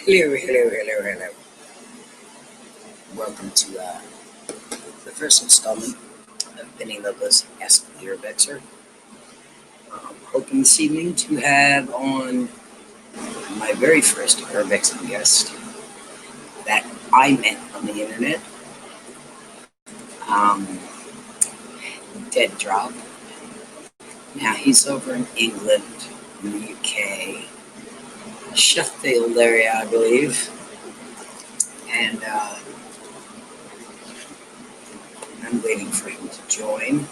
Hello, hello, hello, hello. Welcome to the first installment of Benny Logo's Ask the Urbexer. Hoping this evening to have on my very first Urbexer guest that I met on the internet. Um, Dead Drop. Now he's over in England, in the UK, Sheffield area, I believe, and I'm waiting for him to join.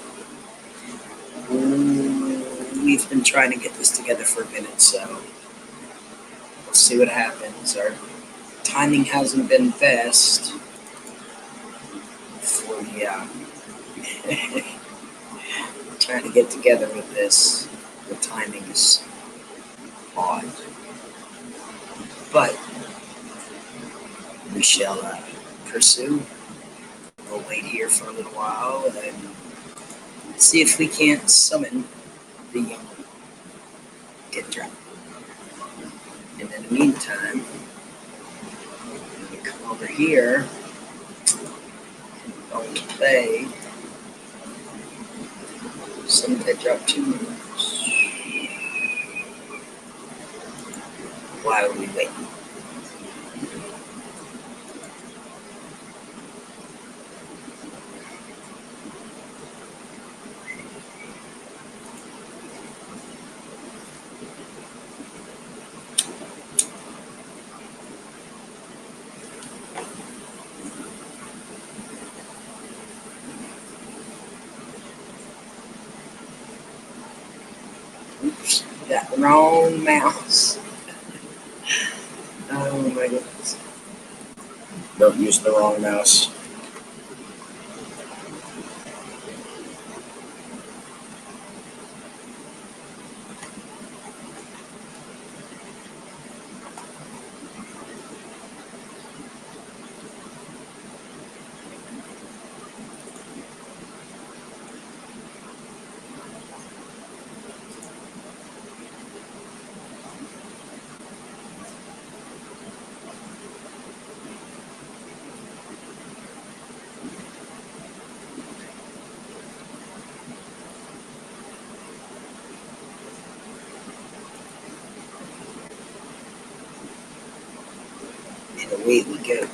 We've been trying to get this together for a minute, so we'll see what happens. Our timing hasn't been best for the trying to get together with this. The timing is odd, but we shall pursue. We'll wait here for a little while and see if we can't summon the Dead Drop. And in the meantime, I'm going to come over here and going to play some Dead Drop tunes while we wait. Oops, got the wrong mouse. Oh my goodness. Don't use the wrong mouse. And away we go.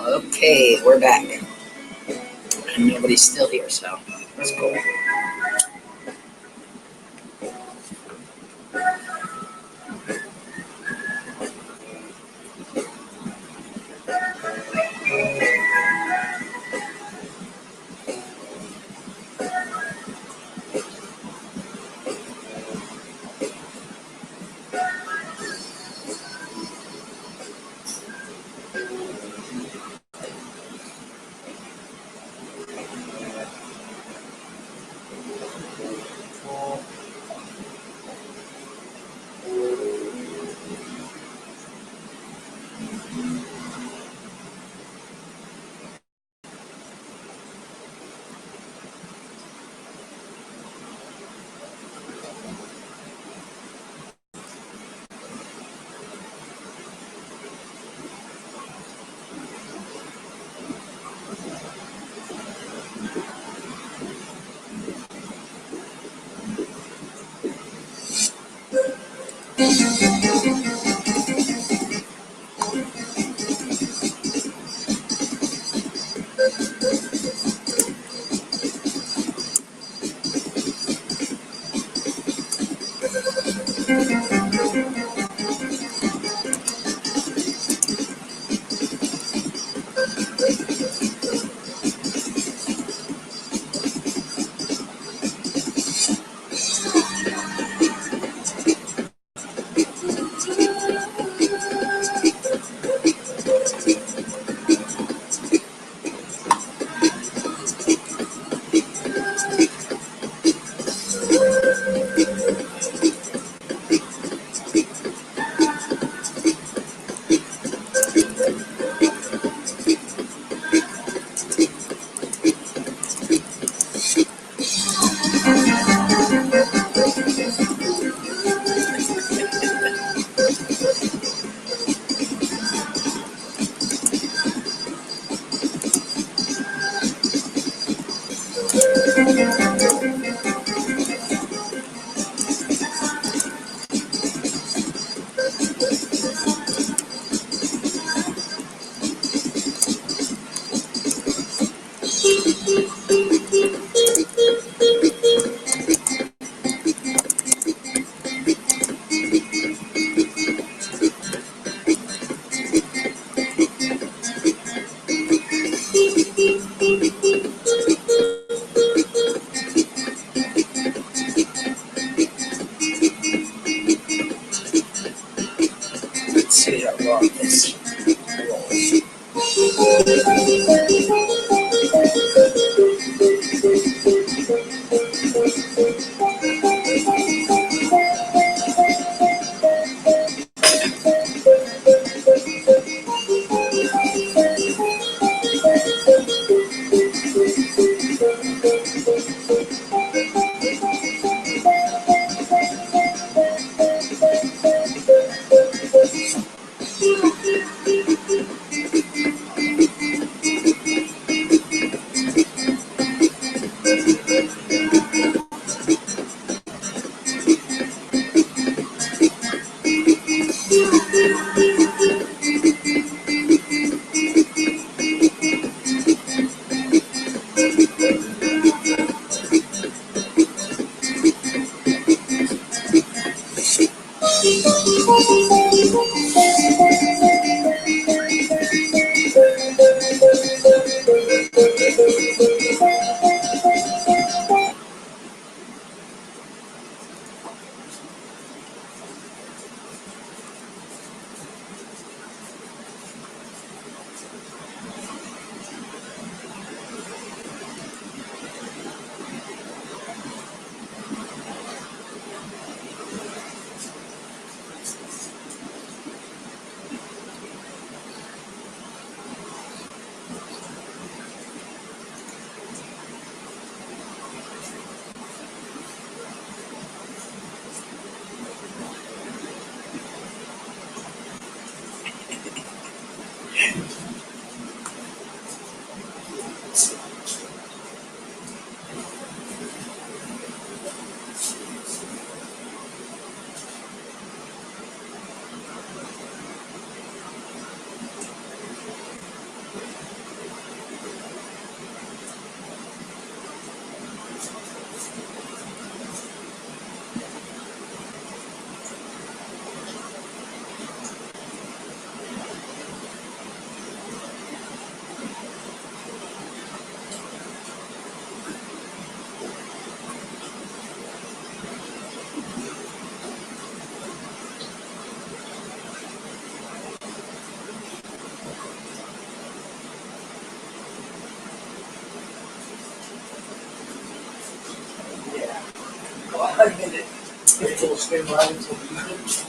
Okay, we're back. And nobody's still here, so that's cool.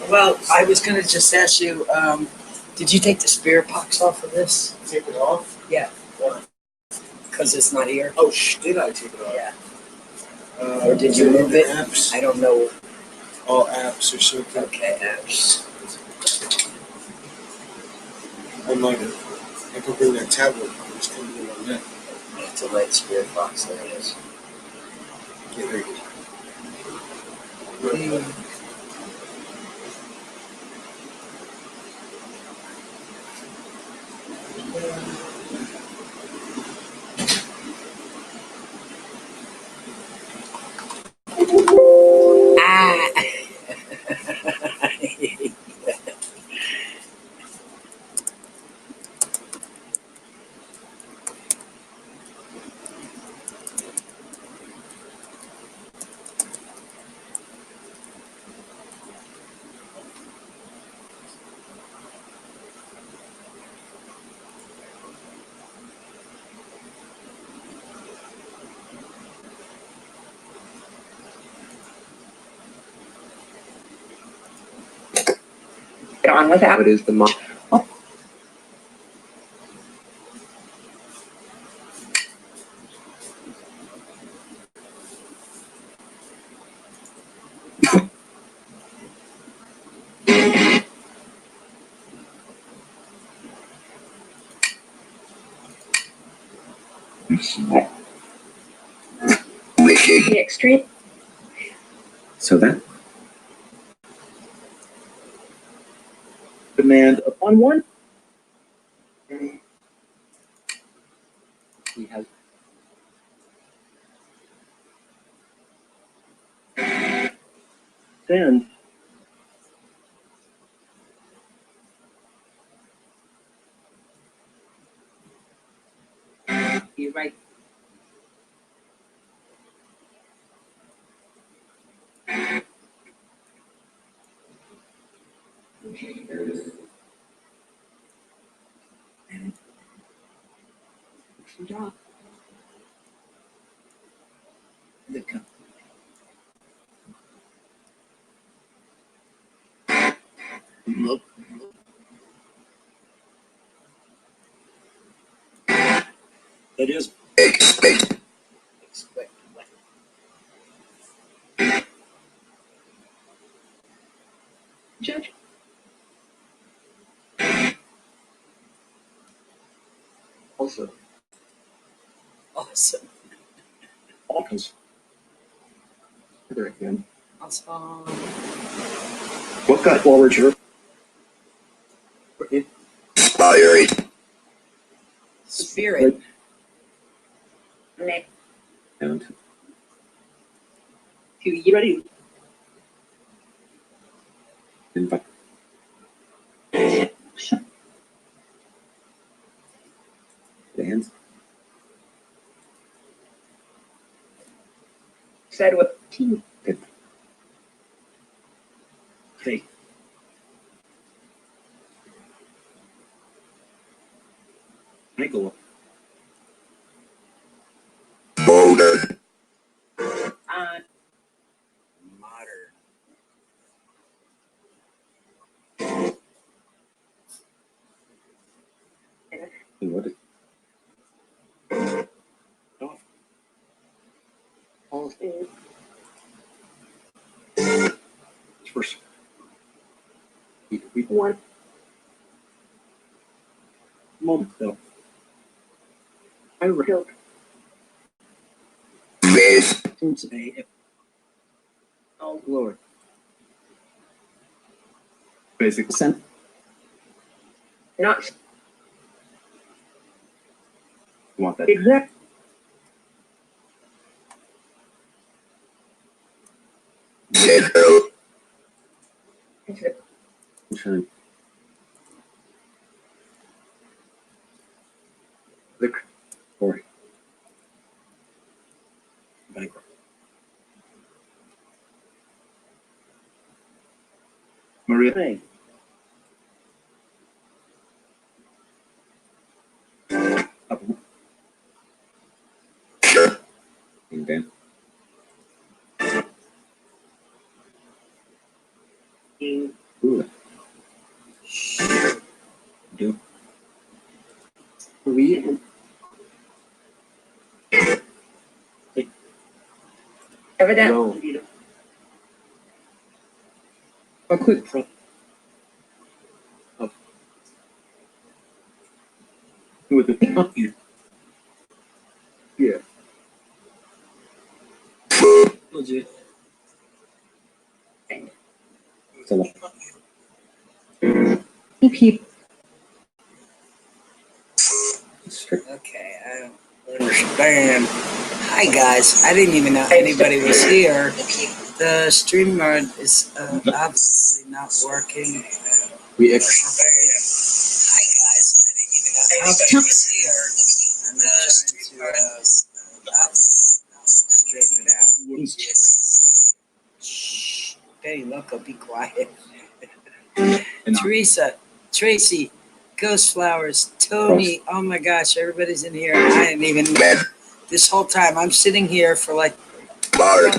Well, I was gonna just ask you, did you take the spirit box off of this? Take it off? Yeah. Why? Because it's not here? Oh, did I take it off? Yeah. Or did you move it? Apps. I don't know. All apps or something. Okay, apps. I might have. I could bring that tablet. It's going to be on that. It's a light spirit box, there it is. Yeah, there you go. Ah! Get on with that. It is the month. The extreme. So that demand upon one. He has send. You're right. Good job. Look. That is. Expect what? Judge. Also. Awesome. Because. There again. Awesome. What got forward your. Inspired. Spirit. Nick. And. You ready? Invite. Dance. Said what? Team. Hey. Michael. Boulder. Modern. What is. Off. All is. First. We One. moment though. I killed. Miss. Today. Oh, Lord. Basic sent. not You want that? exact. Zero. Shine. Look. Or. Bankrupt. Maria. Hey. Up. Sure. And then. We evidently. No. A quick pro. With the monkey. Yeah. Legit. People. Okay, I don't understand. Hi guys, I didn't even know anybody was here. The stream mode is obviously not working. We Hi guys, I didn't even know anybody was here. And I'm trying to straighten it out. Shh. Hey, look, I'll be quiet. Teresa, Tracy, Ghost Flowers, Tony. Oh my gosh, everybody's in here. I didn't even this whole time. I'm sitting here for like for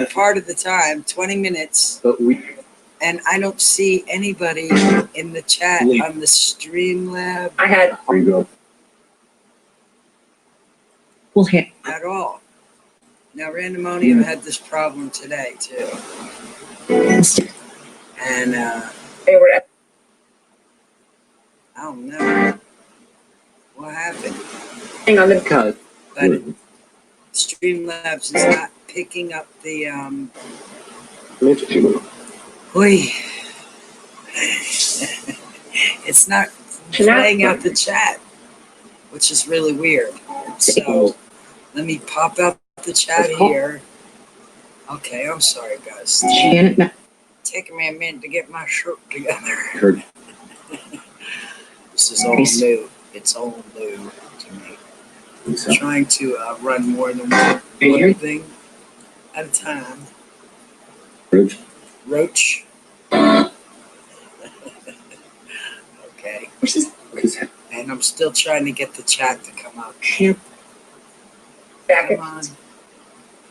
part of the time, 20 minutes, But we. and I don't see anybody in the chat on the Streamlab I had. There you go. We'll hit. at all. Now, Randomonium had this problem today too, and They were at. I don't know what happened, Hang on the. Cut. but Streamlabs is not picking up the Oi. It's not playing out the chat, which is really weird. So let me pop out the chat here. Okay, I'm sorry, guys. Taking me a minute to get my shirt together. This is all new. It's all new to me. I'm trying to run more than one thing at a time. Roach. Okay. And I'm still trying to get the chat to come up. Come on.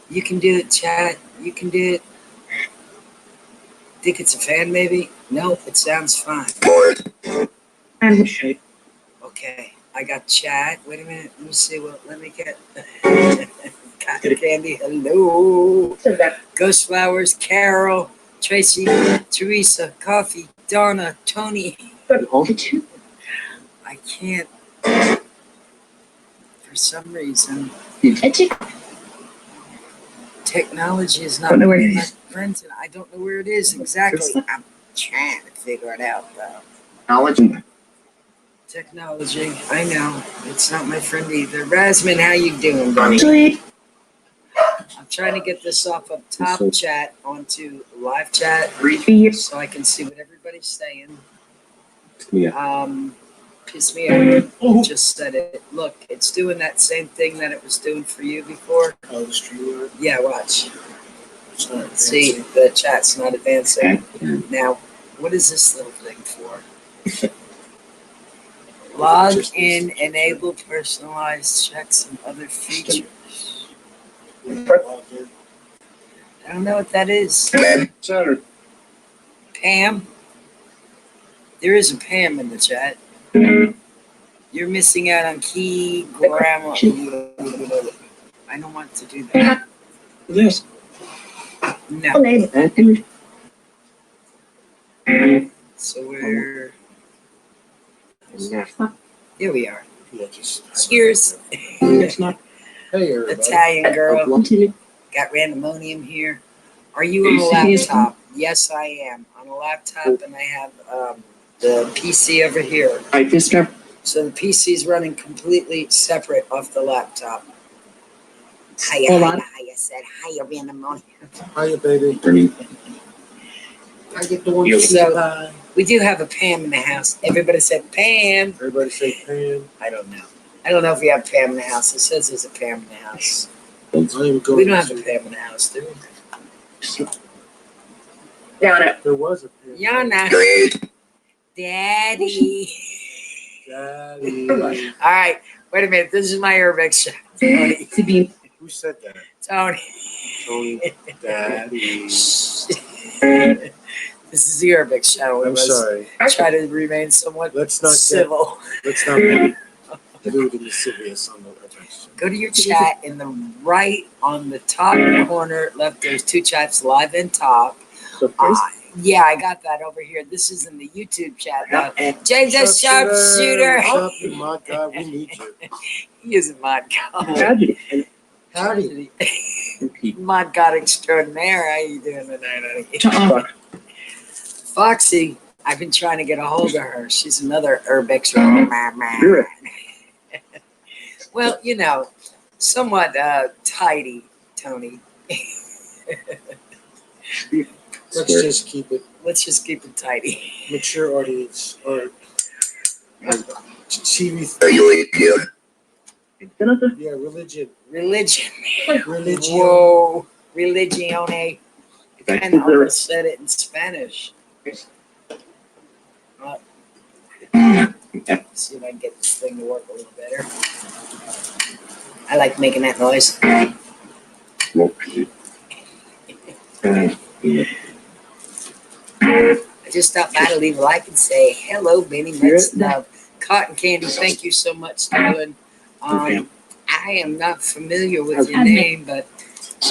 You can do it, chat. You can do it. Think it's a fan, maybe? No, it sounds fine. Okay, I got chat. Wait a minute. Let me see what. Let me get. Cotton Candy. Hello. Ghost Flowers. Carol. Tracy. Teresa. Coffee. Donna. Tony. I can't. For some reason, technology is not my friend, and I don't know where it is exactly. I'm trying to figure it out, though. Technology, I know. It's not my friend either. Rasmin, how you doing, buddy? I'm trying to get this off of top chat onto live chat so I can see what everybody's saying. Piss me off. Just said it. Look, it's doing that same thing that it was doing for you before. Oh, the streamer. Yeah, watch. See, the chat's not advancing. Now, what is this little thing for? Log in, enable personalized checks and other features. I don't know what that is. Pam? There is a Pam in the chat. You're missing out on key grammar. I don't want to do that. No. So we're... Here we are. Cheers. It's not. Hey, everybody. Italian girl. Got Randomonium here. Are you on a laptop? Yes, I am. On a laptop, and I have the PC over here. So the PC is running completely separate off the laptop. Hiya, said. Hiya, Randomonium. Hiya, baby. I get the one. So we do have a Pam in the house. Everybody said Pam. Everybody say Pam. I don't know. I don't know if we have Pam in the house. It says there's a Pam in the house. We We don't have a Pam in the house, do we? Yana. There was a Pam. Yana. Daddy. Daddy. All right. Wait a minute. This is my Urbexer. Tony. Who said that? Tony. Tony. Daddy. This is the Urbexer show. We I'm must sorry. try to remain somewhat Let's not civil. let's not be lewd and lascivious on the Urbexer. Go to your chat in the right on the top corner left. There's two chats live and top. Yeah, I got that over here. This is in the YouTube chat now. James S. Sharpshooter. What's up, you mod god? We need you. He is a mod god. Tragedy. Howdy. Mod god extraordinaire. How you doing tonight, honey? Uh-uh. Foxy, I've been trying to get a hold of her. She's another Urbexer. Well, you know, somewhat tidy, Tony. Let's just keep it Let's just keep it tidy. mature audience or TV. Yeah, religion. Religion. Religion. Whoa. Religione. And I almost said it in Spanish. See if I can get this thing to work a little better. I like making that noise. I just stopped by to leave a like and say hello, Benny. Let's love. Cotton Candy, thank you so much, darling. I am not familiar with your name, but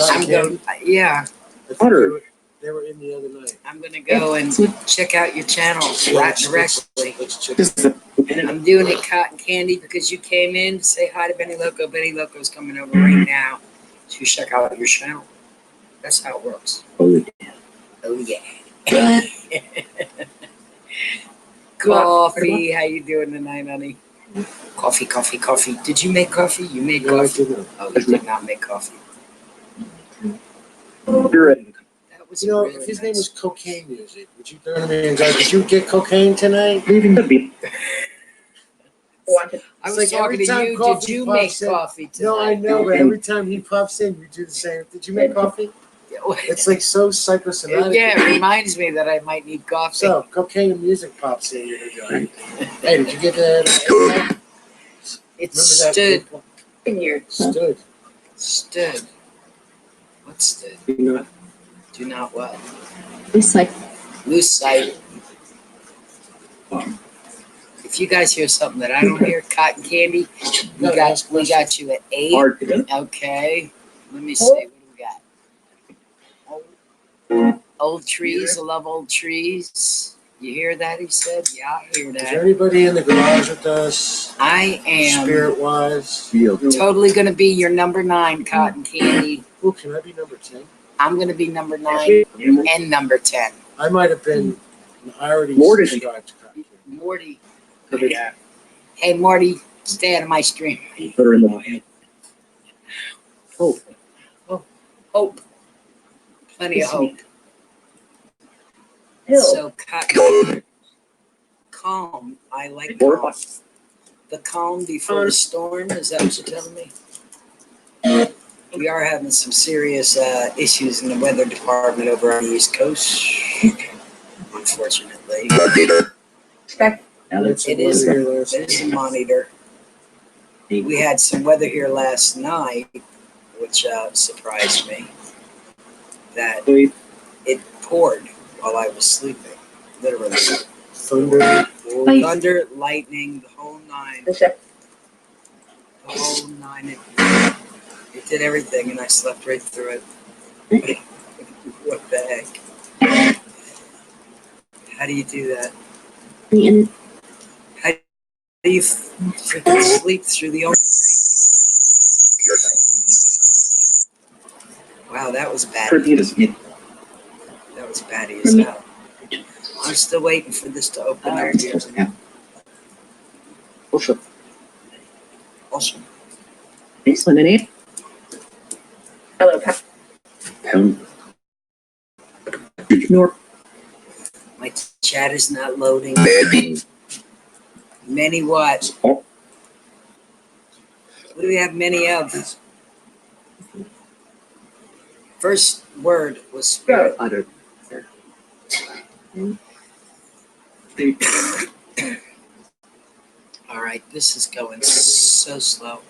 I'm going. Yeah, They were in the other night. I'm gonna go and check out your channel right directly. Let's check it out. I'm doing it, Cotton Candy, because you came in to say hi to Benny Loco. Benny Loco's coming over right now to check out your channel. That's how it works. Oh yeah. Coffee, how you doing tonight, honey? Coffee, coffee, coffee. Did you make coffee? You made No, I coffee. didn't. Oh, you did not make coffee. That was You know, really if his nice. name was Cocaine Music, would you turn to me and go, "Did you get cocaine tonight?" I was It's like talking every to time you. Did coffee you make pops in- coffee tonight? No, I know, but every time he pops in, you do the same. Did you make coffee? It's like so psychosomatic. Yeah, it reminds me that I might need coffee. So, Cocaine Music pops in, you're going, "Hey, did you get that?" It Remember that? stood. Stood. Stood. What stood? Do not what? It's like Loose sight. If you guys hear something that I don't hear, Cotton Candy, we got you at 8. Okay. Let me see. What do we got? Old trees. I love old trees. You hear that? He said. Yeah, I hear Is there that. anybody in the garage with us, I am spirit-wise? totally gonna be your number 9, Cotton Candy. Oh, can I be number 10? I'm gonna be number 9 and number 10. I might have been, I already Morty. subscribed to Cotton Candy. Morty. Hey, Morty, stay out of my stream. put her in the Hope. Plenty of hope. Hill. So, calm. I like calm. The calm before the storm. Is that what you're telling me? We are having some serious issues in the weather department over on the East Coast, unfortunately. It is a monitor. We had some weather here last night, which surprised me, that it poured while I was sleeping, literally. Thunder, lightning, the whole 9. The whole 9. It did everything, and I slept right through it. What the heck? How do you do that? How do you freaking sleep through the only rain you've had in months? Wow, that was bad. That was batty as hell. I'm still waiting for this to open up here. Awesome. Hello, Pat. My chat is not loading. Many what? What do we have many of? First word was spirit. All right, this is going so slow.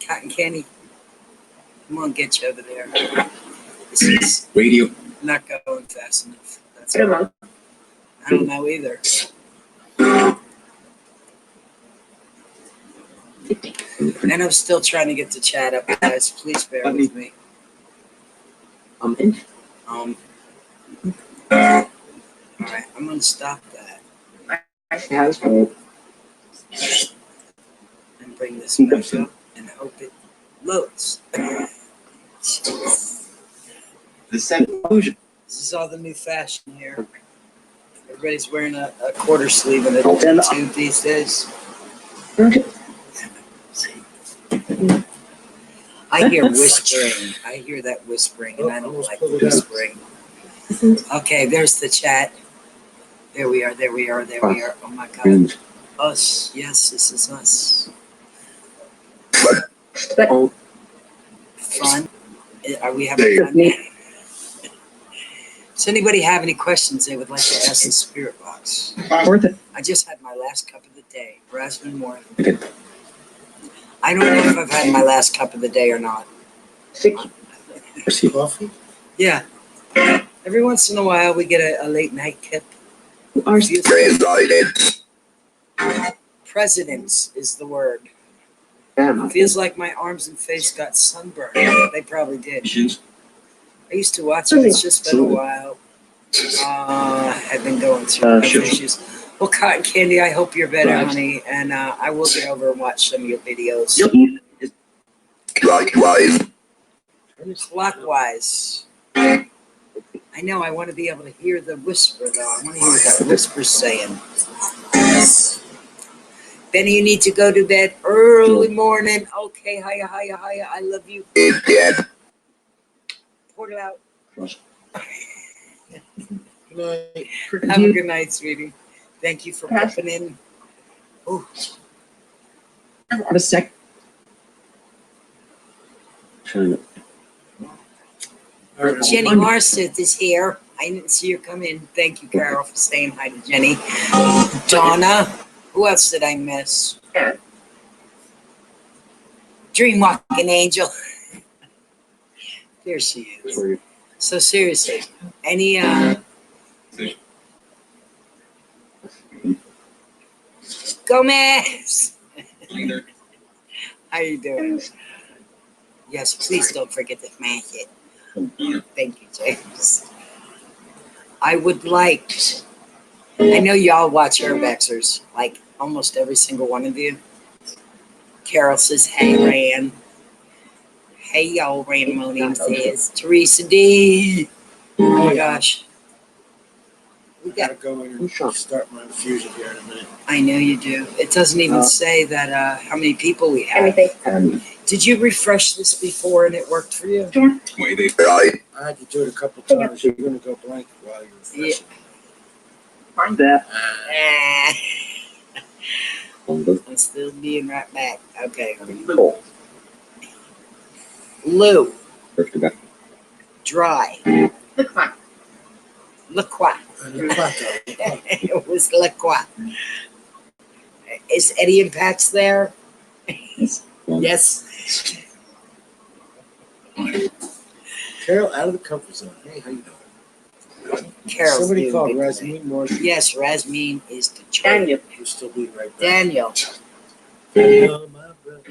Cotton Candy, come on, get you over there. This is Radio. not going fast enough. That's all right. I don't know either. And I'm still trying to get the chat up, guys. Please bear with me. In. All right, I'm gonna stop that and bring this back up and hope it loads. The same conclusion. This is all the new fashion here. Everybody's wearing a quarter sleeve and a tube these days. I hear whispering. I hear that whispering, and I don't like whispering. Okay, there's the chat. There we are. There we are. There we are. Oh my God. Us. Yes, this is us. Fun. Are we having fun? Does anybody have any questions they would like to ask the spirit box? Worth it. I just had my last cup of the day. Raspberry more. I don't know if I've had my last cup of the day or not. Coffee? Yeah. Every once in a while we get a late night kip. Presidents is the word. Feels like my arms and face got sunburned. They probably did. I used to watch it. It's just been a while. I've been going through issues. Well, Cotton Candy, I hope you're better, honey. And I will get over and watch some of your videos. Clockwise. I know. I want to be able to hear the whisper, though. I want to hear what that whisper's saying. Benny, you need to go to bed early morning. Okay, hiya, hiya, hiya. I love you. Portal out. Have a good night, sweetie. Thank you for popping in. Oh. A sec. Jenny Marseth is here. I didn't see her come in. Thank you, Carol, for saying hi to Jenny. Donna. Who else did I miss? Dreamwalking Angel. There she is. So seriously, any Gomez. How you doing? Yes, please don't forget to smash it. Thank you, James. I would like. I know y'all watch Urbexers, like almost every single one of you. Carol says, "Hey, Ran." Hey, y'all, Ramoni says. Teresa D. Oh my gosh. We Gotta go in and start my infusion here in a minute. I know you do. It doesn't even say that how many people we have. Did you refresh this before and it worked for you? I had to do it a couple times. You're gonna go blank while you're refreshing. Find that. I'm still being right back. Okay. Lou. Dry. Liquid. It was liquid. Is Eddie and Pat's there? Yes. Carol, out of the comfort zone. Hey, how you doing? Carol's Somebody called doing Rasmeen Morris. Yes, Rasmeen is the choice. Daniel. You'll still be right back. Daniel. Daniel, my brother.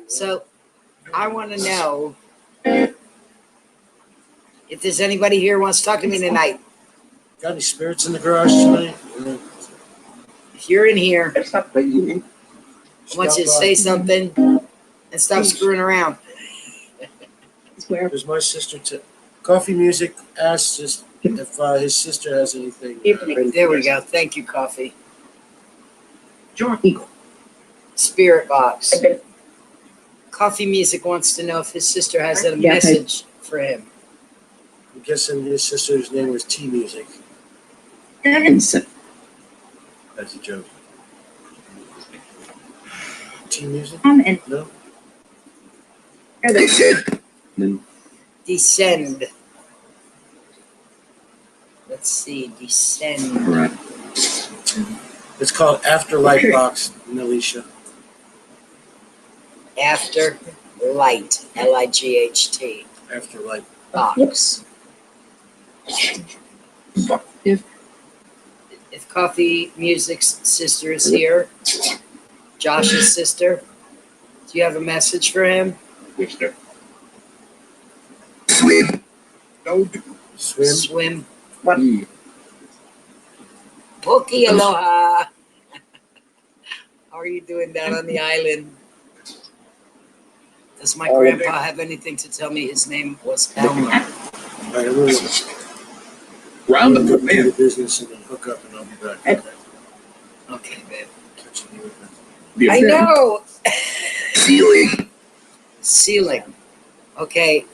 So I want to know if there's anybody here who wants to talk to me tonight. Got any spirits in the garage tonight? If you're in here, I want you to say something and stop screwing around. There's my sister. Coffee Music asked us if his sister has anything. There we go. Thank you, Coffee. Eagle. Spirit Box. Coffee Music wants to know if his sister has a message for him. I'm guessing his sister's name was T Music. That's That's a joke. T Music? No? Descend. Let's see. Descend. Right. It's called Afterlife Box, Melisha. After Light. Light. Afterlife. Box. If Coffee Music's sister is here, Josh's sister, do you have a message for him? Mister. Swim. No. Swim. What? Poki aloha. How are you doing down on the island? Does my grandpa have anything to tell me? His name was Elmer. All right, I'm gonna Round up do the man. the business and then hook up, and I'll be back. Okay. Okay, babe. Catching you. I know. Ceiling. Ceiling. Okay.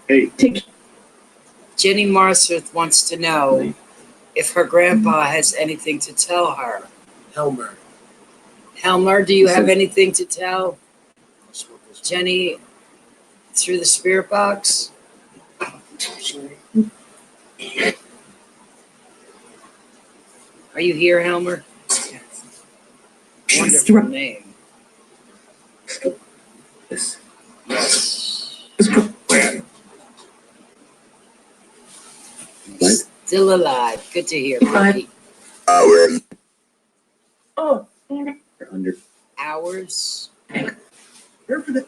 Hey, take. Jenny Marsworth wants to know if her grandpa has anything to tell her. Helmer. Helmer, do you have anything to tell I'll smoke this. Jenny through the spirit box? Are you here, Helmer? Wonderful name. This. Yes. Where? Still alive. Good to hear, Becky. Hours. Oh, you're under. Hours. Here for the.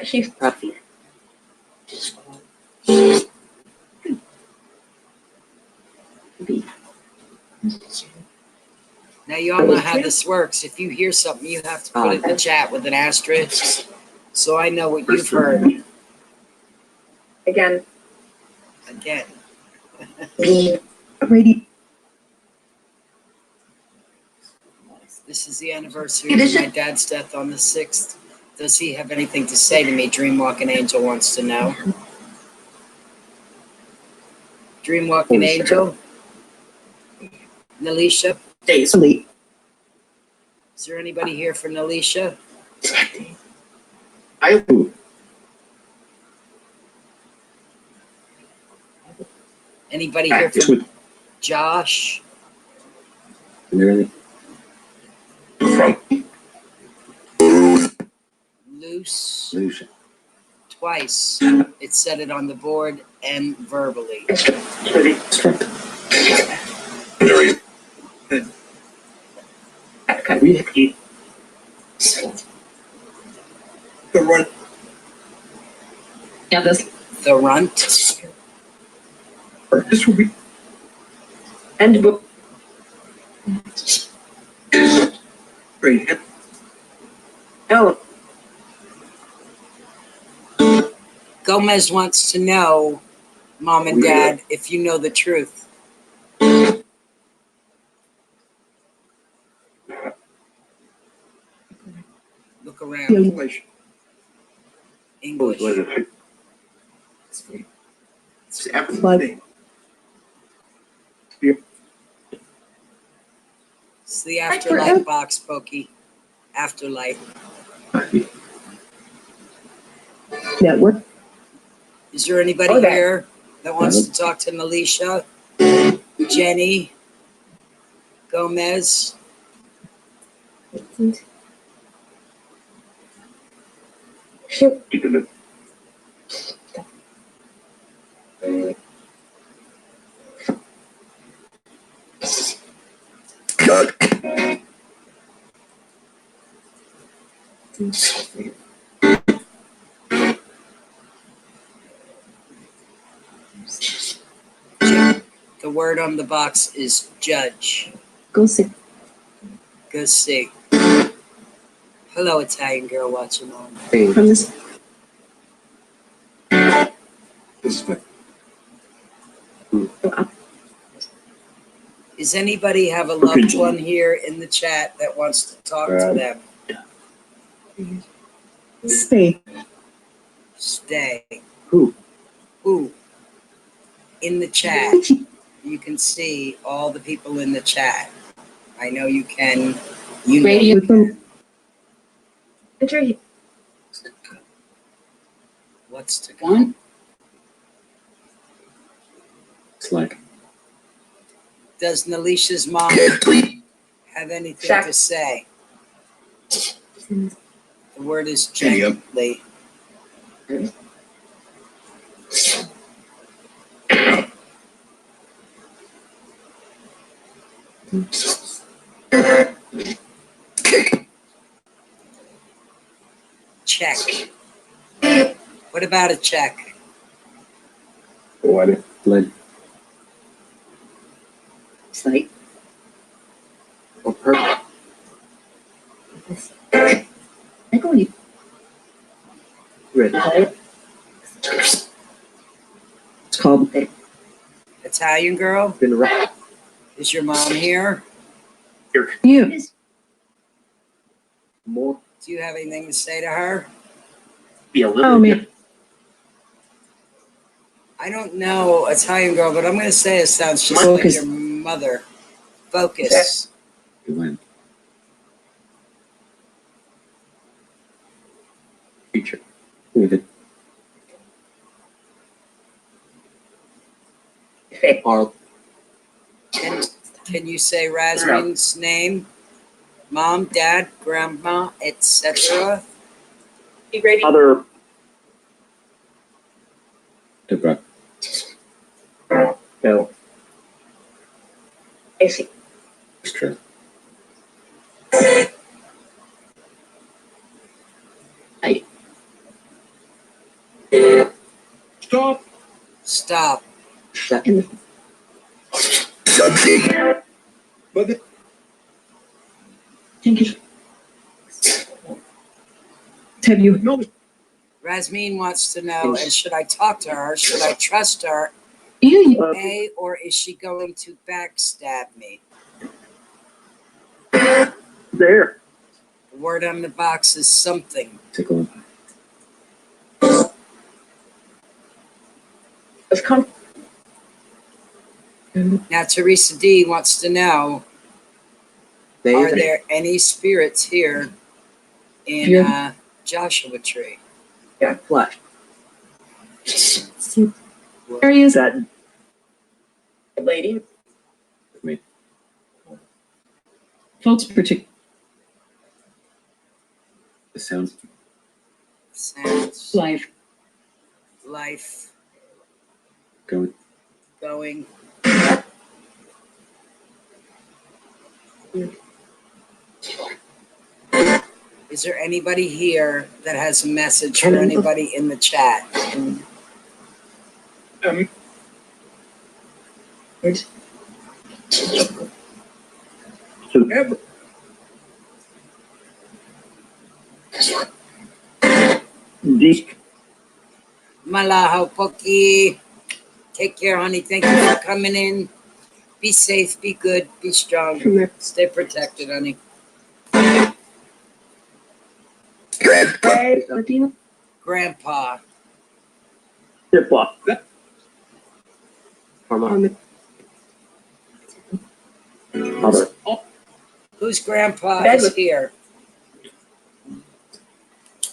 She's puffy. Now you all know how this works. If you hear something, you have to put it in the chat with an asterisk, so I know what you've heard. Again. Again. Ready. This is the anniversary of my dad's death on the 6th. Does he have anything to say to me? Dreamwalking Angel wants to know. Dreamwalking Angel? Nalisha? Days late. Is there anybody here for Nalisha? I approve. Anybody here for Josh? Really? Loose? Lucia. Twice. It said it on the board and verbally. Very. Really? The run. Yeah, this. The runt? This will be. And book. Great. Oh. Gomez wants to know, Mom and Dad, if you know the truth. Look around. English. English. It's everything. It's the afterlife box, Pokey. Afterlife. Network. Is there anybody here that wants to talk to Nalisha? Jenny? Gomez? Shoot. God. The word on the box is judge. Go sit. Go see. Hello, Italian girl watching on. From this. This way. Does anybody have a loved one here in the chat that wants to talk to them? Stay. Stay. Who? Who? In the chat. You can see all the people in the chat. I know you can. You know you can. What's to come? It's like. Does Nalisha's mom have anything to say? The word is gently. Check. What about a check? Water. Blood. Slight. Or purple. I go you. Red. It's called Italian girl? Been around. Is your mom here? you. More. Do you have anything to say to her? Be a little. Oh man. I don't know Italian girl, but I'm going to say it sounds just Focus. like your mother. Focus. You win. Future. Leave it. Or Can you say Rasmin's name? Mom, dad, grandma, etc. You ready? other. Debra. No. I see. It's true. Stop. Stop. Second. Subject. But Thank you. Have you? no. Rasmin wants to know, and should I talk to her? Should I trust her? You. A, or is she going to backstab me? There. The word on the box is something. Take a look. Let's come. Now, Teresa D wants to know, are there any spirits here in Yeah. Joshua Tree? Yeah. Flash. There he is. That Lady. Me. Folks, particular. The sound. Sounds, Life. life, Going. going. Is there anybody here that has a message for anybody in the chat? Forever. Deep. Malaho Poki. Take care, honey. Thank you for coming in. Be safe, be good, be strong. Stay protected, honey. Grandpa. Latina. Grandpa. Zip off. Harmonic. Other. Whose grandpa Bed is with- here?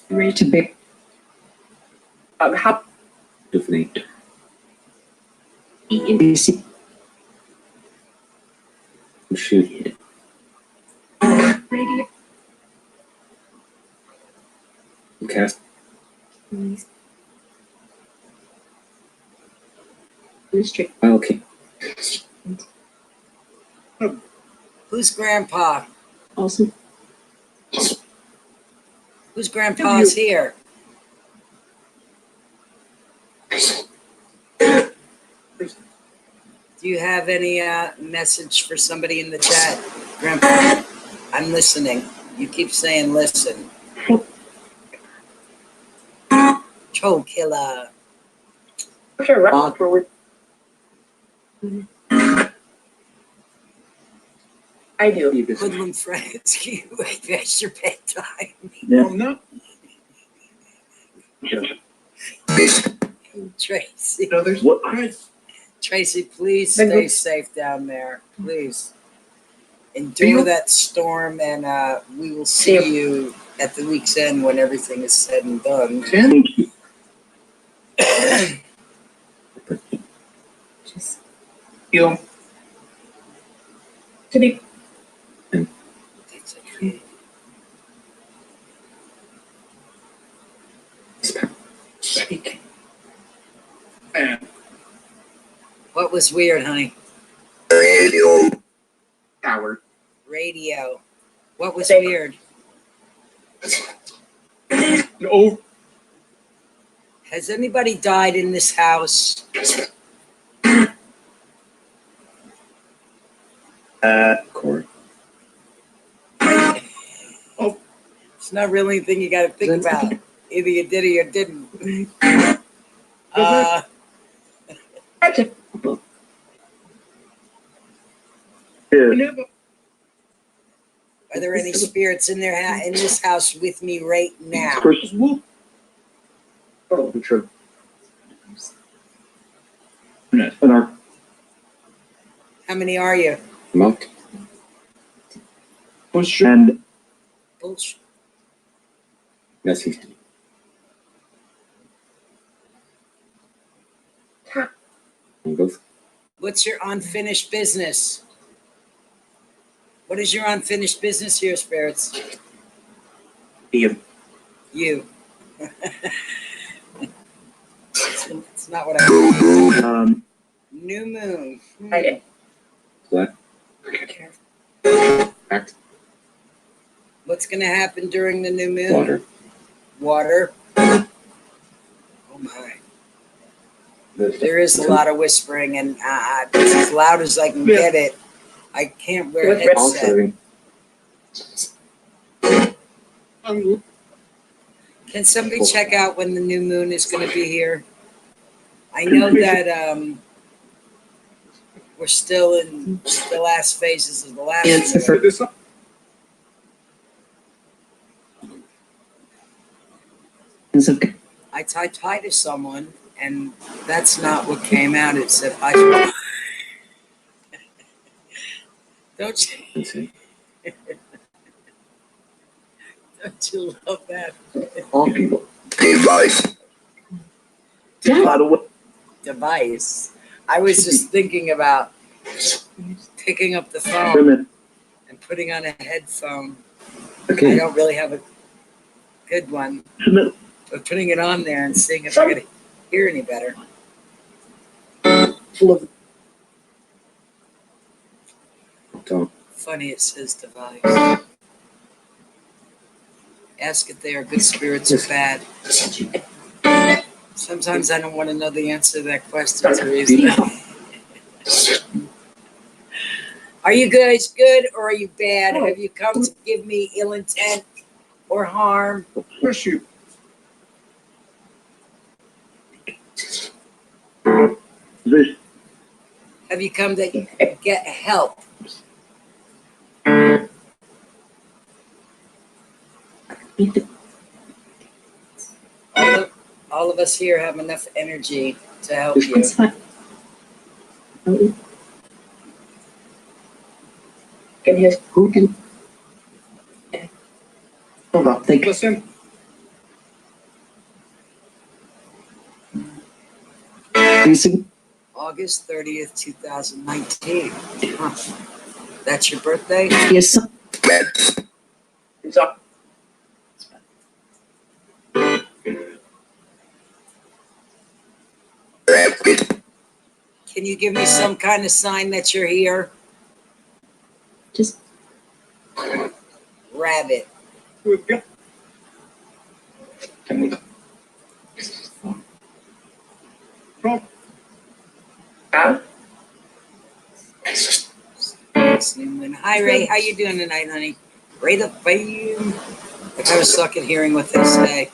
Ready to be. How Tiffany. ENBC. Shoot. Radio. Cast. Mystery. Okay. Whose grandpa? Also. Whose grandpa is here? Do you have any message for somebody in the chat? Grandpa, I'm listening. You keep saying listen. Troll killer. Sure. I do. Hoodlum friends, can you wait past your bedtime? No, no. Tracy. No, there's what? Tracy, please Then stay go- safe down there. Please. Endure that storm, and we will see you at the week's end when everything is said and done. Just You. to be. It's okay. Speak. And What was weird, honey? Radio. Howard. Radio. What was Thank- weird? No. Has anybody died in this house? Corey. It's not really anything you got to think about. Either you did or you didn't. Are there any spirits in in this house with me right now? Christmas wolf. Oh, true. And our How many are you? Monk. and Bullshit. Yes, he's. Both. What's your unfinished business? What is your unfinished business here, spirits? Ian. You. It's not what I. New moon. I did. Black. Act. What's going to happen during the new moon? Water. Water. Oh my. There is a lot of whispering, and it's as loud as I can get it. I can't wear a headset. Can somebody check out when the new moon is going to be here? I know that we're still in the last phases of the last moon. I tied tie to someone, and that's not what came out. It said, "I." Don't you love that? All people. Device. By the way, Device. I was just thinking about picking up the phone women. and putting on a headphone. Okay. I don't really have a good one, but putting it on there and seeing if I could hear any better. Don't. Funny, it says device. Ask if they are good spirits or bad. Sometimes I don't want to know the answer to that question, Teresa. Are you guys good or are you bad? Have you come to give me ill intent or harm? Push you. Have you come to get help? All of us here have enough energy to help you. Can you? Who can? Hold on. Think. Listen. August 30th, 2019. Huh. That's your birthday? Yes. It's up. Can you give me some kind of sign that you're here? Just Rabbit. Hi, Ray. How you doing tonight, honey? Ray the fame. I kind of suck at hearing what they say.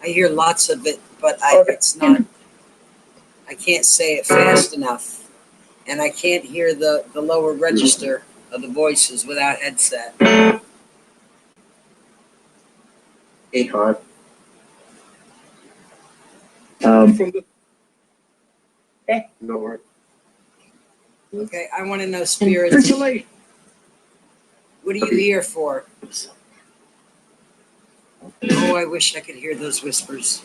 I hear lots of it, but it's not. I can't say it fast enough, and I can't hear the lower register of the voices without headset. Hey, hard. No word. Okay, I want to know spirits. What are you here for? Oh, I wish I could hear those whispers.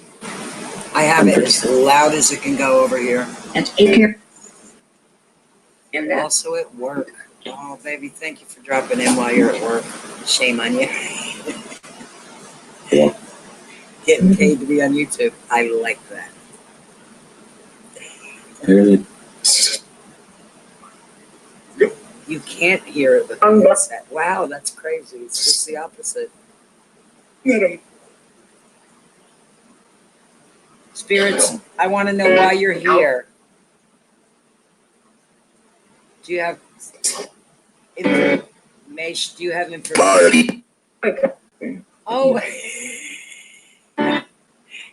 I have it as loud as it can go over here. and 8 here. And that. Also at work. Oh, baby, thank you for dropping in while you're at work. Shame on you. Yeah. Getting paid to be on YouTube. I like that. Really? You can't hear it with the headset. Wow, that's crazy. It's just the opposite. Spirits, I want to know why you're here. Do you have information? Do you have information? Oh,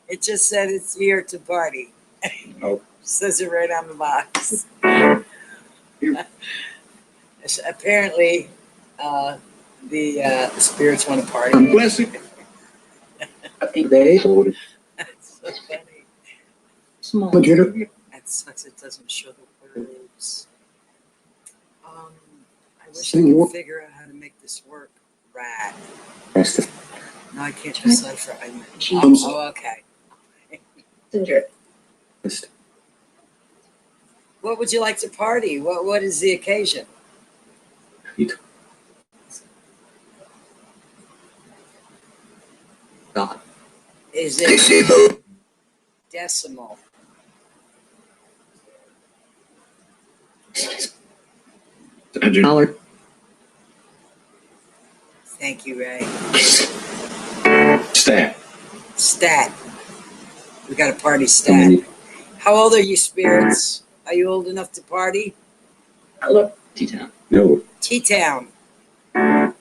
it just said it's here to party. Oh. Says it right on the box. Apparently, the spirits want to party. Classic. They voted. That's so funny. Small. That sucks. It doesn't show the words. I wish I could figure out how to make this work. Right. No, I can't decipher. Oh, okay. Ginger. What would you like to party? What is the occasion? God. Is it decimal? $100. Thank you, Ray. Stat. We got a party stat. How old are you, spirits? Are you old enough to party? Hello. T-Town. No. T-Town. I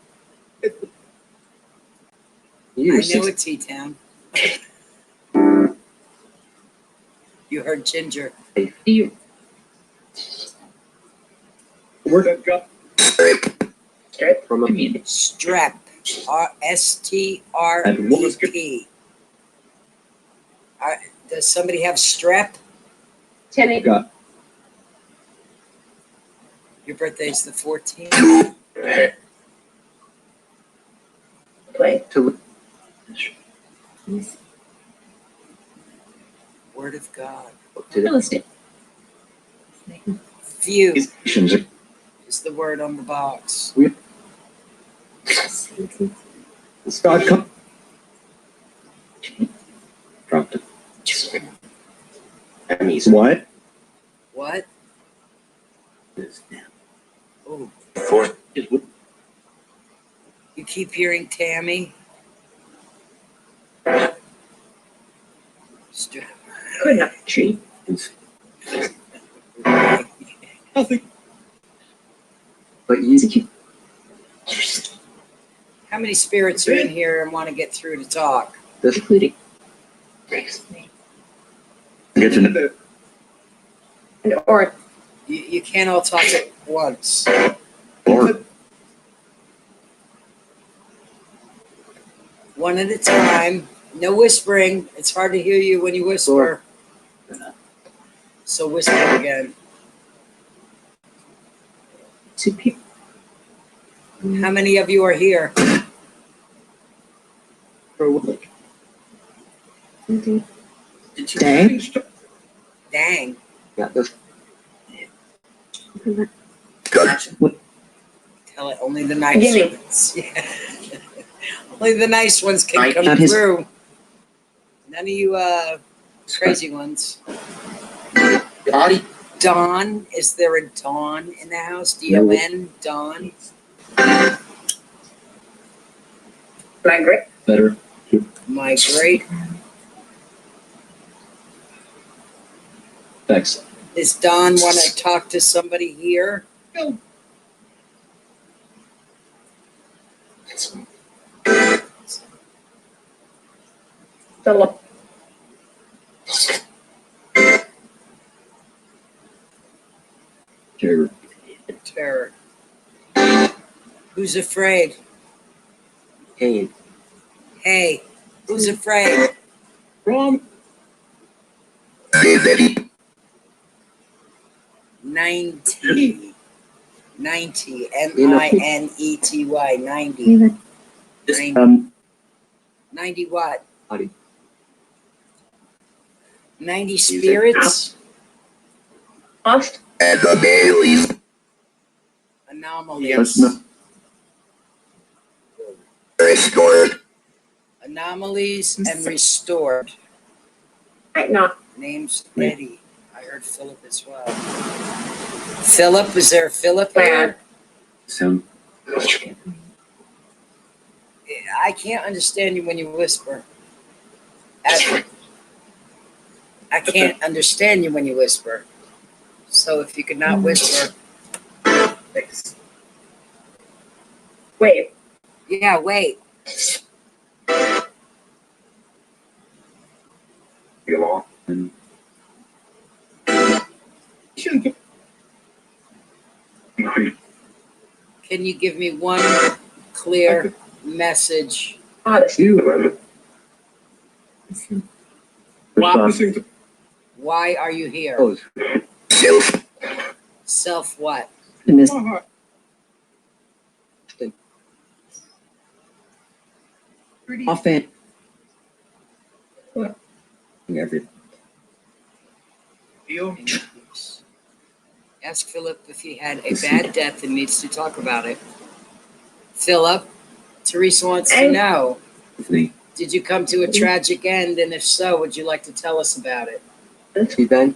know a T-Town. You heard Ginger. You. Where'd that go? Strip from a meeting. Strep. STREP. Does somebody have strep? 10 God. Your birthday's the 14th. Play. Word of God. Real estate. Few is the word on the box. Scott, come. Dropped it. What? What? Oh, you keep hearing Tammy? Good enough. Tree. Nothing. But you. How many spirits are in here and want to get through to talk? Including. Get to Or. You can't all talk at once. or One at a time. No whispering. It's hard to hear you when you whisper. So whisper again. 2 people. How many of you are here? Dang. Dang. Yeah, this. Tell it only the nice ones. Yeah. Only the nice ones can come through. None of you crazy ones. Dawn, is there a Dawn in the house? D-O-N, Dawn. Migrate. Better. Migrate. Thanks. Does Dawn want to talk to somebody here? No. Philip. Terror. Terror. Who's afraid? Hey. Hey, who's afraid? Wrong. 90. 90. M-I-N-E-T-Y. 90. 90 what? 90 spirits? Lost. And the Baileys. Anomalies. Restored. Anomalies and restored. Right now. Name's Eddie. I heard Philip as well. Philip, is there a Philip here? Sound. I can't understand you when you whisper. I can't understand you when you whisper. So if you could not whisper. Thanks. Wait. Yeah, wait. Get off. And Can you give me one clear message? Honestly. Why are you here? Oh, Self what? miss. Often. What? Every. Ask Philip if he had a bad death and needs to talk about it. Philip, Teresa wants to know, did you come to a tragic end? And if so, would you like to tell us about it? You done?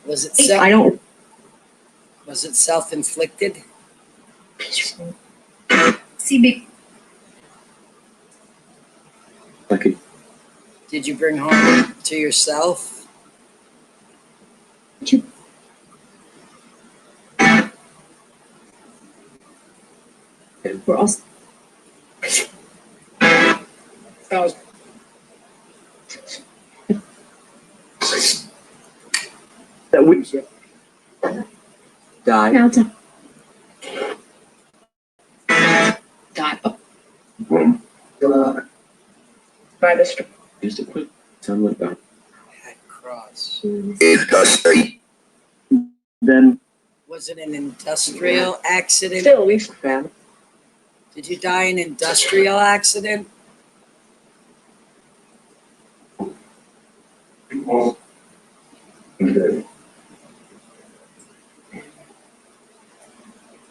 Was it I don't. was it self-inflicted? CB. Like Did you bring harm to yourself? We're all. that we die. Now to. God. By the street. Just a quick sound like that. Head cross. Then Was it an industrial accident? Still, we found. Did you die in an industrial accident?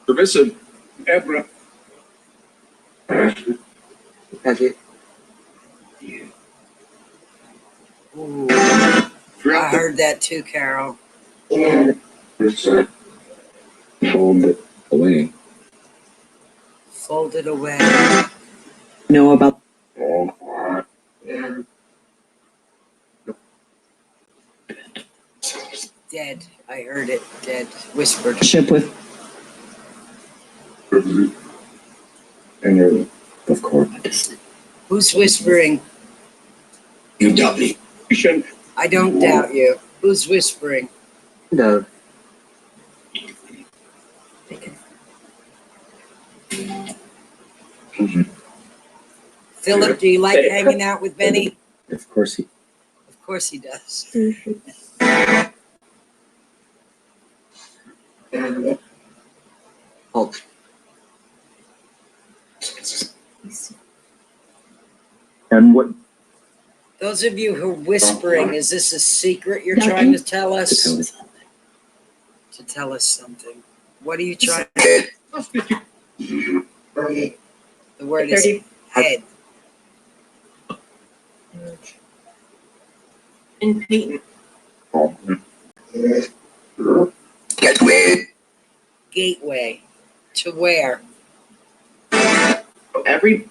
Permissive. Abra. Has it? Ooh, I heard that too, Carol. Fold it away. Fold it away. Know about. Dead. I heard it. Dead. Whispered. Ship with. And of course. Who's whispering? You doubt me. You shouldn't. I don't doubt you. Who's whispering? No. Philip, do you like hanging out with Benny? Of course he. Of course he does. Halt. And what? Those of you who are whispering, is this a secret you're trying to tell us? To tell us something. What are you trying to? The word is head. In Peyton. Gateway. To where? Every.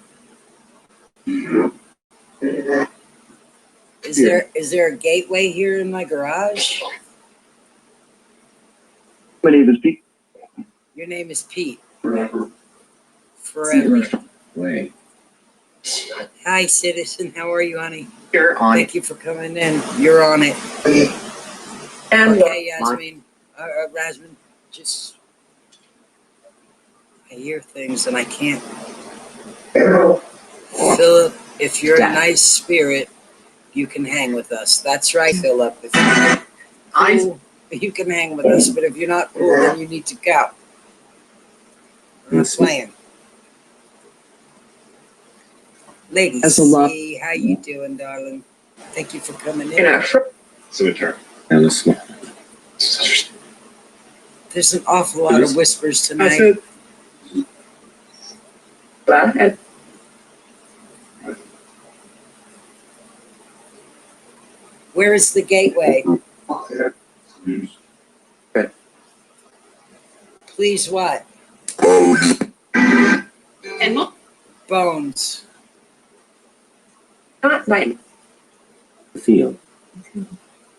Is there a gateway here in my garage? My name is Pete. Your name is Pete. Forever. Way. Hi, citizen. How are you, honey? You're on. Thank you for coming in. You're on it. And Okay, Yasmin. Rasmin, just I hear things and I can't. Philip, if you're a nice spirit, you can hang with us. That's right, Philip. If you're cool, you can hang with us. But if you're not cool, then you need to go. I'm not playing. Lady C, how you doing, darling? Thank you for coming in. Cemetery. And this one. There's an awful lot of whispers tonight. and Where is the gateway? Please what? And what? Bones. Not my Field.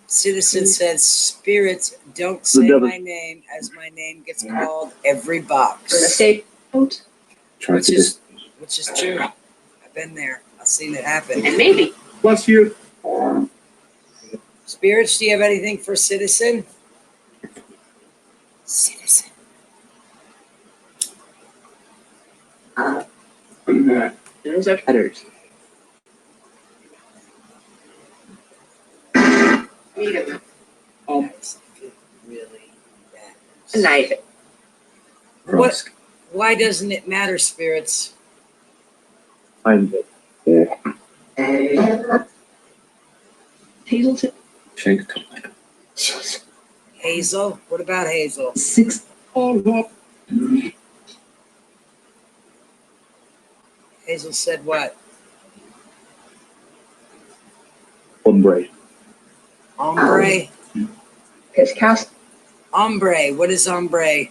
Citizen says, spirits, don't say my name as my name gets called every box. mistake. Try Which to is true. I've been there. I've seen it happen. And maybe. Bless you. Spirits, do you have anything for Citizen? Citizen. Those are others. That's really bad. A knife. What? Why doesn't it matter, spirits? I'm Hazel tip. Shank. Hazel? What about Hazel? 6. Hazel said what? Hombre. Ombre? His cast. Ombre. What is ombre?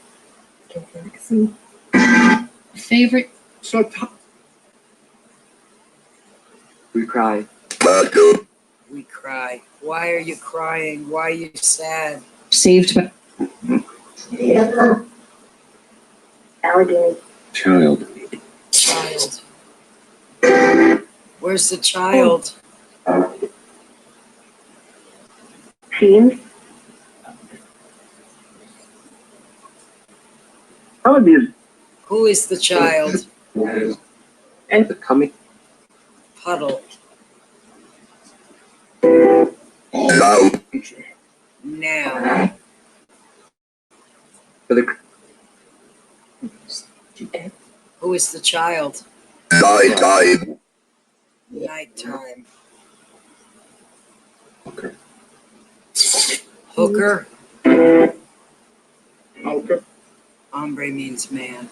Favorite. So top. We cry. We cry. Why are you crying? Why are you sad? Saved by. Alligator. Child. Child. Where's the child? Teens. How are these? Who is the child? And the coming. Puddle. Now. For the Who is the child? nighttime. Nighttime. Okay. Hooker. Okay. Hombre means man.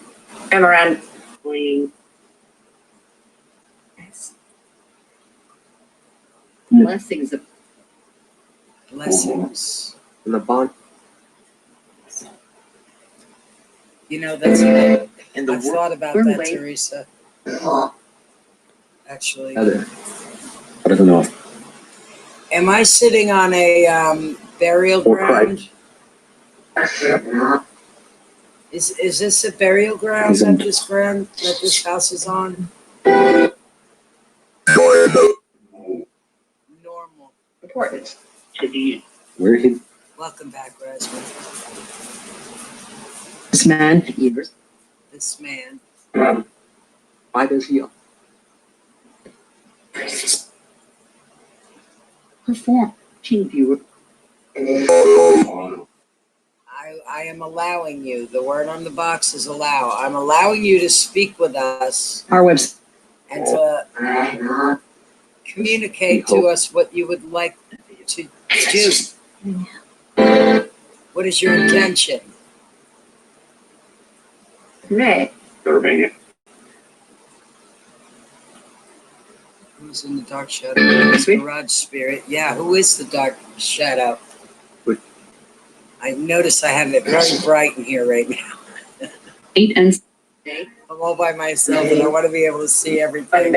Amaranth. Blessings of Blessings. the bond. You know, that's good. And the I've thought about we're that, waiting. Teresa. Actually. Heather. I don't know. Am I sitting on a burial Or ground? Is this a burial ground that this house is on? Normal. Important. Where he? Welcome back, Rosemary. This man. Years. This man. Why does he perform? Team viewer. I am allowing you. The word on the box is allow. I'm allowing you to speak with us Our website. and to communicate to us what you would like to do. What is your intention? Right. Urbexer. Who's in the dark shadow? Garage spirit. Yeah, who is the dark shadow? I notice I have it very bright in here right now. 8 and I'm all by myself and I want to be able to see everything.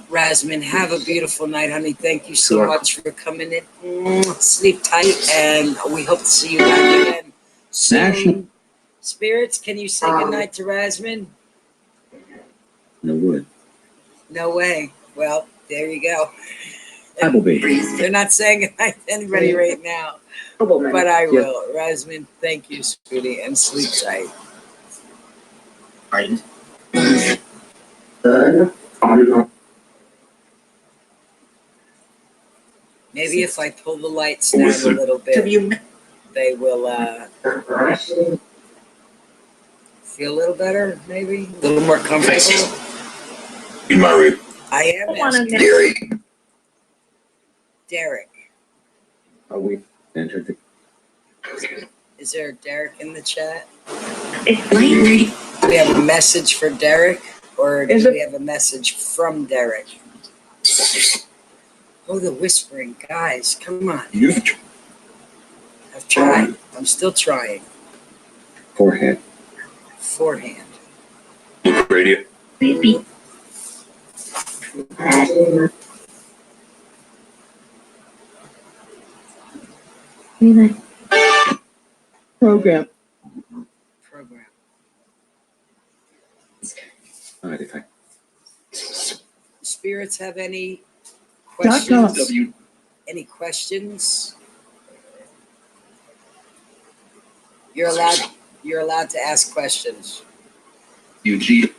Rasmin, have a beautiful night, honey. Thank you so much for coming in. Sleep tight, and we hope to see you back again soon. Spirits, can you say goodnight to Rasmin? No wood. No way. Well, there you go. Applebee. They're not saying goodnight to anybody right now, but I will. Rasmin, thank you, sweetie, and sleep tight. Maybe if I pull the lights down a little bit, they will feel a little better, maybe? A little more comfortable? I am asking. Derek. Are we entered the Is there a Derek in the chat? It's late. We have a message for Derek. Or do Is it- we have a message from Derek? Oh, the whispering. Guys, come on. I've tried. I'm still trying. Forehead. Forehand. Radio. Baby. Program. Program. Identify. Spirits have any Dot com. questions? Any questions? You're allowed to ask questions. UG.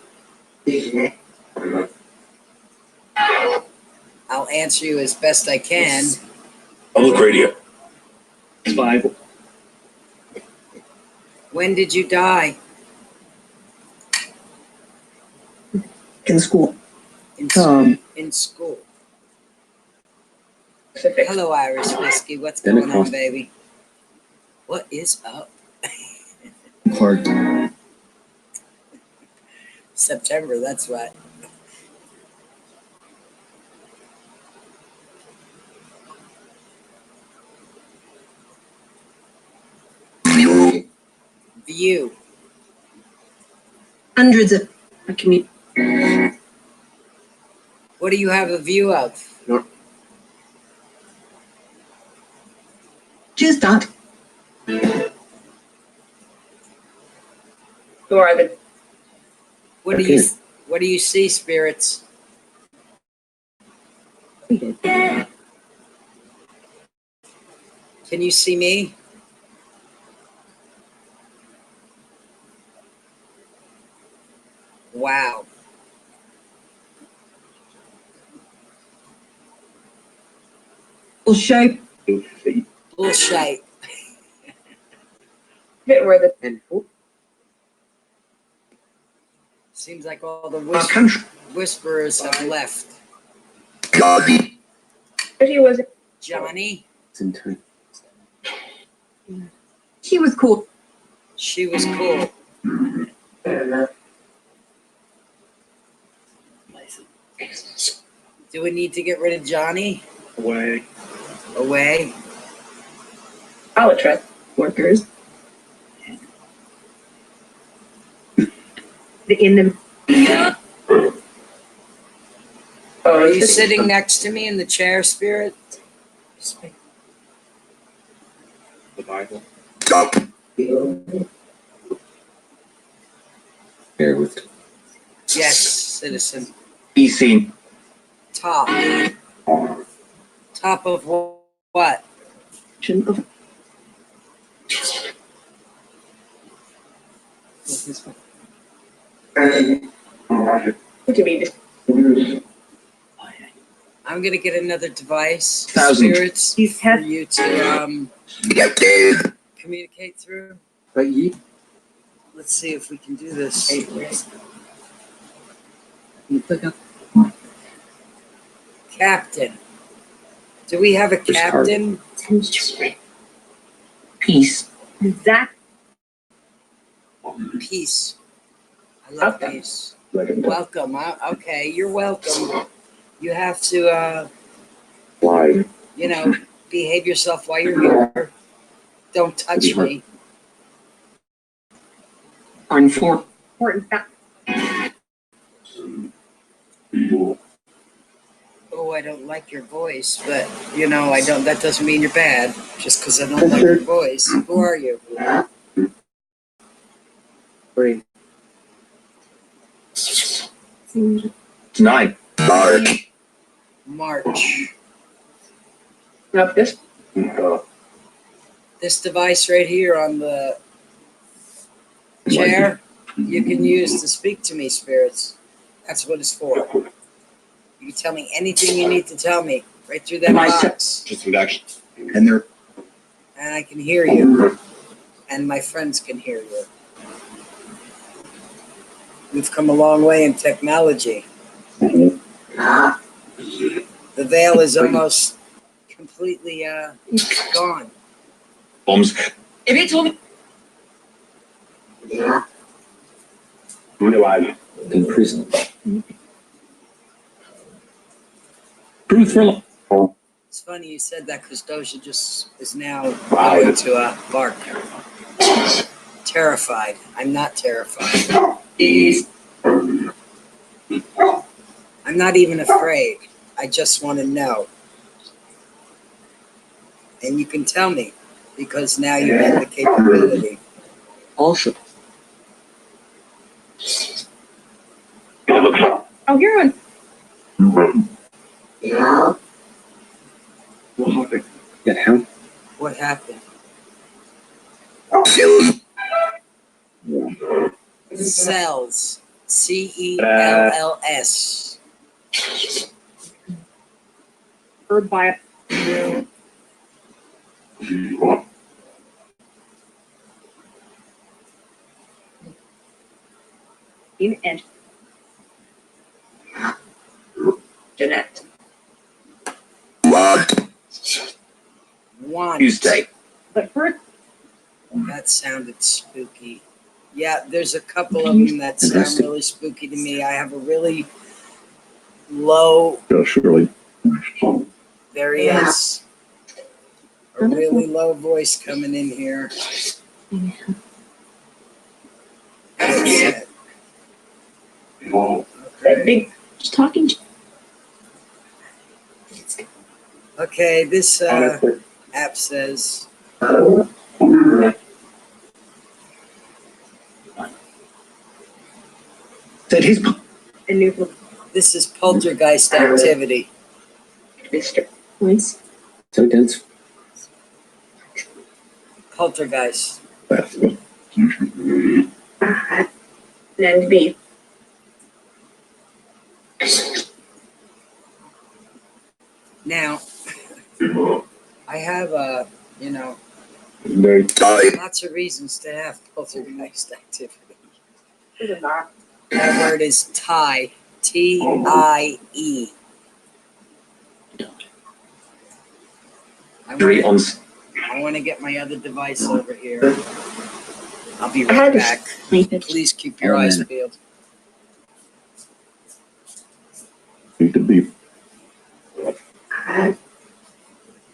I'll answer you as best I can. Public radio. Bible. When did you die? In school. In, in school. Pacific. Hello, Irish Whiskey. What's Then it going on, cost- baby? What is up? Clark. September, that's right. View. Hundreds of community. What do you have a view of? Choose dot. Who are the What do you see, spirits? Can you see me? Wow. shape? Bullshit. Bit where the and Seems like all the country. whisperers have left. But he was. Johnny, It's in time. She was cool. she was cool. Do we need to get rid of Johnny? Away. Away? College rep workers. In the. Are you sitting next to me in the chair, Spirit? The Bible. Bear with. Yes, citizen. Be seen. Top. Top of what? What do you mean? I'm gonna get another device, Thousand. spirits, He's for had. you to communicate through. Let's see if we can do this. You click up. Captain. Do we have a captain? Peace. That. Peace. I love Welcome. peace. Welcome. Okay, you're welcome. You have to, Why? behave yourself while you're here. Don't touch me. Important fact. Oh, I don't like your voice, but I don't. That doesn't mean you're bad. Just because I don't like your voice. Who are you? Tonight. March. Not this. This device right here on the chair, you can use to speak to me, spirits. That's what it's for. You can tell me anything you need to tell me right through that box, Just introduction. And they're and I can hear you, and my friends can hear you. We've come a long way in technology. The veil is almost completely gone. bombs. If you told me. In prison. Truth for life. It's funny you said that because Doja just is now going to bark. Terrified. I'm not terrified. I'm not even afraid. I just want to know. And you can tell me because now you have the capability. Awesome. Oh, you're on. What happened? Get him? What happened? Cells. CELLS. Herb bio. And Jeanette. One. Tuesday. But first, That sounded spooky. Yeah, there's a couple of them that sound really spooky to me. I have a really low. Oh, surely. There he is. A really low voice coming in here. Okay. that big just talking. Okay, this app says That he's A new this is poltergeist activity. voice. so dense. Poltergeist. And B. Now, I have Very tight. lots of reasons to have poltergeist activity. Not. That word is tie. TIE. Three on. I want to get my other device over here. I'll be right back. Please keep your eyes peeled. Need to be.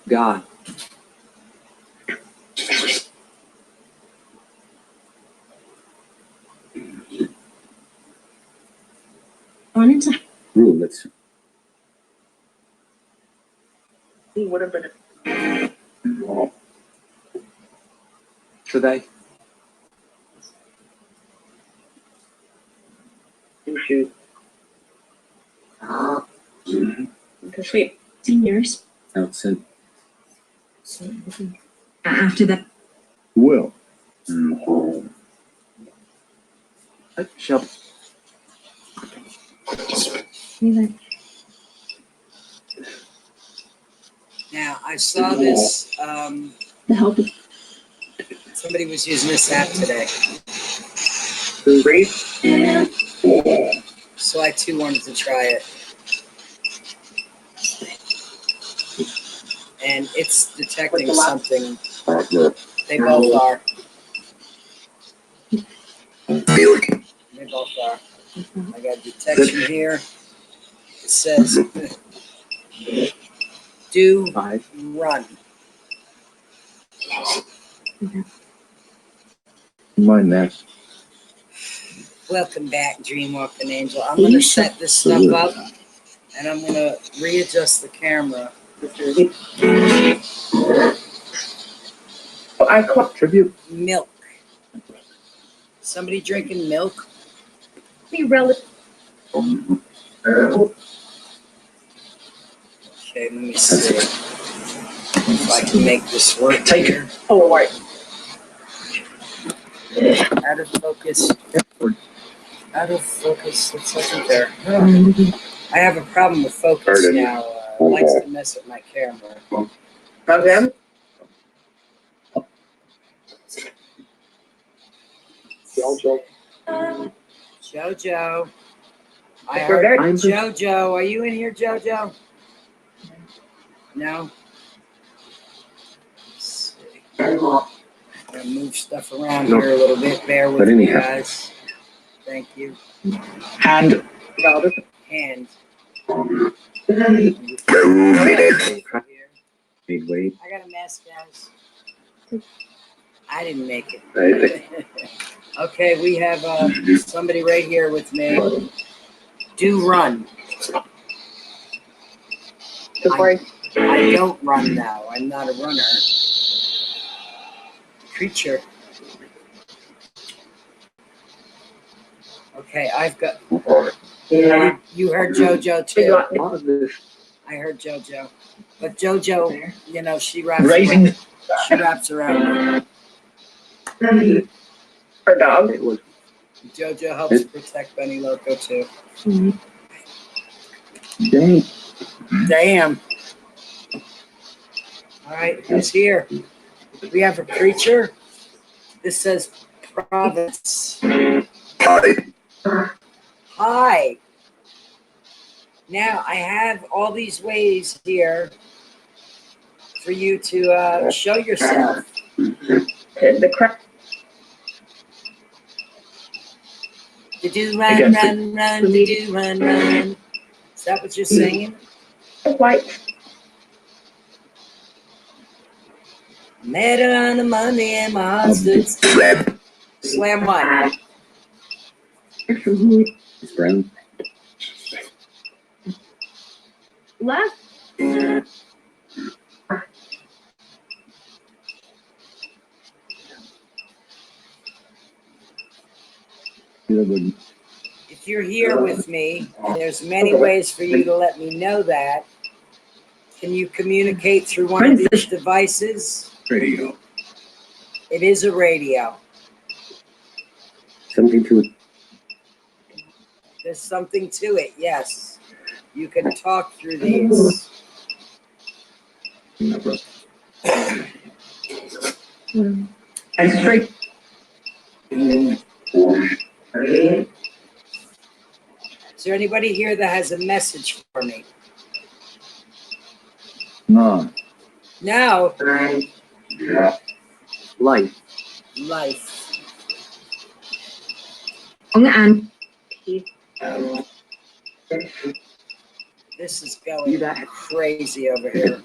God. On inside. Rule. Let's. He would have been. Today. Shoot. Because we seniors. Outside. After that. Well. Shove. Now, I saw this. The help. Somebody was using this app today. So I too wanted to try it. And it's detecting something. They both are. They both are. I got detection here. It says, do run. Mind that. Welcome back, Dreamwalking Angel. I'm going to set this stuff up, and I'm going to readjust the camera. I caught Tribute. Milk. Somebody drinking milk? me relative. Okay, let me see if I can make this work. Take here. Oh, right. Out of focus. Out of focus. It's not there. I have a problem with focus now. It likes to mess with my camera. From them? Jojo. I heard Jojo. Are you in here, Jojo? No? Let's see. I'm gonna move stuff around here a little bit. Bear with me, guys. Thank you. And hand. Midway. I got a mess, guys. I didn't make it. Okay, we have somebody right here with me. Do run. I don't run now. I'm not a runner. Creature. Okay, I've got. You heard JoJo too. I heard JoJo, but JoJo, you know, she wraps around. Her dog. JoJo helps protect Benny Loco too. Damn. All right, who's here? We have a creature. This says province. Hi. Now I have all these ways here for you to show yourself. The crap. To do run, run, run, to do run, run. Is that what you're singing? White. Met her on a Monday and my heart stood still. Slam what? His friend. Left. If you're here with me, and there's many ways for you to let me know that, can you communicate through one of these devices? Radio. It is a radio. Something to it. There's something to it, yes. You can talk through these. And straight. Is there anybody here that has a message for me? No. No. Life. Life. And This is going crazy over here.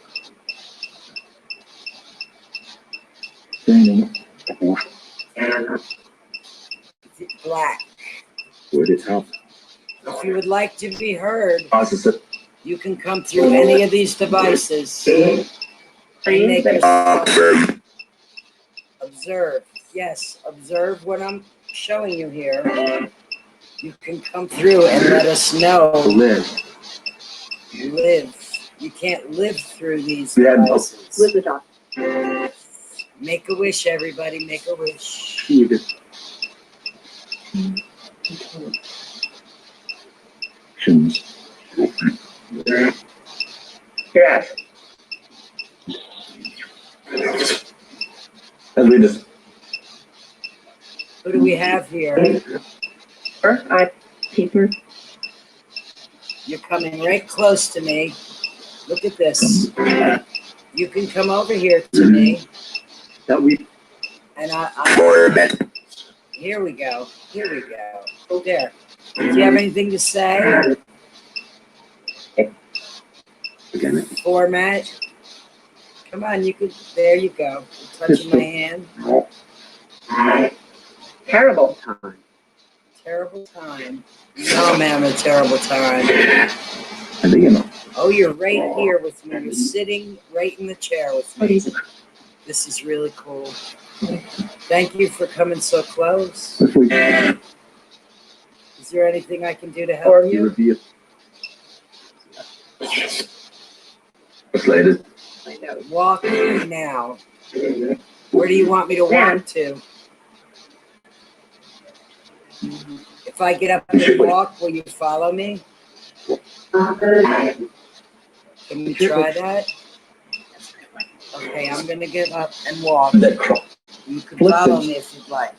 Black. Word is out. If you would like to be heard, you can come through any of these devices and make yourself observe. Yes, observe what I'm showing you here. You can come through and let us know. Live. You can't live through these devices. with the dog. Make a wish, everybody. Make a wish. Yes. Who do we have here? Paper. You're coming right close to me. Look at this. You can come over here to me. And here we go. Here we go. There. Do you have anything to say? Format. Come on, you could. There you go. You're touching my hand. Terrible. Terrible time. No, I'm having a terrible time. Oh, you're right here with me. You're sitting right in the chair with me. This is really cool. Thank you for coming so close. Is there anything I can do to help you? Walk now. Where do you want me to walk to? If I get up and walk, will you follow me? Can we try that? Okay, I'm going to get up and walk. You can follow me if you'd like.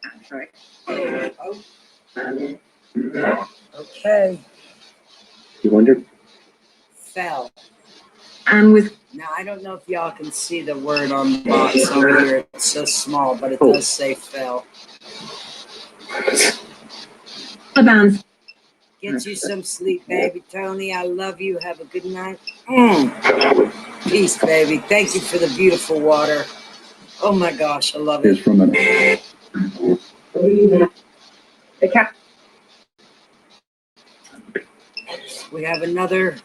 That's right. Oh, Okay. You wonder? Fell. And with Now, I don't know if y'all can see the word on the box over here. It's so small, but it does say fell. the bands. Get you some sleep, baby. Tony, I love you. Have a good night. Peace, baby. Thank you for the beautiful water. Oh my gosh, I love Is it. from an The cap. We have another,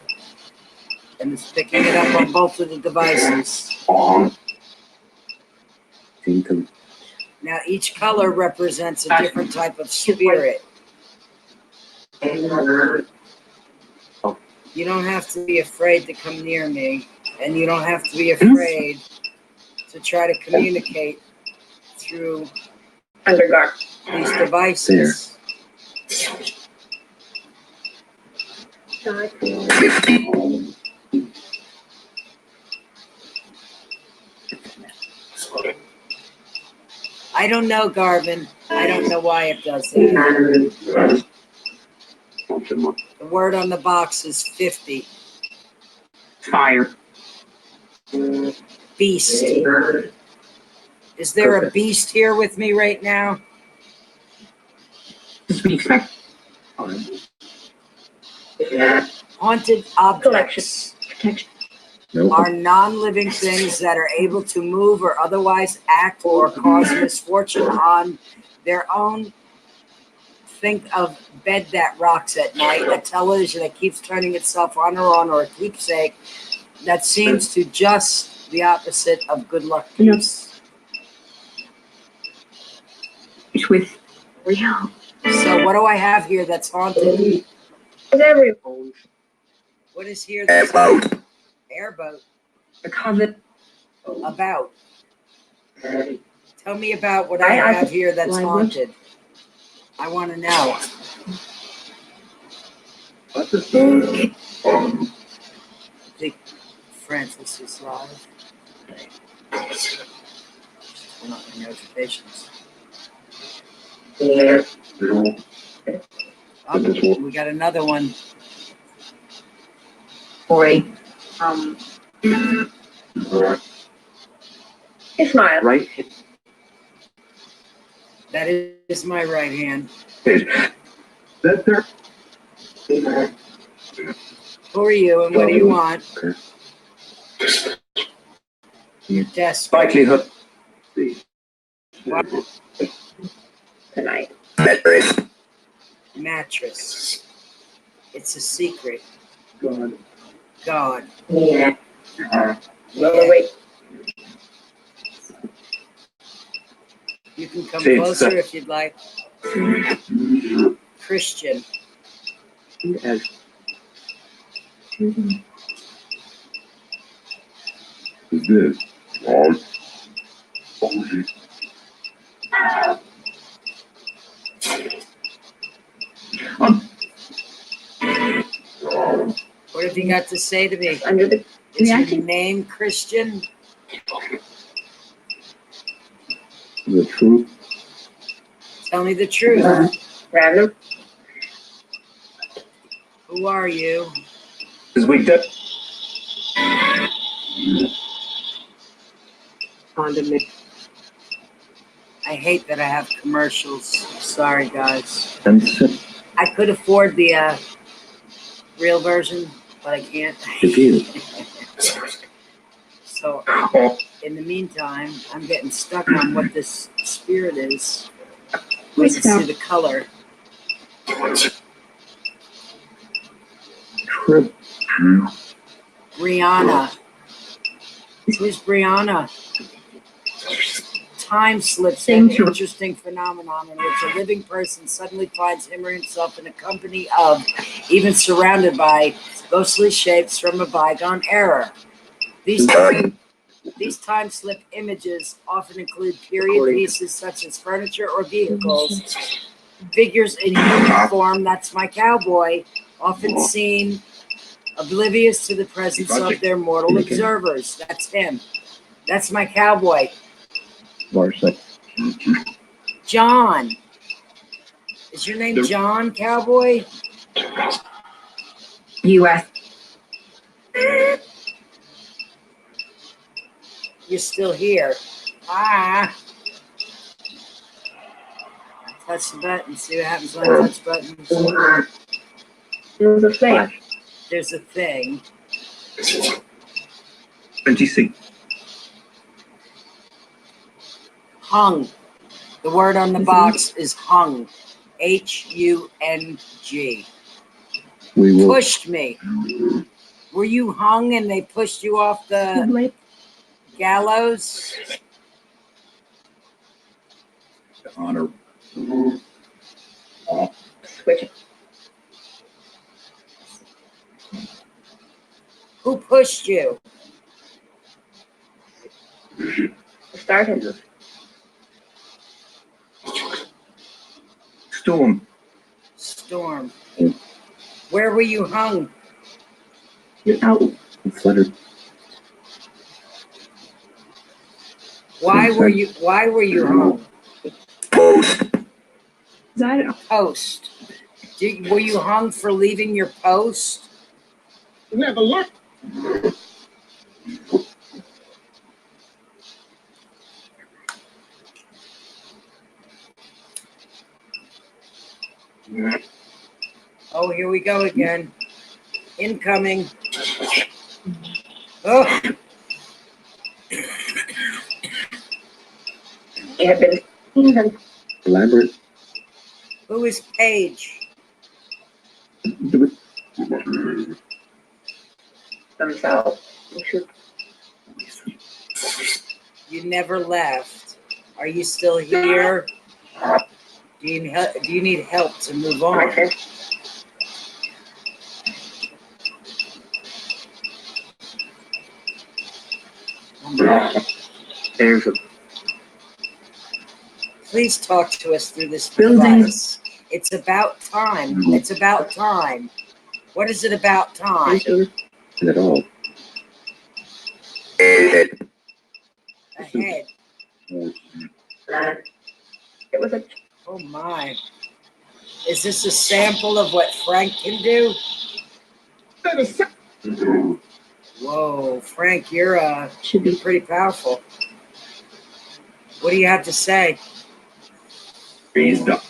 and it's picking it up on both of the devices. kingdom. Now, each color represents a different type of spirit. You don't have to be afraid to come near me, and you don't have to be afraid to try to communicate through Underguard. these devices. I don't know, Garvin. I don't know why it does that. The word on the box is 50. Fire. Beast. Is there a beast here with me right now? Haunted objects No. are non-living things that are able to move or otherwise act or cause misfortune on their own. Think of bed that rocks at night, a television that keeps turning itself on, or a keepsake that seems to just the opposite of good luck. Peace. It's with real. So what do I have here that's haunted? It's every What is here that's haunted? Airboat. the covet. About. Tell me about what I have here that's haunted. I want to know. I think Francis is live. Turn on the notifications. Oh, we got another one. Boy. It's mine. Right. That is my right hand. That there. Who are you and what do you want? You're desperate. Likelihood. Tonight. Mattress. It's a secret. God. God. Yeah. Yeah. Wait. You can come See, closer if you'd like. Christian. Yes. Is this God? What have you got to say to me? Under the Is your name Christian? The truth. Tell me the truth. random. Who are you? Is we did. Condiment. I hate that I have commercials. Sorry, guys. And I could afford the real version, but I can't. So, in the meantime, I'm getting stuck on what this spirit is. We can see the color. Trip. Brianna. Who's Brianna? Time slips are an interesting phenomenon in which a living person suddenly finds him or himself in a company of, even surrounded by, ghostly shapes from a bygone era. These time slip images often include period pieces such as furniture or vehicles, figures in human form, that's my cowboy, often seen oblivious to the presence of their mortal observers. That's him. That's my cowboy. Varsity. John. Is your name John, cowboy? U.S. You're still here. Ah. Touch the button. See what happens when I touch buttons. There's a thing. There's a thing. 26. Hung. The word on the box is hung. H-U-N-G. We will. Pushed me. Were you hung and they pushed you off the gallows? Honor. Switch it. Who pushed you? Started. Storm. Storm. Where were you hung? Get out. Fluttered. Why were you hung? Post. Post. Were you hung for leaving your post? Never look. Oh, here we go again. Incoming. Oh, Elaborate. who is Paige? Themselves. You never left. Are you still here? Do you need help to move on? There's a Please talk to us through this Building. device. It's about time. It's about time. What is it about time? at all. Ahead. It was a Oh my. Is this a sample of what Frank can do? Whoa, Frank, you're should be pretty powerful. What do you have to say? Raised up.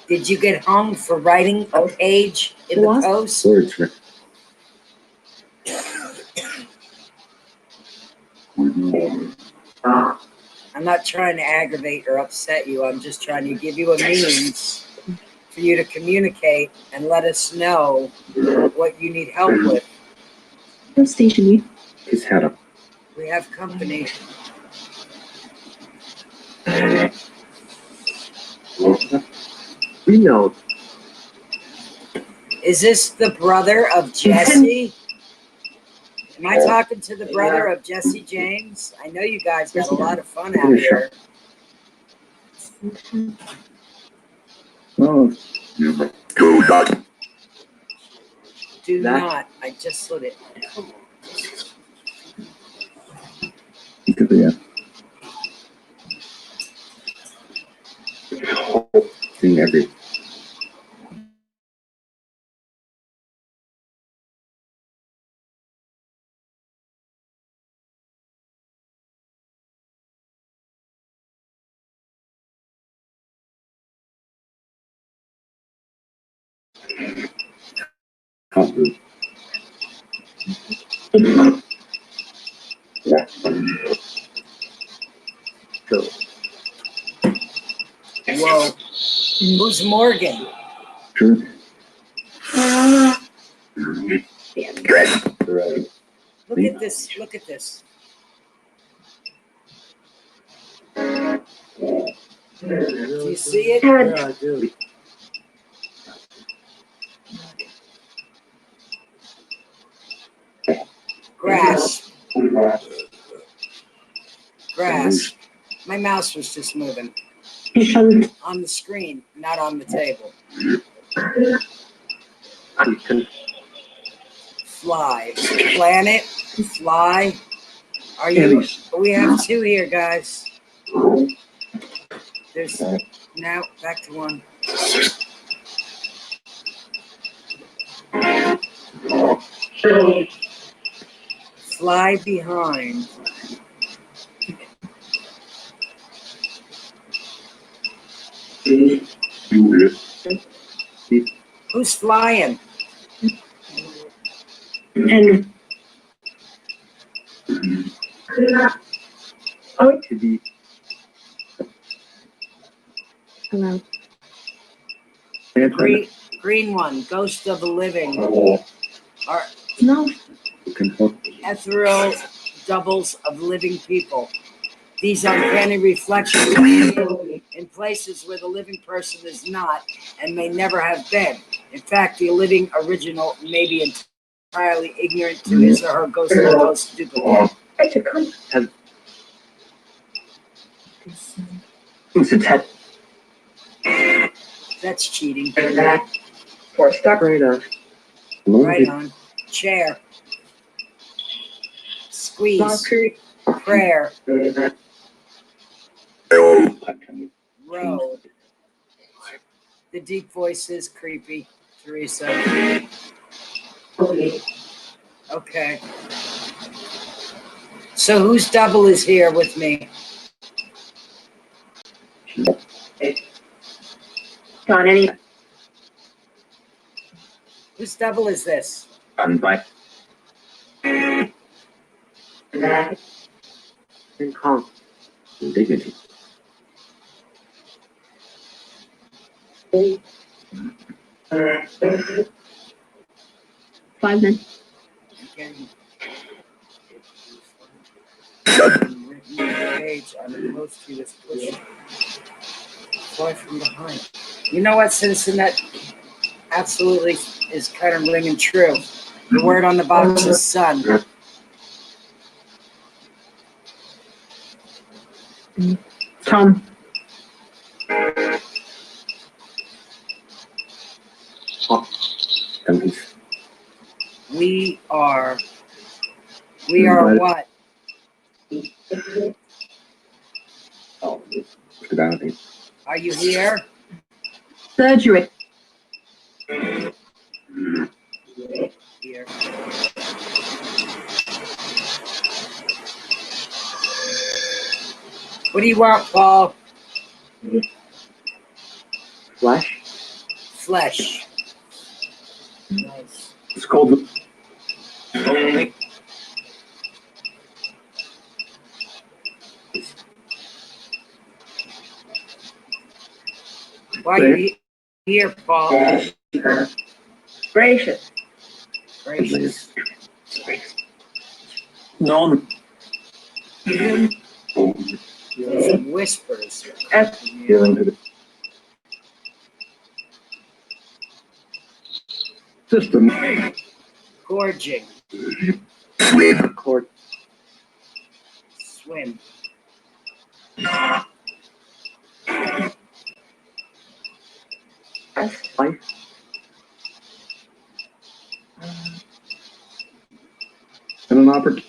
Did you get hung for writing a page in the post? Words. I'm not trying to aggravate or upset you. I'm just trying to give you a means for you to communicate and let us know what you need help with. what station you? His head up. We have company. We know. Is this the brother of Jesse? Am I talking to the brother of Jesse James? I know you guys got a lot of fun out here. Oh, go dot. Do not. I just slid it. Yeah. Seen every. Yeah. So, Whoa. Who's Morgan? true. Yeah. Right. Look at this. Look at this. Do you see it? Yeah, I do. Grasp. Grasp. My mouse was just moving. On the screen, not on the table. fly? Planet? Fly? Are you? We have two here, guys. There's now back to one. Fly behind. Who's flying? And oh, To be hello. Green one. Ghost of the living. Are No. ethereal doubles of living people. These uncanny reflections are revealed in places where the living person is not and may never have been. In fact, the living original may be entirely ignorant to his or her ghost duplicate. I should come. Who's its head? That's cheating. For stuck. Right on. Right on. Chair. Squeeze. Prayer. Road. The deep voice is creepy, Teresa. Okay. So whose double is here with me? On any. Whose double is this? Unbite. And Calm. Dignity. Five men. Okay. Page on the post to this push. Fly from behind. You know what, citizen? That absolutely is kind of ringing true. The word on the box is sun. Tom. We are what? Oh, the bounty. Are you here? Surgery. Here. What do you want, Paul? Flash. Flesh. Nice. It's called. Why are you here, Paul? Gracious. Gracious. No. There's whispers. Feeling to the system. Gorging. Cord. Swim. Life. And an opportunity.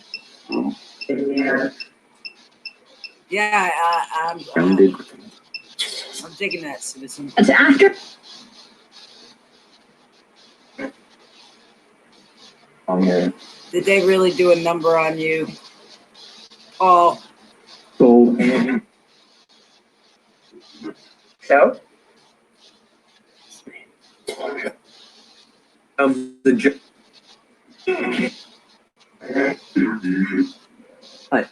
Yeah, I'm Grounded. I'm digging that, citizen. It's after. On your Did they really do a number on you, Paul? soul. So. Of the Hi.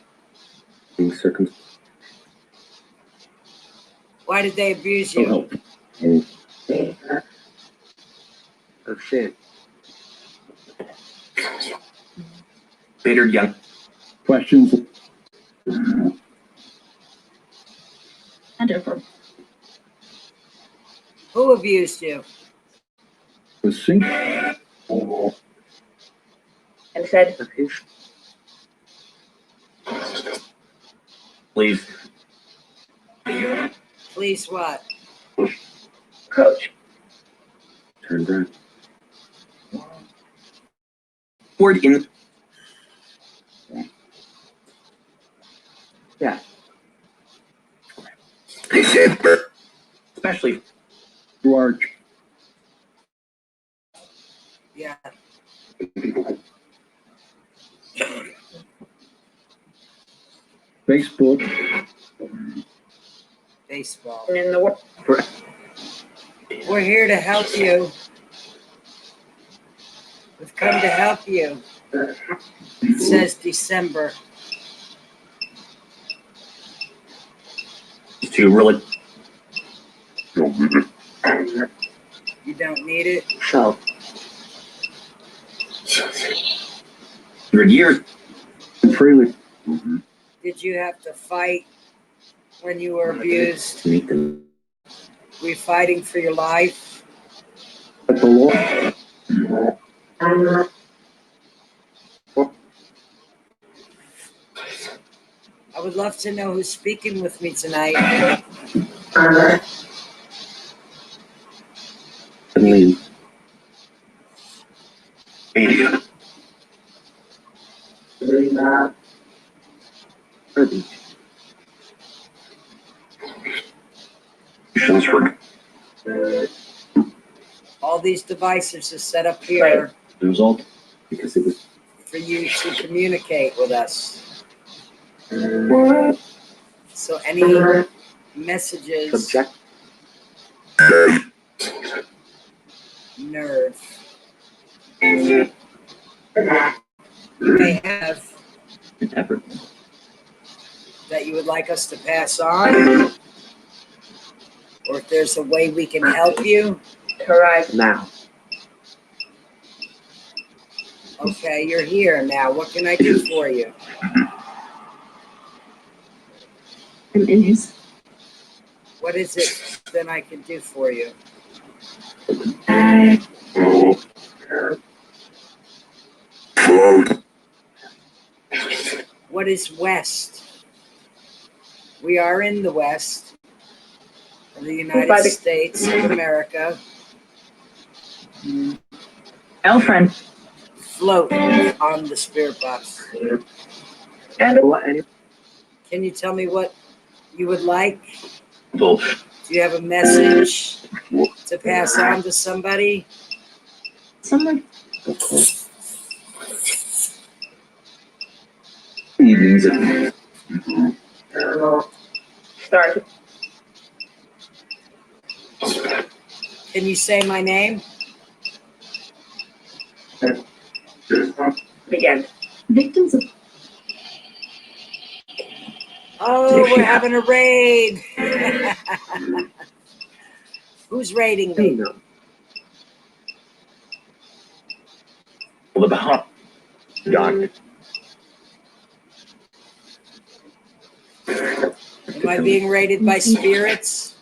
Being circumcised. Why did they abuse you? Help. Oh shit. Bitter young. Questions? And over. Who abused you? The sink. And said. Please. Please what? Coach. Turn right. word in. Yeah. Especially large Yeah. Facebook. Baseball. And in the world. We're here to help you. We've come to help you. It says December. To really. You don't need it. So. 100 years. Freely. Did you have to fight when you were abused? Meet them. Were you fighting for your life? But the law. I would love to know who's speaking with me tonight. All these devices are set up here The result, because it was for you to communicate with us. So any messages, subject. nerve, you may have Effort. that you would like us to pass on, or if there's a way we can help you. Correct. Now. Okay, you're here now. What can I do for you? And in his. What is it that I can do for you? What is West? We are in the West of the United States of America. Elfriend. Float on the spirit box. And Can you tell me what you would like? Both. Do you have a message to pass on to somebody? someone. Start. Can you say my name? Begin. Victims of. Oh, we're having a raid. Who's raiding me? Doc. Am I being raided by spirits?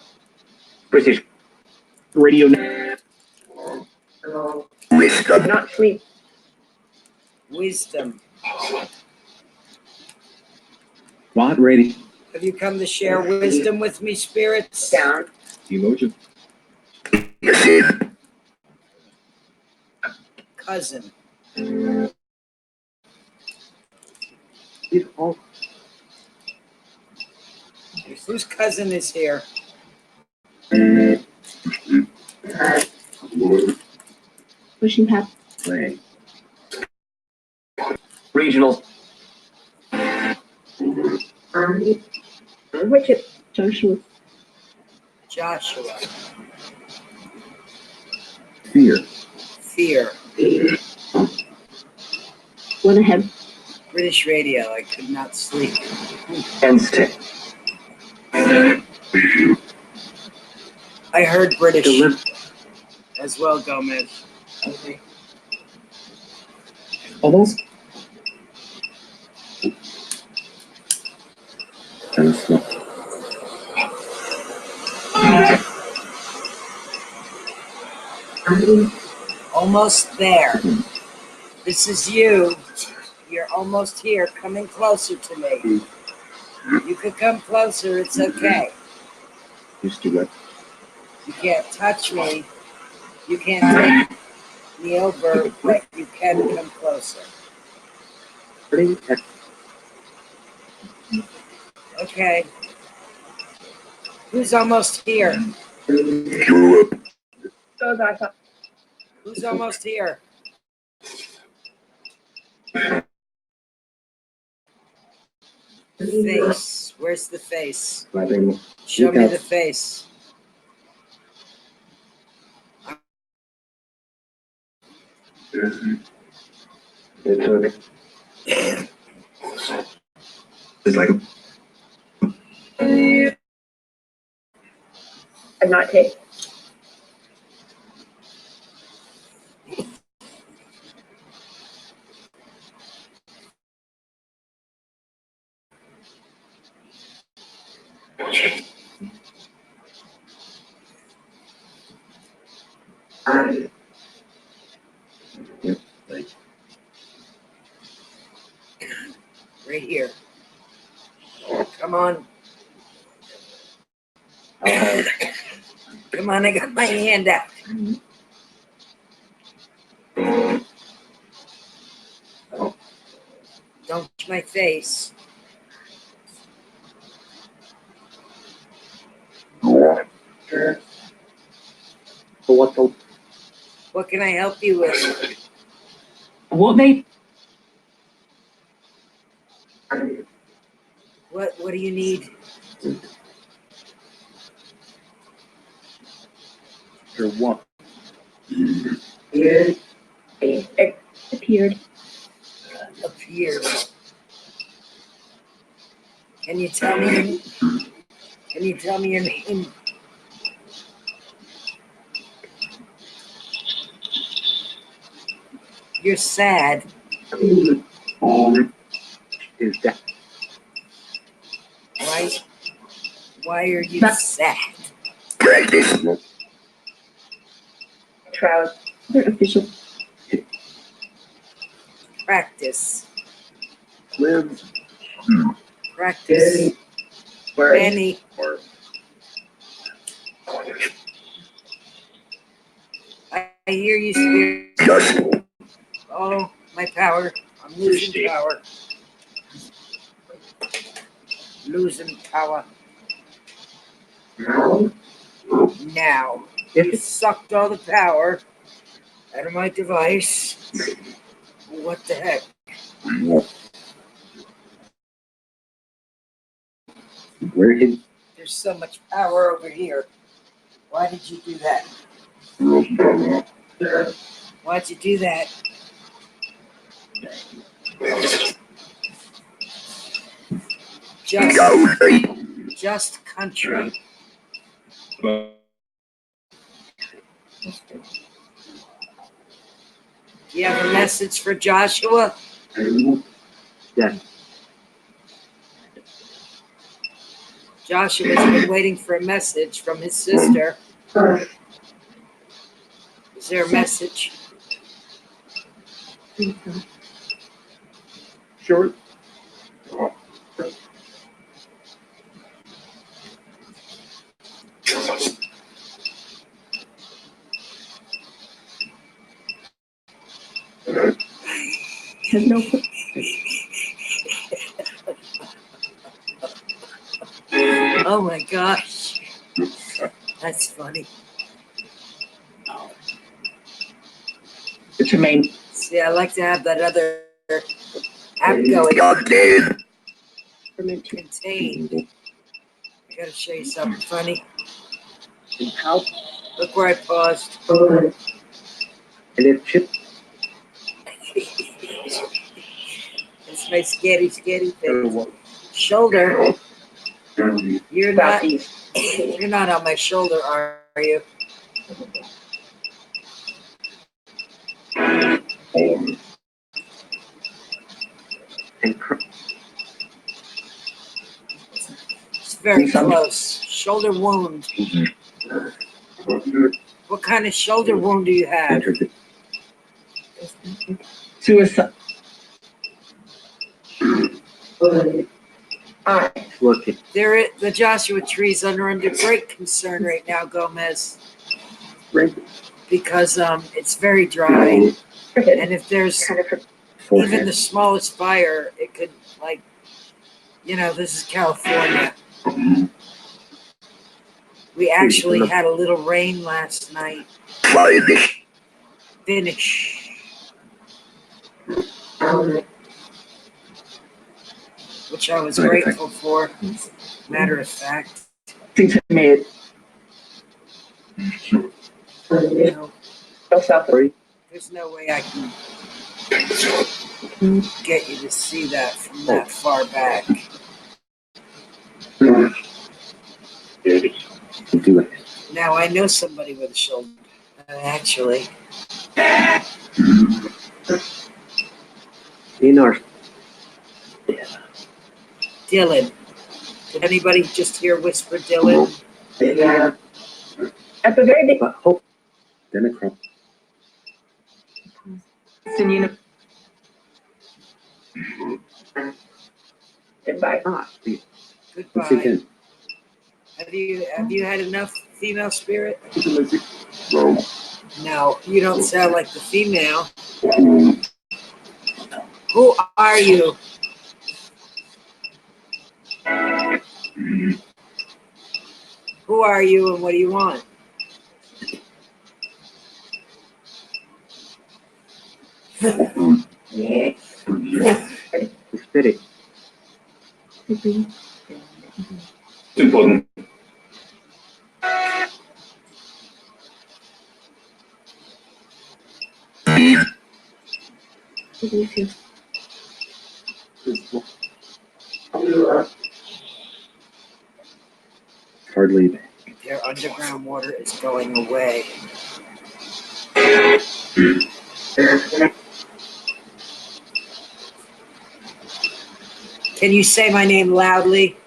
British radio. Not sleep. Wisdom. What radio? Have you come to share wisdom with me, spirits? Down. Emotion. Cousin. Whose cousin is here? Pushing past. Regional. Richard. Joshua. Joshua. Fear. Fear. One ahead. British radio. I could not sleep. Instinct. I heard British as well, Gomez. Okay. Almost. Almost there. This is you. You're almost here, coming closer to me. You could come closer, it's okay. Used to what? You can't touch me. You can't me over, but you can come closer. Okay. Who's almost here? Go back up. Who's almost here? The face. Where's the face? Show me the face. It's like I'm not taking. Right here. Come on. Come on, I got my hand out. Don't touch my face. What can I help you with? What made What do you need? your what? It appeared. Appeared. Can you tell me your name? You're sad. Is that Why are you sad? practice? Trouser official. Practice. Live Practice. Word. Benny. or I hear you, spirit. just Oh, my power. I'm losing power. Losing power. Now. You sucked all the power out of my device. What the heck? where is There's so much power over here. Why did you do that? Why'd you do that? Just country. You have a message for Joshua? Yes. Joshua's been waiting for a message from his sister. Is there a message? Short. Has no. Oh my gosh. That's funny. it's your main? See, I like to have that other app going. Contained. I gotta show you something funny. How? Look where I paused. And it chip. It's my scary thing. Shoulder. You're not on my shoulder, are you? And It's very close. Shoulder wound. What kind of shoulder wound do you have? Suicide. look, The Joshua tree's under great concern right now, Gomez. right. because it's very dry, and if there's Kind of even Forehead. the smallest fire, it could, like, this is California. We actually had a little rain last night. Finish. Which I was Side effect. grateful for. Matter of fact. Things made. You know, Go south. there's no way I can get you to see that from that far back. Do it. Now I know somebody with a shoulder. Actually, In our Dylan. Did anybody just hear whisper Dylan? At the very big but hope. Then a crop. unit. Goodbye. Ah, once Goodbye. again. Have you had enough female spirit? No, you don't sound like the female. Who are you? Who are you and what do you want? Spirit. Important. Hardly. Their underground water is going away. Can you say my name loudly?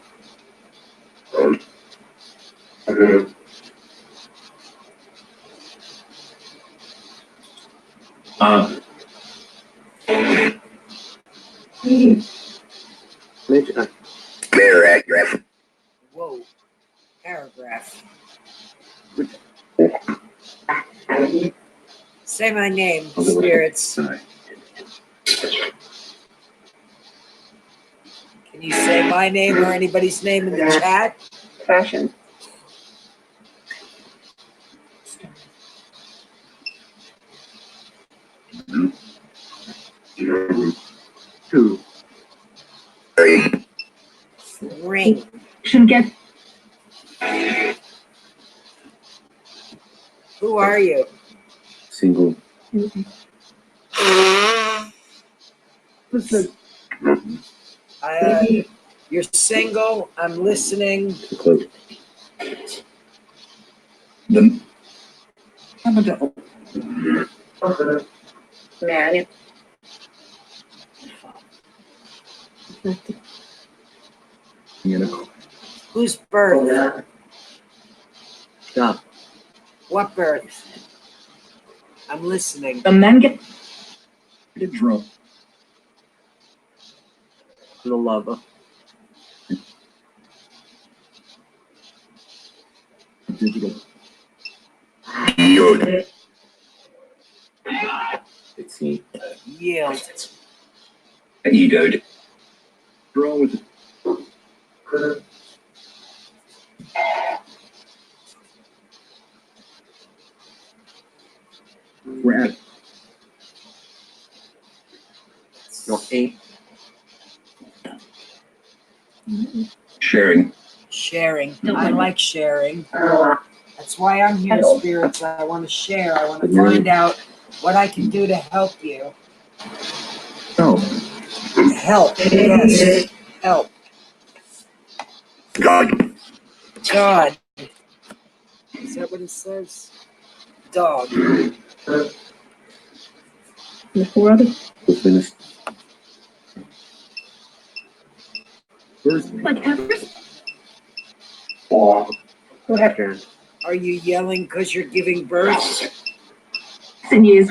Paragraph. Whoa. Paragraph. Say my name, spirits. Can you say my name or anybody's name in the chat? Fashion. Two. Ring. Shouldn't get. Who are you? Single. Listen. You're single. I'm listening. Too close. The Man. Whose birth? Stop. What birth? I'm listening. The men get. drunk. The lava. Digital. It's me. Yield. Edoed. Draw with We're at No, 8. sharing. Sharing. I like sharing. That's why I'm here, spirits. I want to share. I want to find out what I can do to help you. Oh. Help. Yes. Help. God. God. Is that what it says? Dog. The 4 others. We're finished. Like Everest? Who have Karen. Are you yelling because you're giving birth? in years.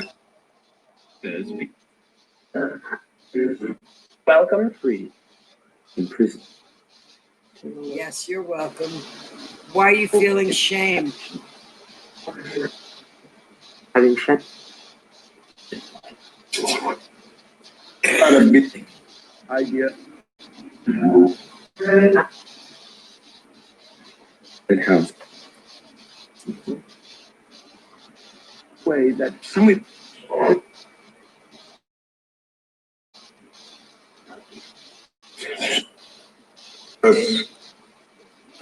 Welcome. Free. In prison. Yes, you're welcome. Why are you feeling shame? Having said Not a big idea. It has. Way that somebody.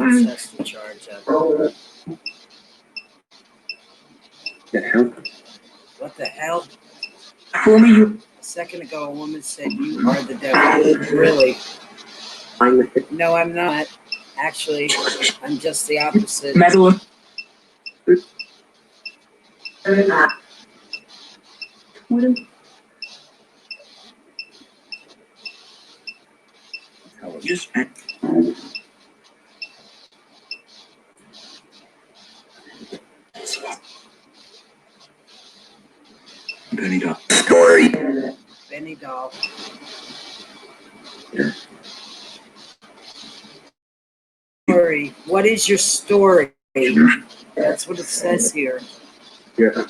That's the charge up. that help. What the hell? For me, you A second ago, a woman said you are the devil. Really? fine with it. No, I'm not. Actually, I'm just the opposite. Metal. What am Just Penny Doll. Story. Benny doll. Story. What is your story? That's what it says here. Yeah.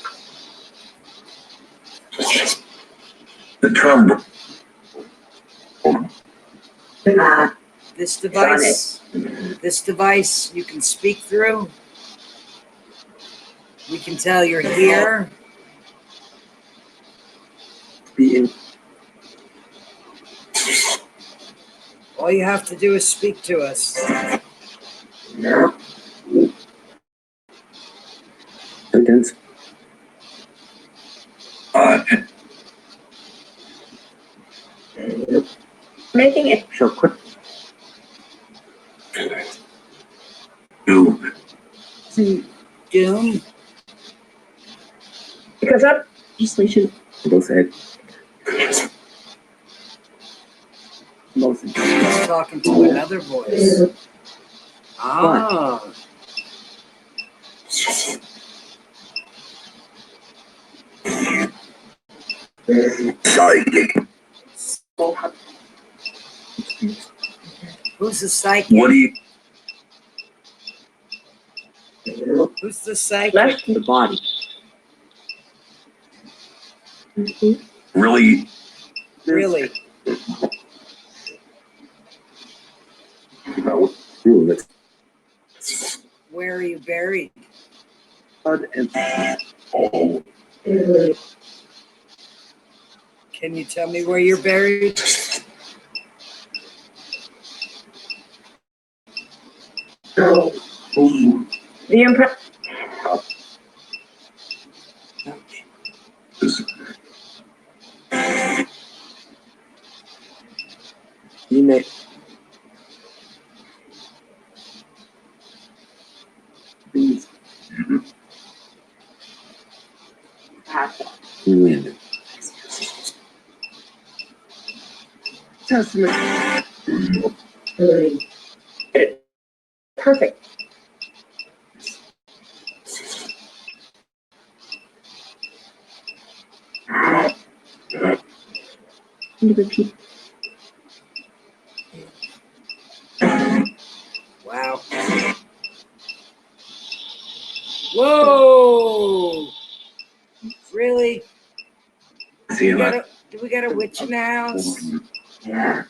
The term. This device you can speak through. We can tell you're here. Being All you have to do is speak to us. sentence. making it? So quick. Who? See, Doom. Because obviously should. Both head. most He's talking to another voice. Ah. Psychic. Who's the psychic? What do you? Who's the psychic? Left. The body. Really? Really? Ooh, that's Where are you buried? blood and Oh. Can you tell me where you're buried? Oh. The impress. you may. these. You win. Testament. Perfect. Need to repeat. Wow. Whoa! Really? See you later. Do we got a witch in the house? Yeah.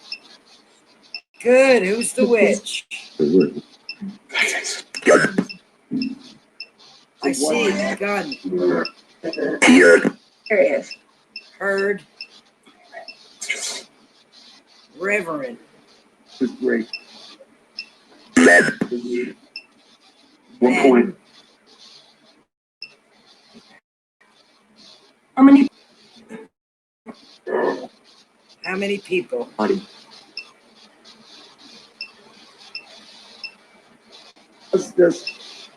Good. Who's the witch? The wood. I see. Gun. Here. There it is. Heard. Reverend. Was great. Lead. 1 point. How many? How many people? Body. What's this?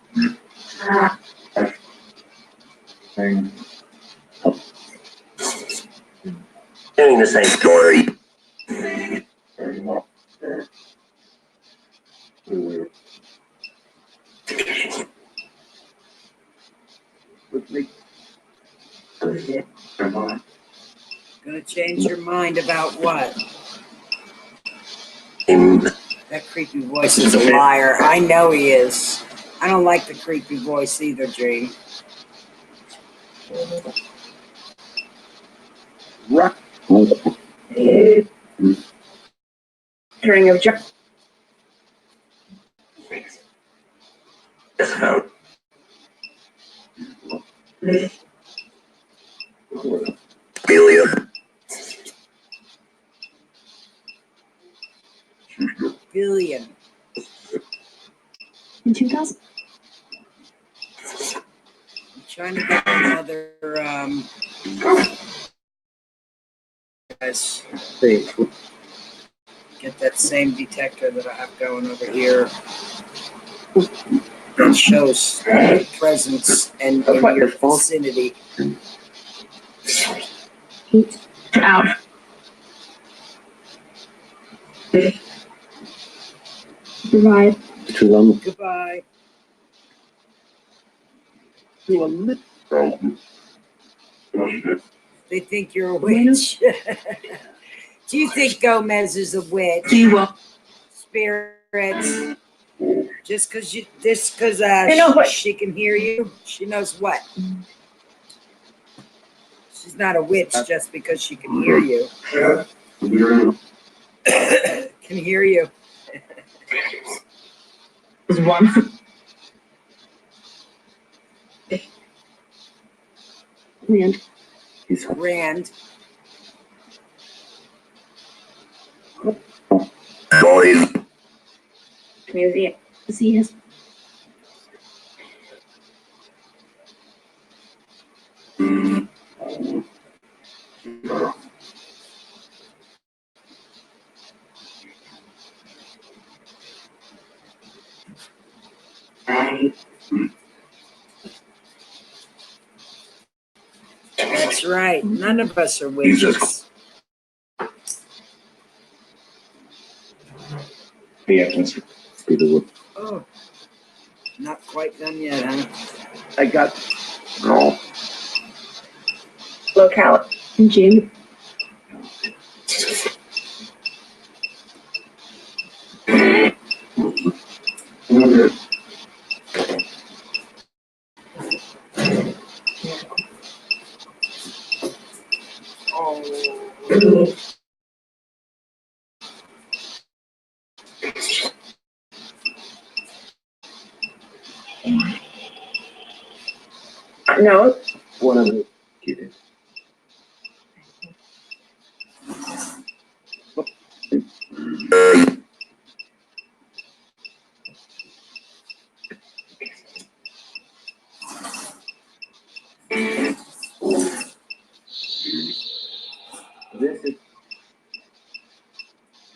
Thing. Telling the same story. With me. Gonna change your mind about what? That creepy voice is a liar. I know he is. I don't like the creepy voice either, Dream. Rock. String of junk. Yes, no. Billion. Billion. In 2000. I'm trying to get another, guys, Say, get that same detector that I have going over here that shows presence and in your vicinity. Heat. Out. Provide. Goodbye. To a little. They think you're a witch. Do you think Gomez is a witch? You will. Spirits. Just because know what? she can hear you, she knows what. She's not a witch just because she can hear you. Can hear you. Is one. Land. He's Rand. Boys. Museum. See his. That's right. None of us are witches. Oh, not quite done yet, huh? I got. No. Locality. Jim. Oh. No. One of them. Get it. This is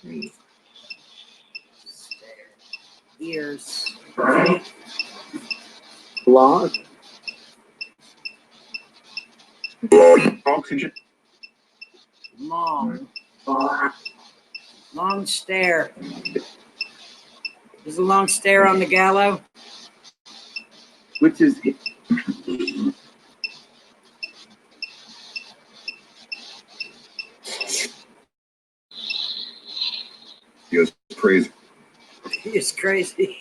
me. Ears. Blog. Oxygen. Long. Long stare. There's a long stare on the gallows. Which is it? He goes crazy. It's crazy.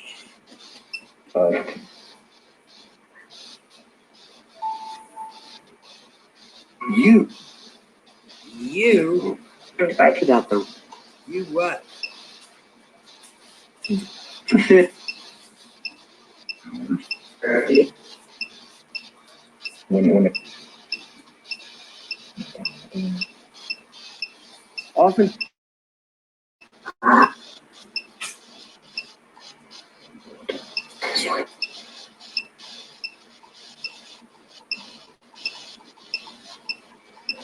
You. You? I could out the. You what? When often.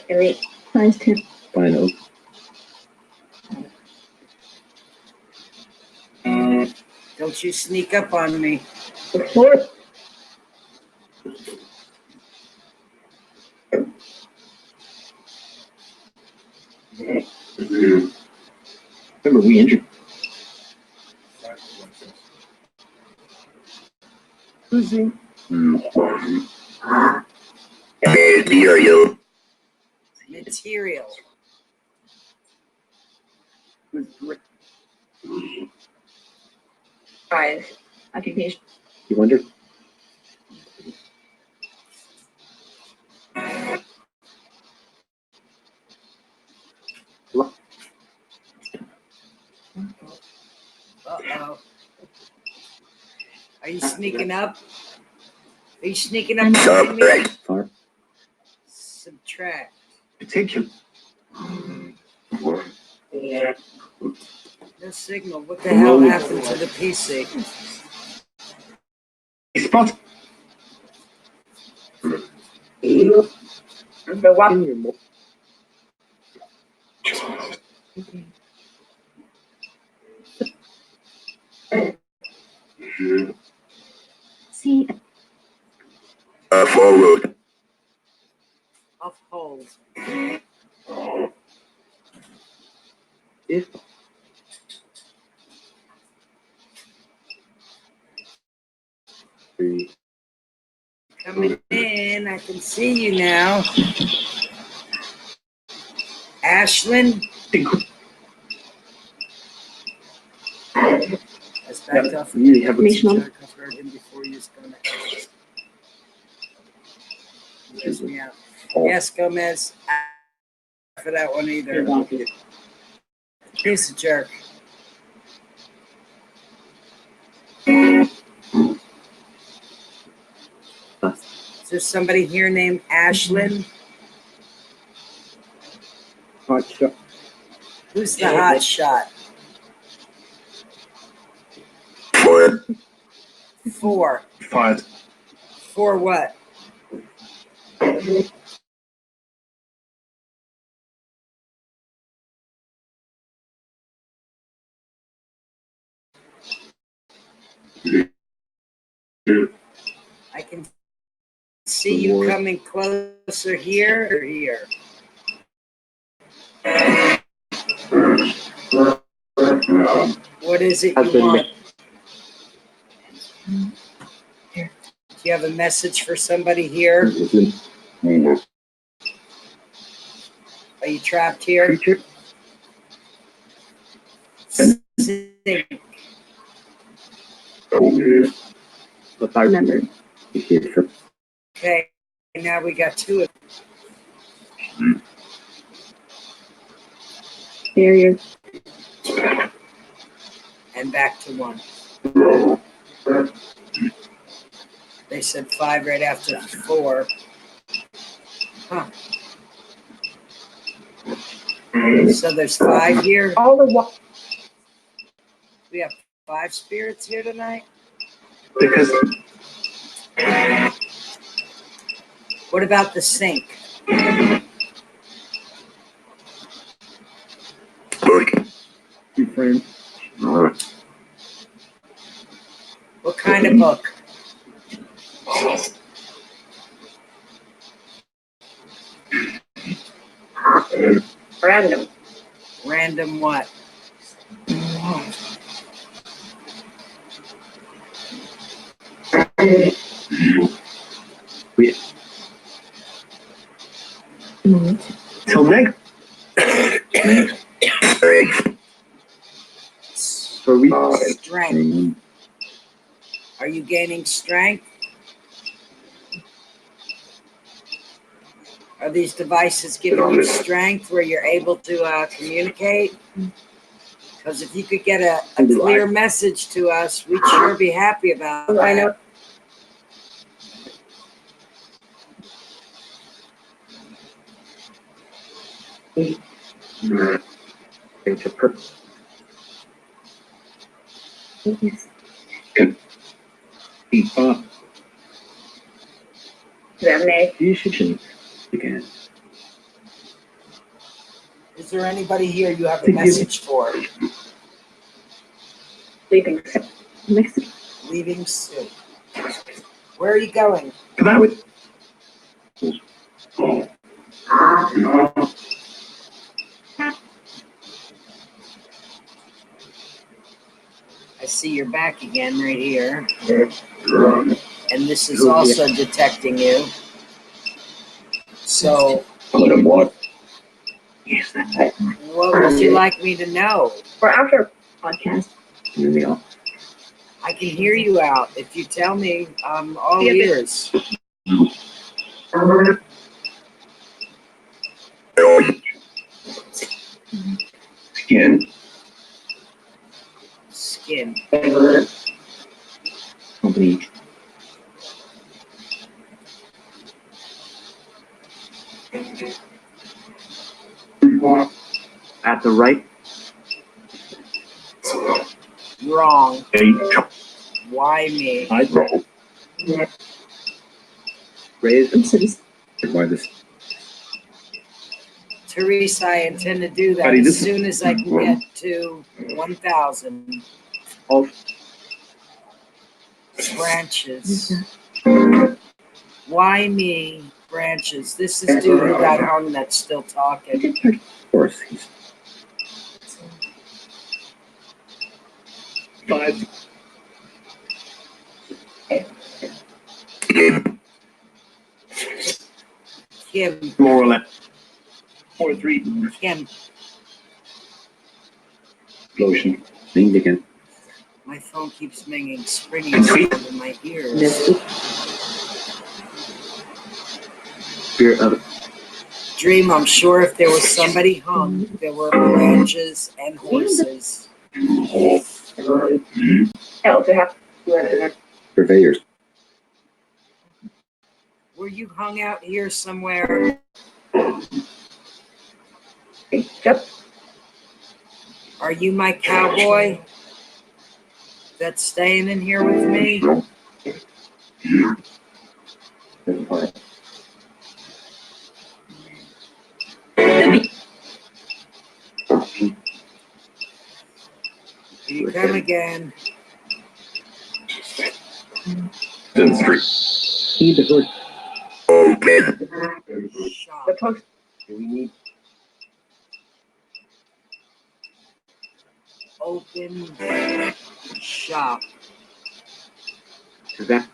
Elite. Size 10. Final. Don't you sneak up on me. Before. Remember, we injured. Who's in? Material. Material. Who's Rick? Size. Occupation. You wonder? Uh-oh. Are you sneaking up? Are you sneaking up behind me? Subtract. Far. Subtract. Particular. No signal. What the hell happened to the PC? Spot. The one. See, Forward. Off hold. If. Three. Coming in. I can see you now. Ashlyn. That's backed off. Really have Information. Before you just gonna Yes, me out. Yes, Gomez. For that one either. Piece of jerk. Is there somebody here named Ashlyn? Hot shot. Who's the hot shot? 4. 4. 5. 4 what? I can see you coming closer here or here. What is it you want? Do you have a message for somebody here? Are you trapped here? Sing. But I remember. Okay, now we got 2 of Barrier. and back to 1. They said 5 right after 4. Huh. So there's 5 here. All the wa- We have 5 spirits here tonight. Because What about the sink? Book. you friend. What kind of book? random. Random what? Till next. For we. Strength. Are you gaining strength? Are these devices giving you strength where you're able to communicate? Because if you could get a clear message to us, we'd sure be happy about that. I know. Into purpose. Eat up. You should again. Is there anybody here you have a message for? Leaving. Mexico. Leaving soon. Where are you going? Come out with. I see you're back again right here. And this is also detecting you. So, Put him what? Yes, that's it. what would you like me to know? Or after podcast. Here we are. I can hear you out. If you tell me, I'm all Yeah, but- ears. Skin. skin. Company. At the right. Wrong. Eight. Why me? I roll. Raise. Why this? Teresa, I intend to do that Buddy, as this- soon as I can get to 1,000 Oh, branches. Why me? Branches. This is dude who got hung that's still talking. of course. He's 5. Kim, More or less. 4-3. Kim, Explosion. Leaned again. my phone keeps springing sound in my ears. Fear of Dream, I'm sure if there was somebody hung, there were branches and horses. Hell, to have purveyors. Were you hung out here somewhere? Yep. Are you my cowboy that's staying in here with me? Here you come again. 10th Street. Need the hood. Open. Shop. the post. Do we need Open shop. is that?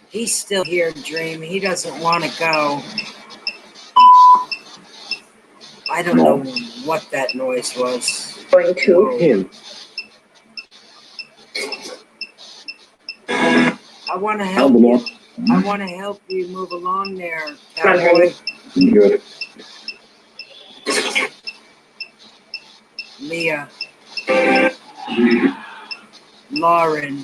He's still here, Dream. He doesn't want to go. I don't know what that noise was. Going to. Him. I want to help Albamore. you. I want to help you move along there, cowboy. Good. Leah. Lauren.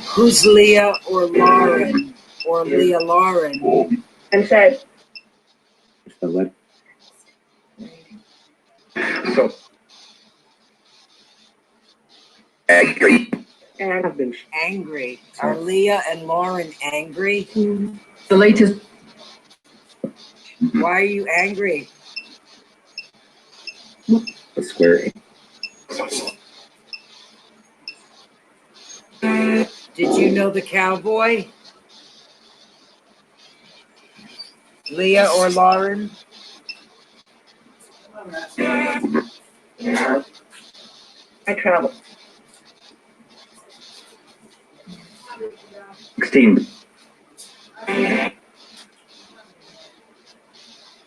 Who's Leah or Lauren? Or Leah Lauren? And said, The lead. So Angry. and I've been Angry. Are Leah and Lauren angry? the latest. Why are you angry? a square. Did you know the cowboy? Leah or Lauren? I travel. 16.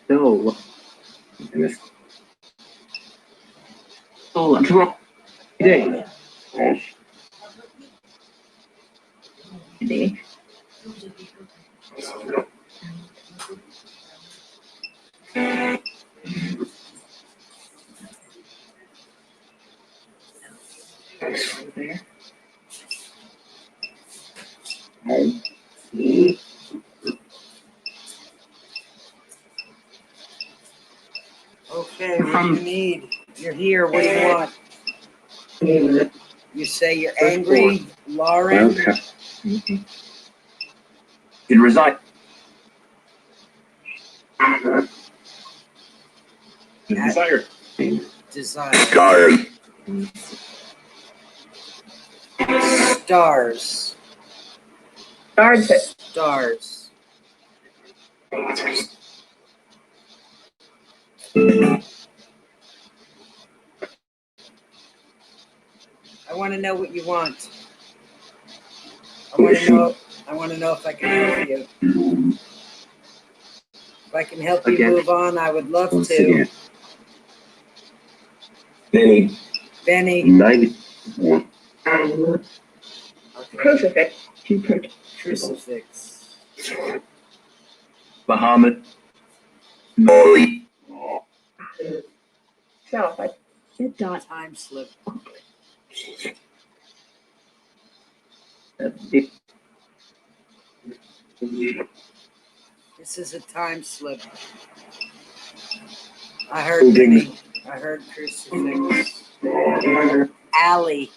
No. I missed. Oh, let's roll. Day. Indeed. There. Okay, what do you need? You're here. What do you want? You say you're angry, Lauren? Can reside. Desire. Desire. Tired. Stars. Guard said, Stars. I want to know what you want. I want to know if I can help you. If I can help you Again. move on, I would love Once to. again. Benny. Benny, 90. crucifix. To protect. Crucifix. Muhammad. Molly. So I did not. Time slip. This is a time slip. I heard many. I heard crucifix. Alley.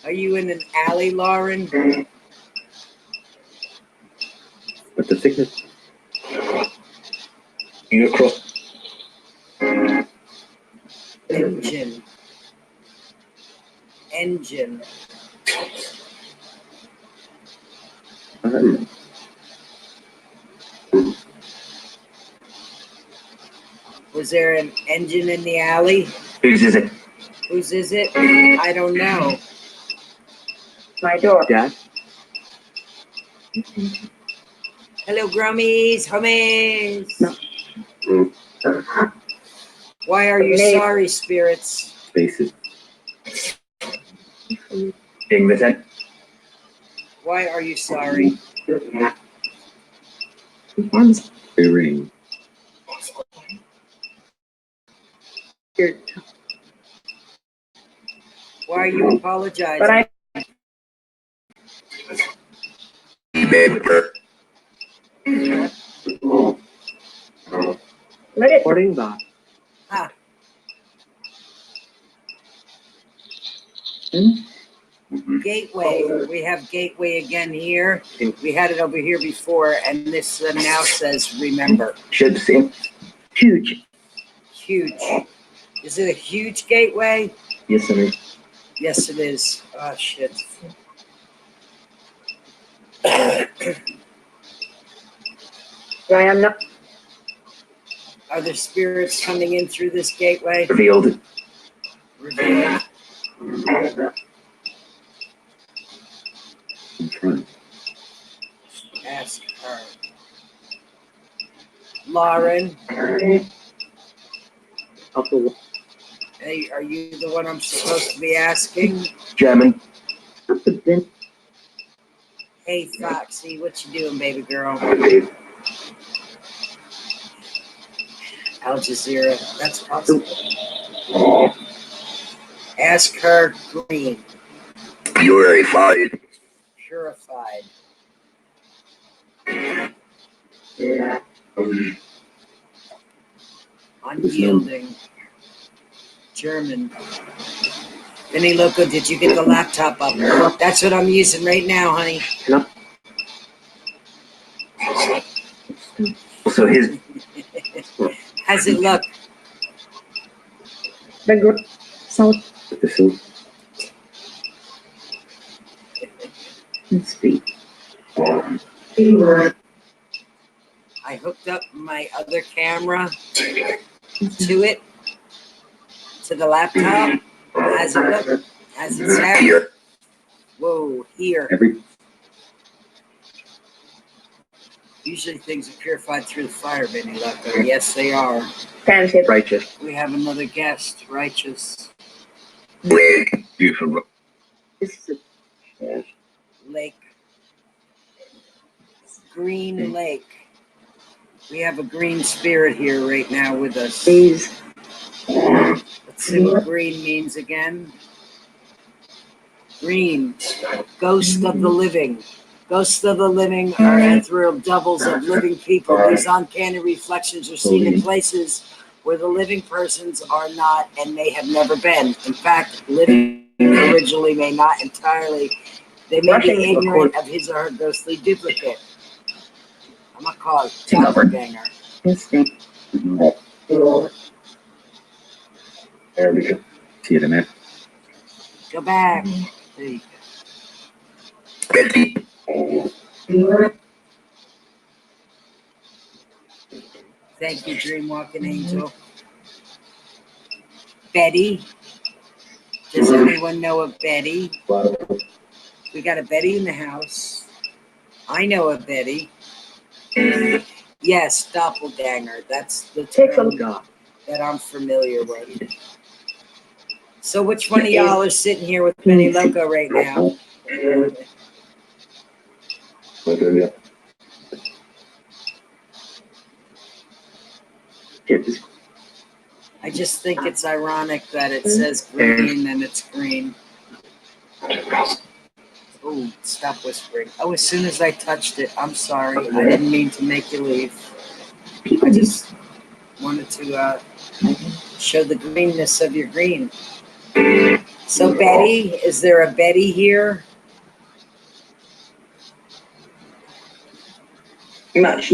Are you in an alley, Lauren? But the thickness. You across. Engine. Engine. Was there an engine in the alley? Whose is it? Whose is it? I don't know. My door. Dad? Hello, grummies, homies. No. Why are you sorry, spirits? Faces. Ding the tent. Why are you sorry? Arms. A ring. Why are you apologizing? But I. Remember. Let it. Recording that. Gateway. We have gateway again here. We had it over here before, and this now says remember. Should see. Huge. Huge. Is it a huge gateway? Yes, it is. Yes, it is. Oh, shit. I am not. Are there spirits coming in through this gateway? Revealed. Revealed. In front. Ask her. Lauren, Upper hey, are you the one I'm supposed to be asking? German. Hey, Foxy, what you doing, baby girl? Al Jazeera, that's possible. Ask her green, Purified. purified. Unyielding. German. Vinny Loco, did you get the laptop up? That's what I'm using right now, honey. So his How's it look? The south. the suit. Speed. I hooked up my other camera to it, to the laptop. How's it look? How's it sound? Here. Whoa, here. Every Usually things are purified through the fire, Vinny Loco. Yes, they are. Fancy. righteous. We have another guest, Righteous Big. Beautiful. This is Yes. Lake. Green Lake. We have a green spirit here right now with us. these. Let's see what green means again. Green, ghost of the living. Ghosts of the living are ethereal doubles of living people. These uncanny reflections are seen in places where the living persons are not and may have never been. In fact, living originally may not entirely. They may be ignorant of his or her ghostly duplicate. I'm gonna call it doppelganger. This thing. There we go. See it in there. Go back. There you go. Betty. Thank you, Dream Walking Angel. Betty. Does anyone know a Betty? We got a Betty in the house. I know a Betty. Yes, doppelganger. That's the Take term some. that I'm familiar with. So which one of y'all are sitting here with Benny Loco right now? I just think it's ironic that it says green and it's green. Oh, stop whispering. Oh, as soon as I touched it, I'm sorry. I didn't mean to make you leave. I just wanted to show the greenness of your green. So Betty, is there a Betty here? Much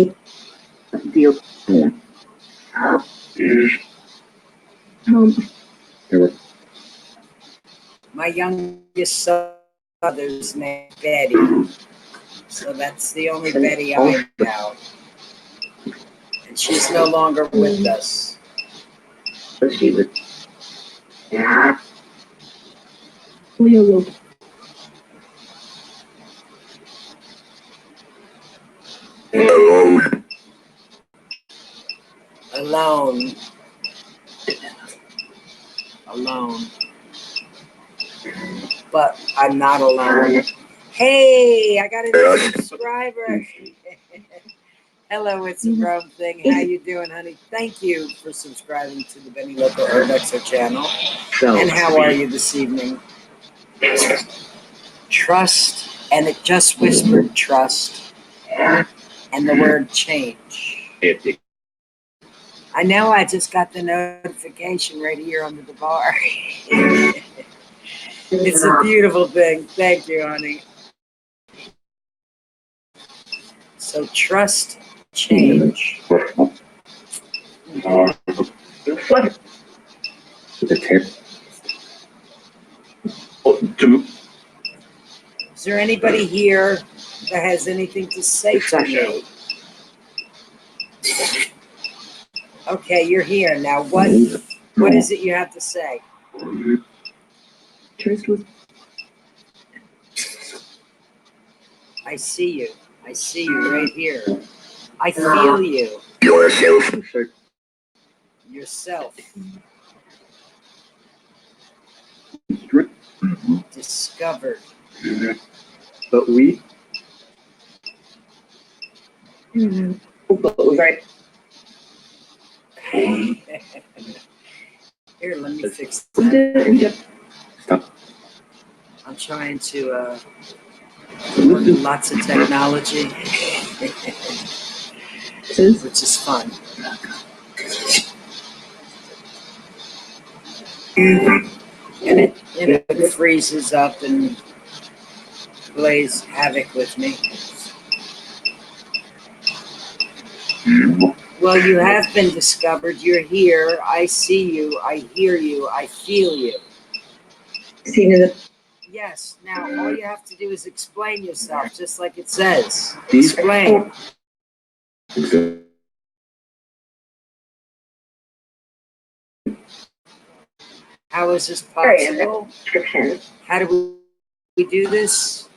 deal. My youngest brother's name is Betty. So that's the only Betty I know. And she's no longer with us. Alone. Alone. Alone. But I'm not alone. Hey, I got a new subscriber. Hello, it's a Rome thing. How you doing, honey? Thank you for subscribing to the Benny Loco Urbexer channel. And how are you this evening? Trust, and it just whispered trust, and the word change. I know I just got the notification right here under the bar. It's a beautiful thing. Thank you, honey. So trust, change. Is there anybody here that has anything to say to me? Okay, you're here now. What is it you have to say? I see you. I see you right here. I feel you. Yourself. Yourself. Discovered. But we. Right. Here, let me fix that. Stop. I'm trying to work with lots of technology, which is fun. And it freezes up and plays havoc with me. Well, you have been discovered. You're here. I see you. I hear you. I feel you. Yes. Now, all you have to do is explain yourself, just like it says. Explain. How is this possible? How do we do this?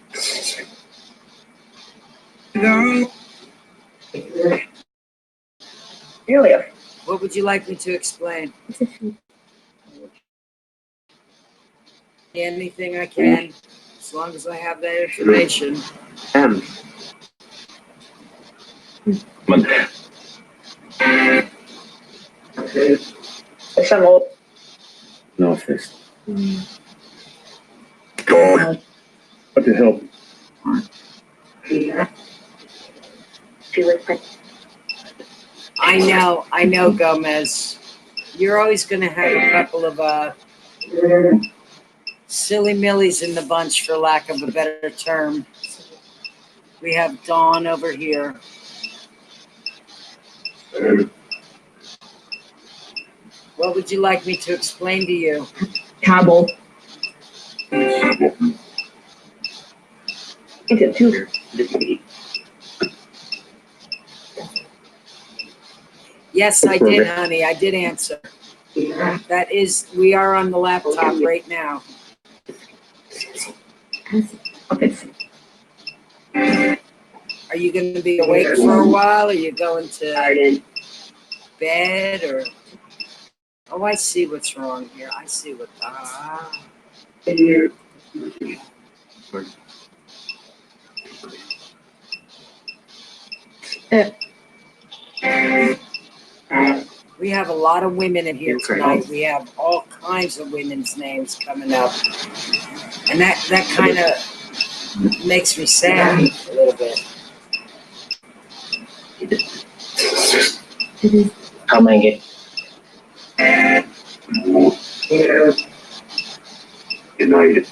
Earlier. What would you like me to explain? Anything I can, as long as I have that information. No fist. God. What the hell? I know, Gomez. You're always going to have a couple of silly millies in the bunch, for lack of a better term. We have Dawn over here. What would you like me to explain to you? Cable. It's two. Yes, I did, honey. I did answer. That is, we are on the laptop right now. Are you going to be awake for a while? Are you going to bed or? Oh, I see what's wrong here. I see what. We have a lot of women in here tonight. We have all kinds of women's names coming up, and that kind of makes me sad a little bit. How many? Good night.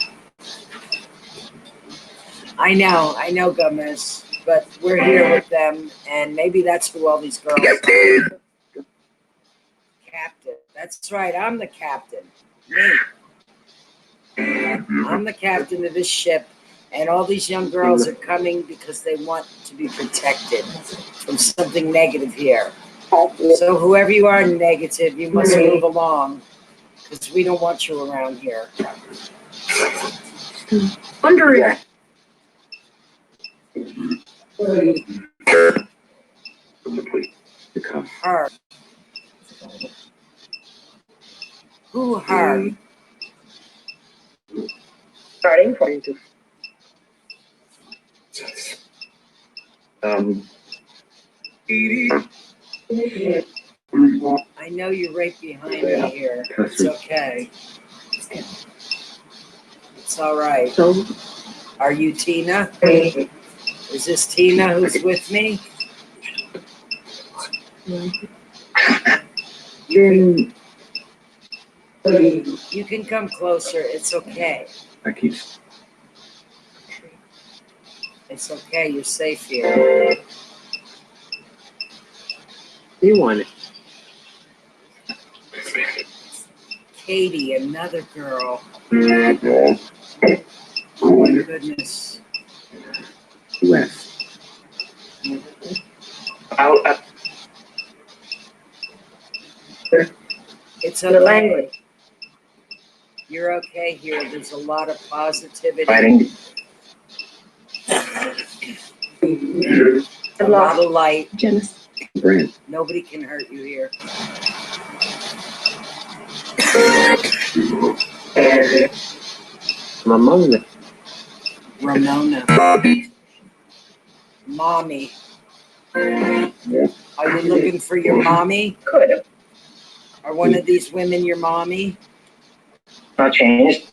I know, Gomez, but we're here with them, and maybe that's who all these girls are. Captain. That's right. I'm the captain. Me. I'm the captain of this ship, and all these young girls are coming because they want to be protected from something negative here. So whoever you are negative, you must move along because we don't want you around here. Under it. The cuff. Her. Who her? Starting point. I know you're right behind me here. It's okay. It's all right. So, Are you Tina? Is this Tina who's with me? You can come closer. It's okay. I keep. It's okay. You're safe here. You want it. Katie, another girl. Oh my goodness. West. It's the okay. language. You're okay here. There's a lot of positivity. Fighting. A lot of light. Genesis. Brand. Nobody can hurt you here. Ramona. Ramona. Mommy. Are you looking for your mommy? Could have. Are one of these women your mommy? Not changed.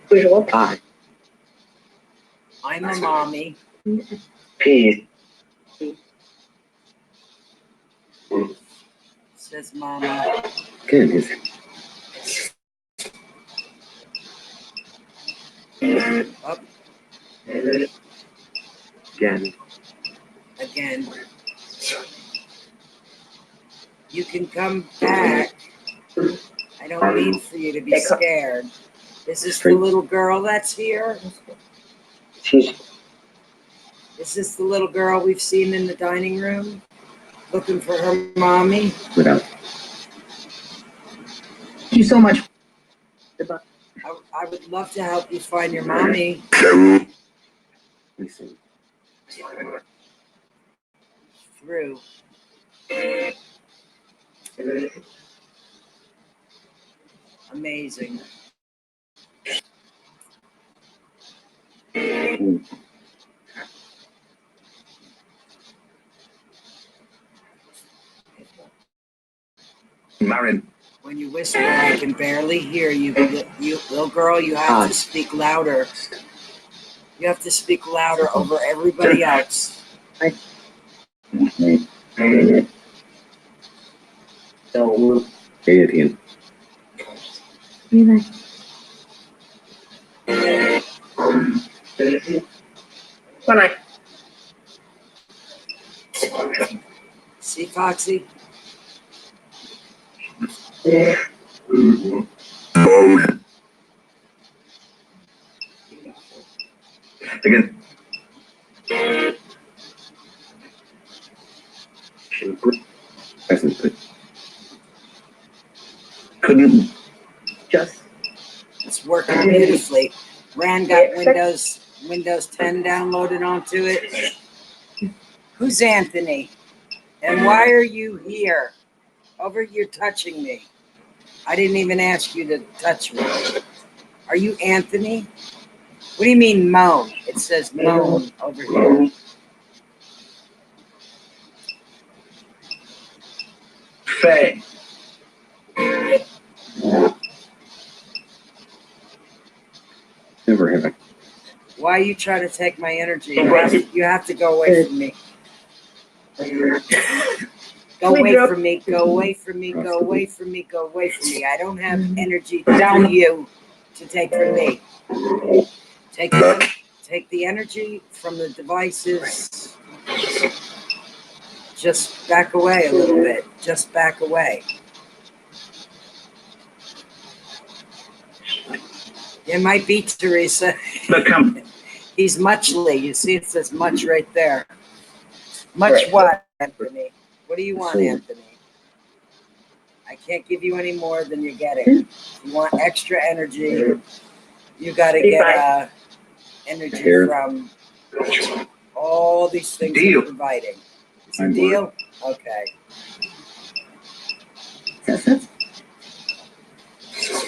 Visual. Pie. I'm a mommy. Peace. Says mama. Again, his Up Again. again. You can come back. I don't mean for you to be scared. Is this the little girl that's here? She's Is this the little girl we've seen in the dining room? Looking for her mommy? without. Thank you so much. I would love to help you find your mommy. Listen. Through. Amazing. married. When you whisper, I can barely hear you. You little girl, you have to speak louder. You have to speak louder over everybody else. So, Gaiety. When I See, Foxy? Again. Hasn't put. Couldn't. just It's working beautifully. Rand got Windows 10 downloaded onto it. Who's Anthony? And why are you here? Over here touching me. I didn't even ask you to touch me. Are you Anthony? What do you mean moan? It says moan over here. Faye. Never have I. Why are you trying to take my energy? You have to go away from me. Go away from me, go away from me, go away from me, go away from me. I don't have energy for you to take from me. Take the energy from the devices. Just back away a little bit. Just back away. It might be Teresa. Become. He's muchly. You see it says much right there. Much what, Anthony? What do you want, Anthony? I can't give you any more than you're getting. If you want extra energy, you got to get energy from all these things you're providing. It's a deal? Okay. But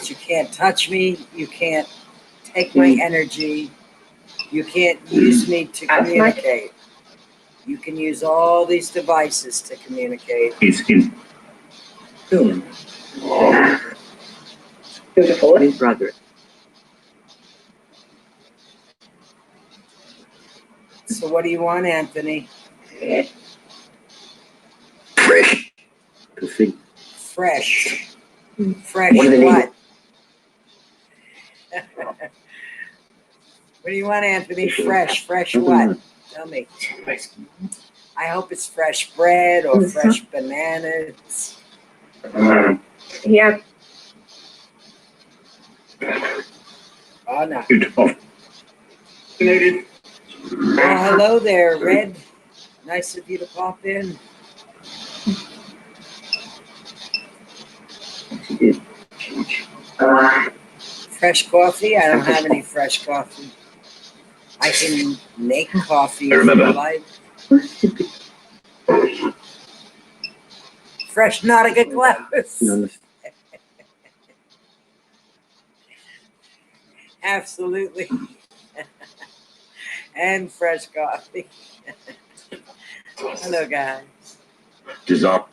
you can't touch me. You can't take my energy. You can't use me to communicate. You can use all these devices to communicate. He's in. Beautiful. His brother. So what do you want, Anthony? Fresh. To think. Fresh. Fresh What do they what? What do you want, Anthony? Fresh. Fresh what? Tell me. I hope it's fresh bread or fresh bananas. Yeah. Oh, no. Beautiful. Oh, hello there, Red. Nice of you to pop in. Fresh coffee? I don't have any fresh coffee. I can make coffee if you like. Fresh Nautica clothes. Absolutely. And fresh coffee. Hello, guys. Design.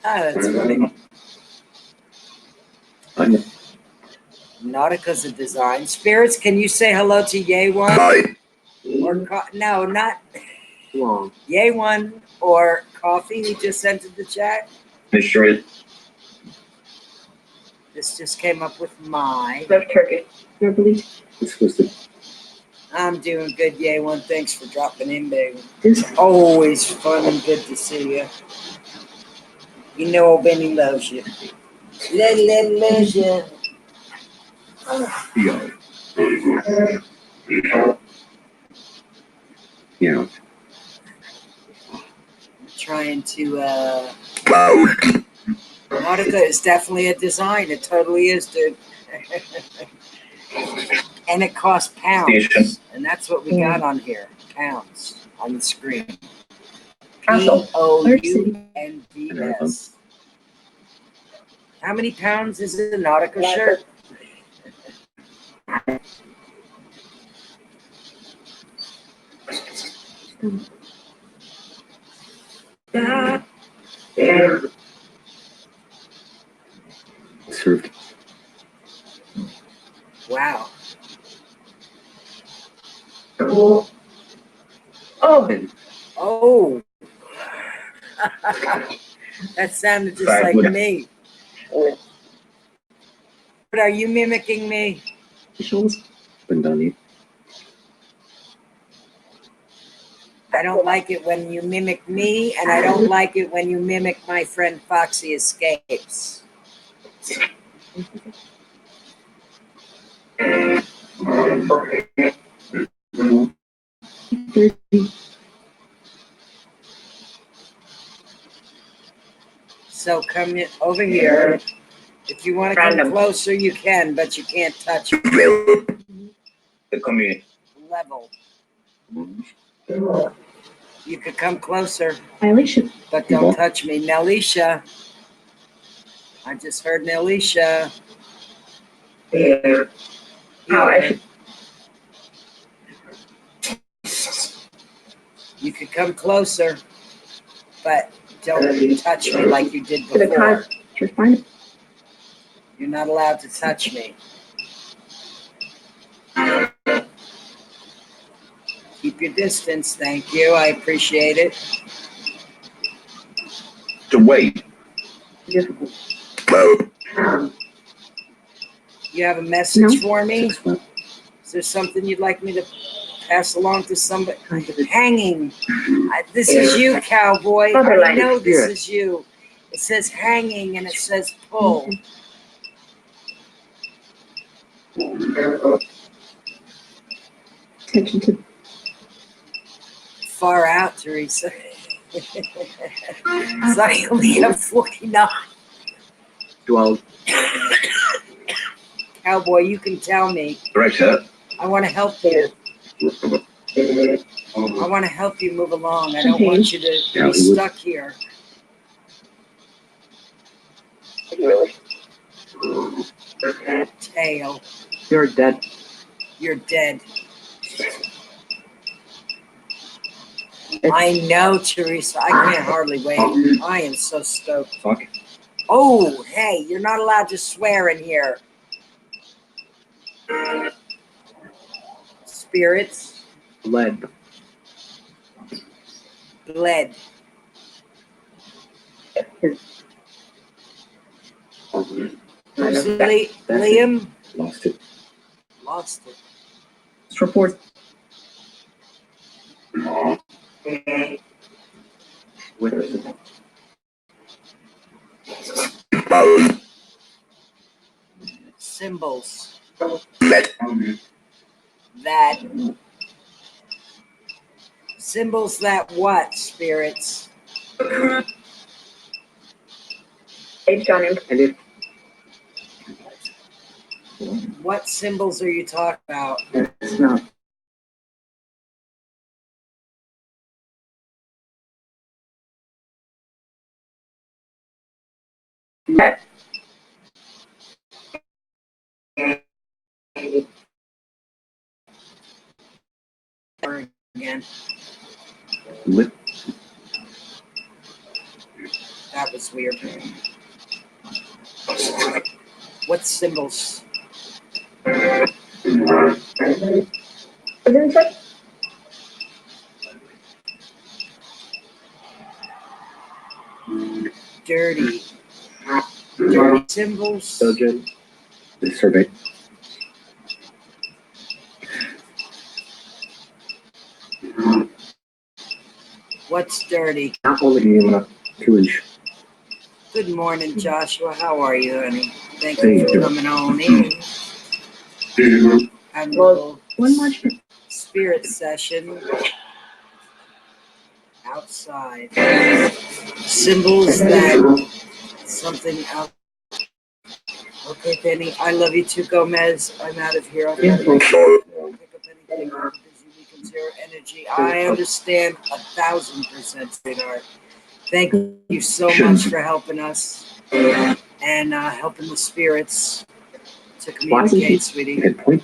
That's funny. Nautica's a design. Spirits, can you say hello to Yay One? Or no, not Yay One or Coffee. He just sent it to chat. Sure is. This just came up with my. Love turkey. Verbally. It's supposed to. I'm doing good, Yay One. Thanks for dropping in, baby. It's always fun and good to see you. You know Benny loves you. Loves you. Yeah. Trying to Nautica is definitely a design. It totally is, dude. And it costs pounds. And that's what we got on here. Pounds on the screen. POUNDS. How many pounds is a Nautica shirt? Served. Wow. Oh. Oh. That sounded just like me. But are you mimicking me? Been done. I don't like it when you mimic me, and I don't like it when you mimic my friend Foxy Escapes. So come over here. If you want to come closer, you can, but you can't touch me. The community. Level. You could come closer, Elisha. but don't touch me. Nelisha. I just heard Nelisha. Here. Here. You could come closer, but don't touch me like you did before. You're not allowed to touch me. Keep your distance, thank you. I appreciate it. To wait. You have a message for me? Is there something you'd like me to pass along to somebody? Hanging. This is you, cowboy. I know this is you. It says hanging and it says pull. Attention to Far out, Teresa. So I only have 49. 12. Cowboy, you can tell me. Urbexer. I want to help you. I want to help you move along. I don't want you to be stuck here. Tail. You're dead. You're dead. I know, Teresa. I can't hardly wait. I am so stoked. Fuck. Oh, hey, you're not allowed to swear in here. Spirits. Lead. Bled. Liam Lost it. lost it. this report. Witness. Symbols. That. Symbols that what, spirits? Based on him. And if What symbols are you talking about? it's not. Again. Lip. That was weird. What symbols? Dirty. Dirty symbols. Sojourn. The survey. What's dirty? Not only Medium 2-inch. Good morning, Joshua. How are you, honey? Thank Thank you for you. coming on in. Having a little spirit session outside. Symbols that something out. Okay, Penny. I love you too, Gomez. I'm out of here. I've got to pick up anything. I'm busy. We can zero energy. I understand 1,000%, sweetheart. Thank you so much for helping us and helping the spirits to communicate, sweetie. Head point.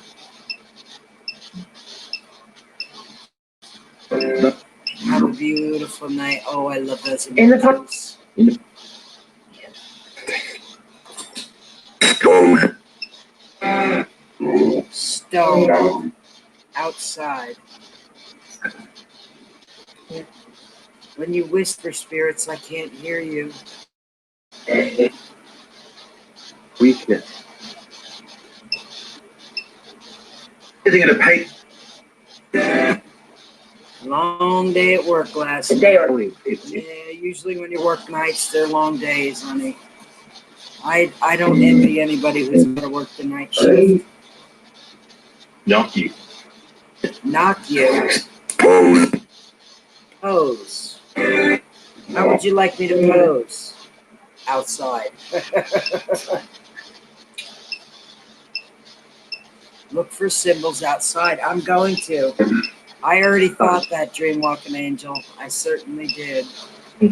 Have a beautiful night. Oh, I love those In the park. emojis. Stone. Outside. When you whisper, spirits, I can't hear you. weakness. Sitting at a pace. Long day at work last The night. day or Only Yeah, usually when you work nights, they're long days, honey. I don't envy anybody who's got to work the night shift. Knock you. Knock you. Pose. How would you like me to pose? Outside. Look for symbols outside. I'm going to. I already thought that, Dreamwalking Angel. I certainly did.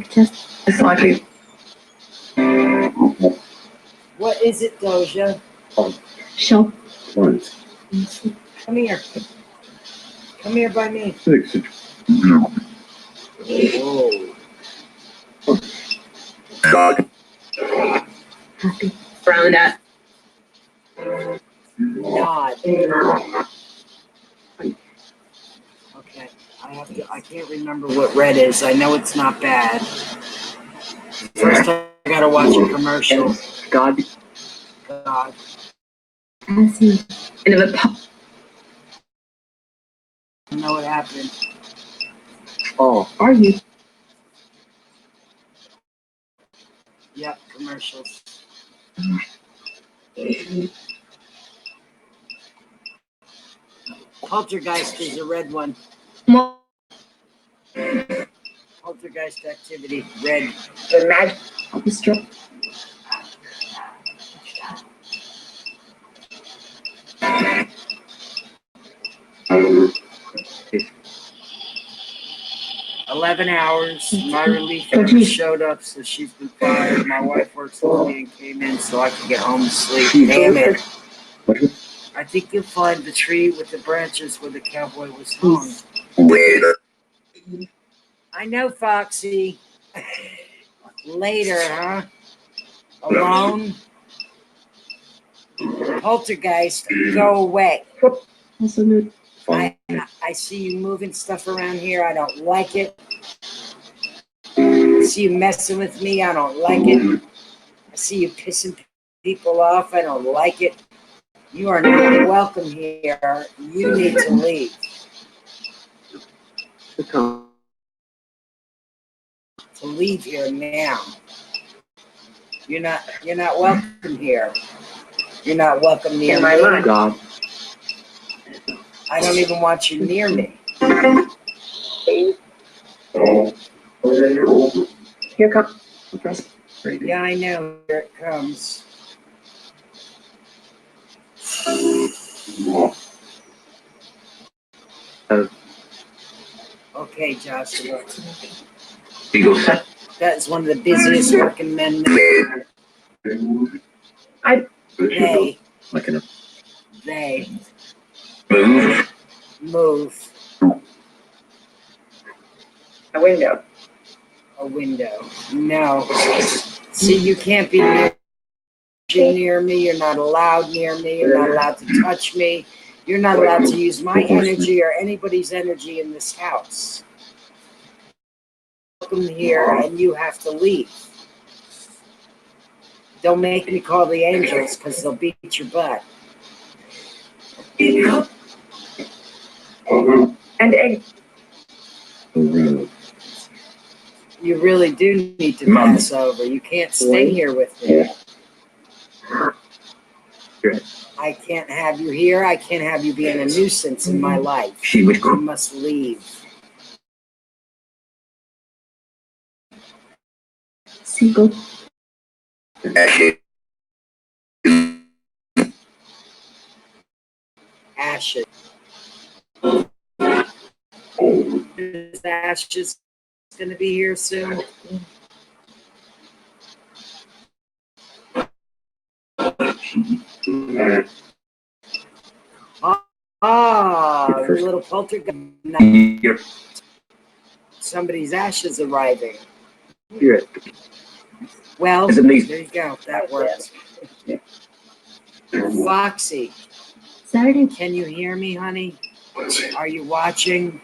Just slightly. What is it, Doja? Show. Once. Come here. Come here by me. Six. Whoa. Happy. Around that. Nod. Okay. I can't remember what red is. I know it's not bad. First I gotta watch a commercial. God. God. I see. And if I know what happened. oh, are you? Yep, commercials. Poltergeist is a red one. Poltergeist activity, red. The magic of the strip. 11 hours. My relief worker showed up, so she's been fired. My wife works with me and came in so I could get home and sleep. Damn it. I think you'll find the tree with the branches where the cowboy was hung. I know, Foxy. Later, huh? Alone? Poltergeist, go away. I see you moving stuff around here. I don't like it. I see you messing with me. I don't like it. I see you pissing people off. I don't like it. You are not welcome here. You need to leave. To leave here now. You're not welcome here. You're not welcome near me. God. I don't even want you near me. Here comes. Yeah, I know. Here it comes. Okay, Joshua. That is one of the busiest working men there. They move A window. a window. No. See, you can't be near me. You're not allowed near me. You're not allowed to touch me. You're not allowed to use my energy or anybody's energy in this house. Welcome here, and you have to leave. Don't make me call the angels because they'll beat your butt. And egg. You really do need to pass over. You can't stay here with me. I can't have you here. I can't have you being a nuisance in my life. You must leave. Seagull. Ashes. Is Ashes going to be here soon? Ah, the little poltergeist. Somebody's ashes arriving. Well, there you go. That works. Foxy. Saturday. Can you hear me, honey? Are you watching?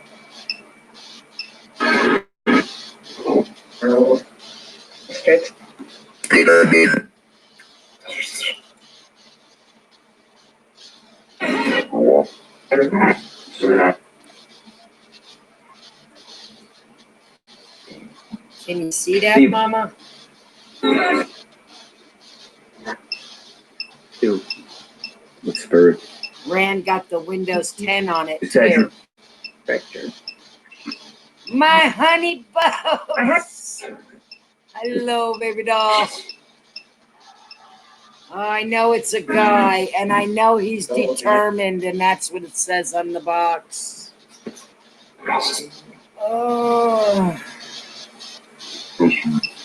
Can you see that, Mama? What's bird? Rand got the Windows 10 on it, too. My honey bugs. Hello, baby doll. Oh, I know it's a guy, and I know he's determined, and that's what it says on the box. Oh,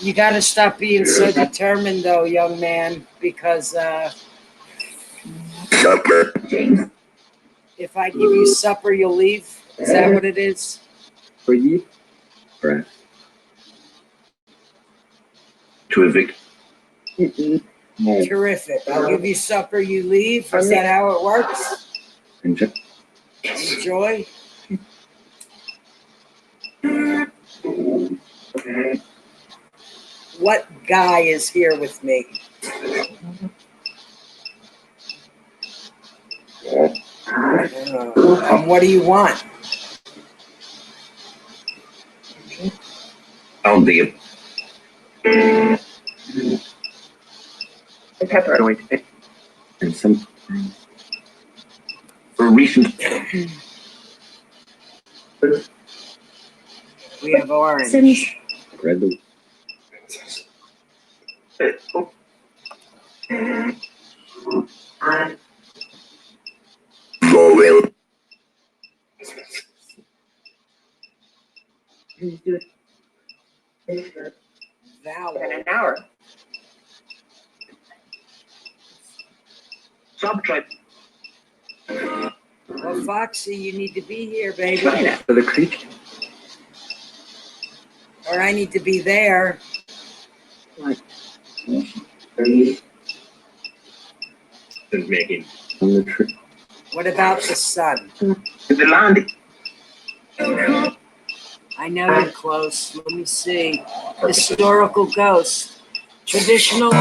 you got to stop being so determined, though, young man, because if I give you supper, you'll leave. Is that what it is? For you? Right. To evict. No. Terrific. I'll give you supper, you leave. Is that how it works? Enjoy. Enjoy. What guy is here with me? And what do you want? I'll be The pepper. And some. for a recent. We have orange. Red. Vowel. In an hour. Subtribe. Well, Foxy, you need to be here, baby. For the creature. Or I need to be there. Is making. On the tree. What about the sun? The land. I know you're close. Let me see. Historical ghost. Traditional.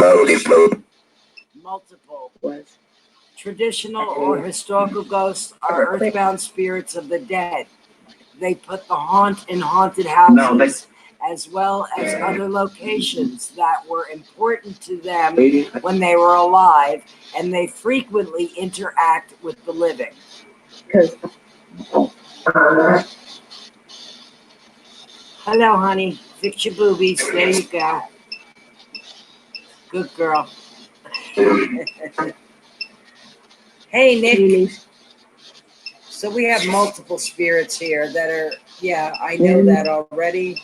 Multiple. Traditional or historical ghosts are earthbound spirits of the dead. They put the haunt in haunted houses, as well as other locations that were important to them when they were alive, and they frequently interact with the living. Hello, honey. Fix your boobies. There you go. Good girl. Hey, Nick. So we have multiple spirits here that are, yeah, I know that already.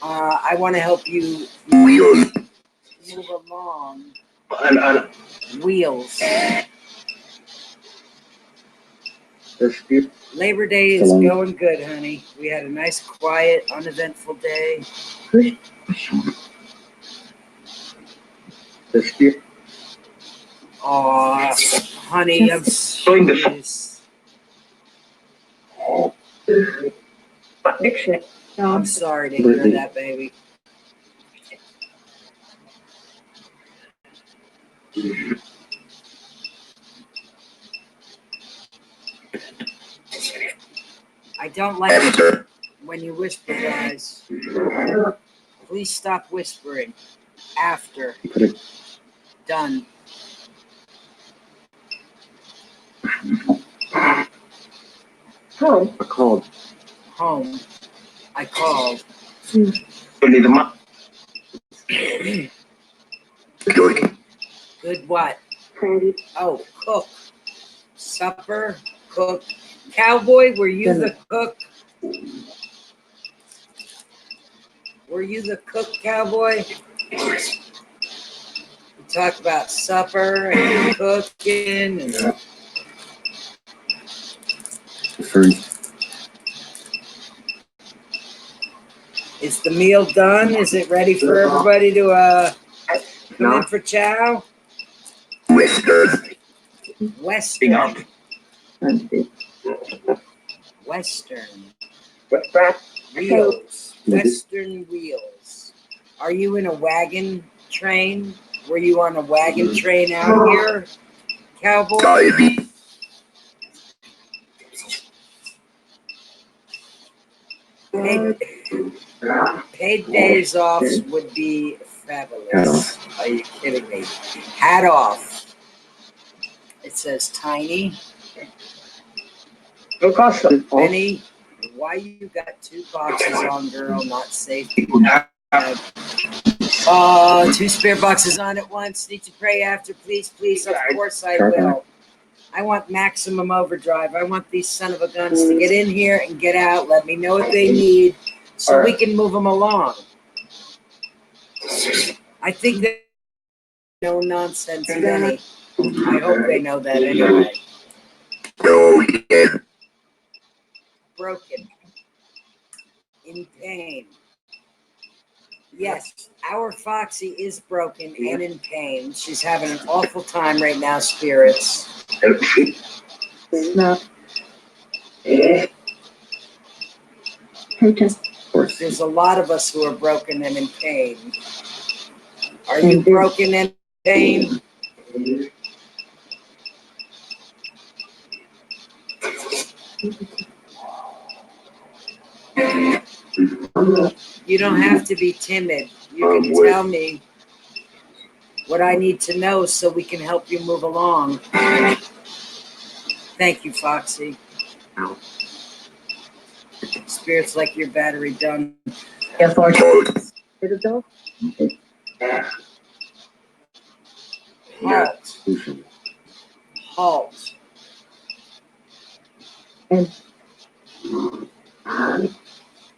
I want to help you move along. Wheels. Labor Day is going good, honey. We had a nice, quiet, uneventful day. Aw, honey, I'm serious. I'm sorry to hear that, baby. I don't like it when you whisper, guys. Please stop whispering. After. Done. Home. I called. Home. I called. Good what? Oh, cook. Supper. Cook. Cowboy, were you the cook? Were you the cook, cowboy? We talk about supper and cooking and is the meal done? Is it ready for everybody to come in for chow? Western. Western. Wheels. Western wheels. Are you in a wagon train? Were you on a wagon train out here, cowboy? Paid days off would be fabulous. Are you kidding me? Hat off. It says tiny. Benny, why you got two boxes on, girl? Not safe. Two spare boxes on at once. Need to pray after, please, please. Of course I will. I want maximum overdrive. I want these son of a guns to get in here and get out. Let me know what they need so we can move them along. I think that no nonsense Benny. I hope they know that anyway. No, yeah. Broken. In pain. Yes, our Foxy is broken and in pain. She's having an awful time right now, spirits. No. Protest. Of course. There's a lot of us who are broken and in pain. Are you broken and in pain? You don't have to be timid. You can tell me what I need to know so we can help you move along. Thank you, Foxy. Spirits like your battery done. Yeah, for Did it go? Halt. Halt.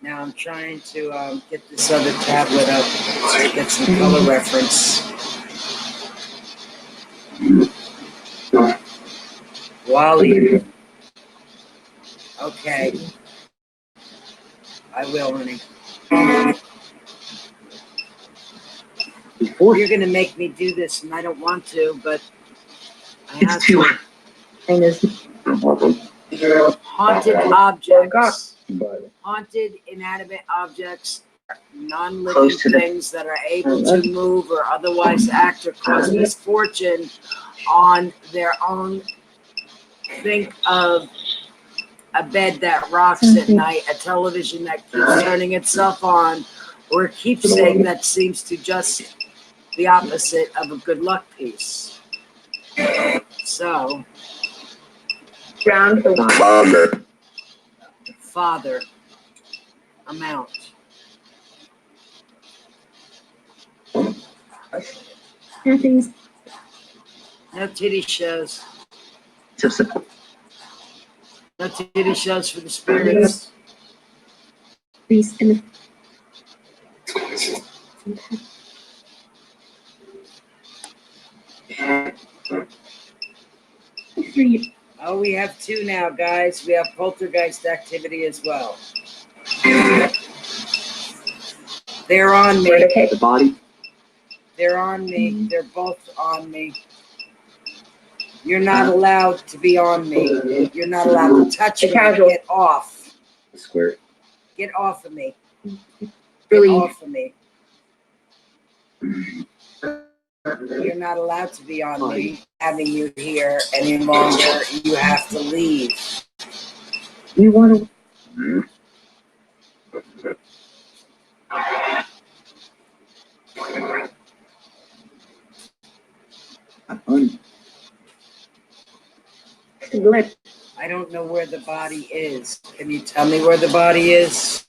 Now I'm trying to get this other tablet up to get some color reference. Wally. Okay. I will, honey. You're gonna make me do this, and I don't want to, but I have to. Haunted objects. Haunted inanimate objects, non-living things that are able to move or otherwise act or cause misfortune on their own. Think of a bed that rocks at night, a television that keeps turning itself on, or a keepsake that seems to just the opposite of a good luck piece. So, father, amount. Nothing's. No titty shows. No titty shows for the spirits. Please. Oh, we have two now, guys. We have poltergeist activity as well. They're on me. The body? They're on me. They're both on me. You're not allowed to be on me. You're not allowed to touch me. Get off. Square. Get off of me. Get Really? off of me. You're not allowed to be on me. Having you here any longer, you have to leave. You want to? I don't know where the body is. Can you tell me where the body is?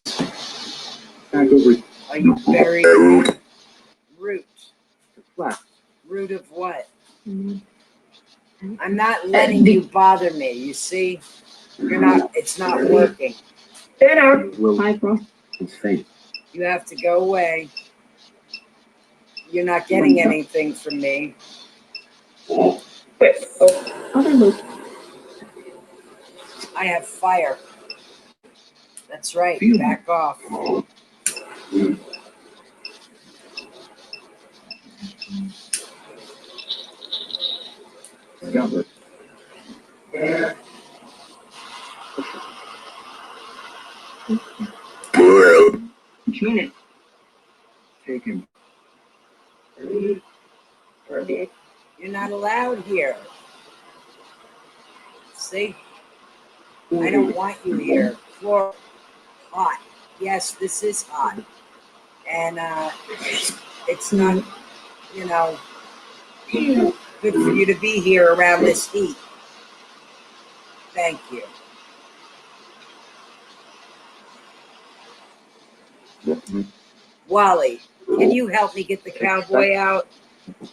Are you buried? Root. What? Root of what? I'm not letting you bother me. You see? You're not. It's not working. You have to go away. You're not getting anything from me. I have fire. That's right. Back off. Community. Take him. You're not allowed here. See? I don't want you here. Floor hot. Yes, this is hot. And it's not, you know, good for you to be here around this heat. Thank you. Wally, can you help me get the cowboy out?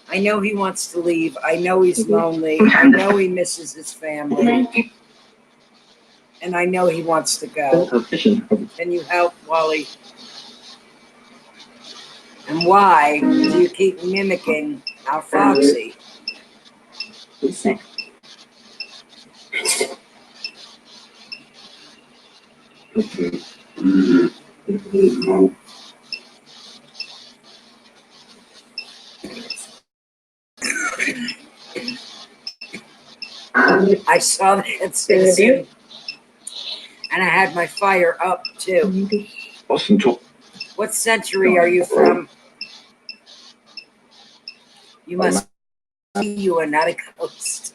I know he wants to leave. I know he's lonely. I know he misses his family. And I know he wants to go. Can you help, Wally? And why do you keep mimicking our Foxy? He's sick. I saw that, citizen. And I had my fire up too. What century are you from? You must be, you are not a ghost.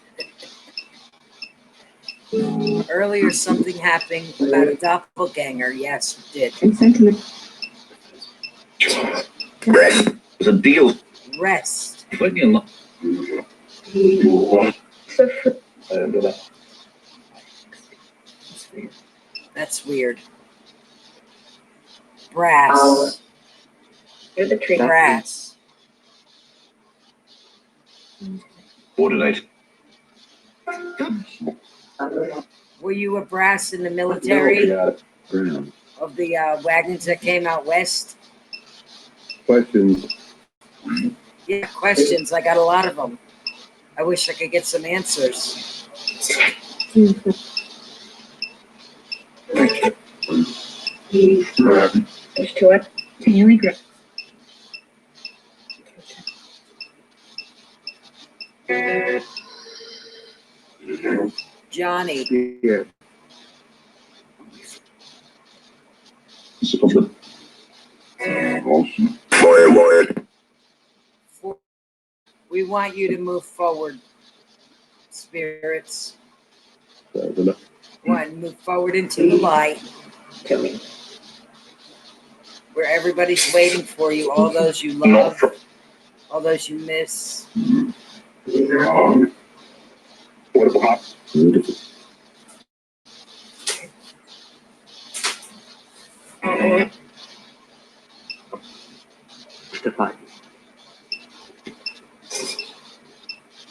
Earlier, something happened about a doppelganger. Yes, it did. And sentiment. Rest. It's a deal. Rest. Leave me alone. So That's weird. Brass. you're the tree. Brass. Coordinate. Were you a brass in the military Ground. of the wagons that came out west? Questions. Yeah, questions. I got a lot of them. I wish I could get some answers. There's two up. Continually grow. Johnny. Yeah. Forward. We want you to move forward, spirits. Want to move forward into the light To me. where everybody's waiting for you. All those you love, all those you miss. What about? Beautiful.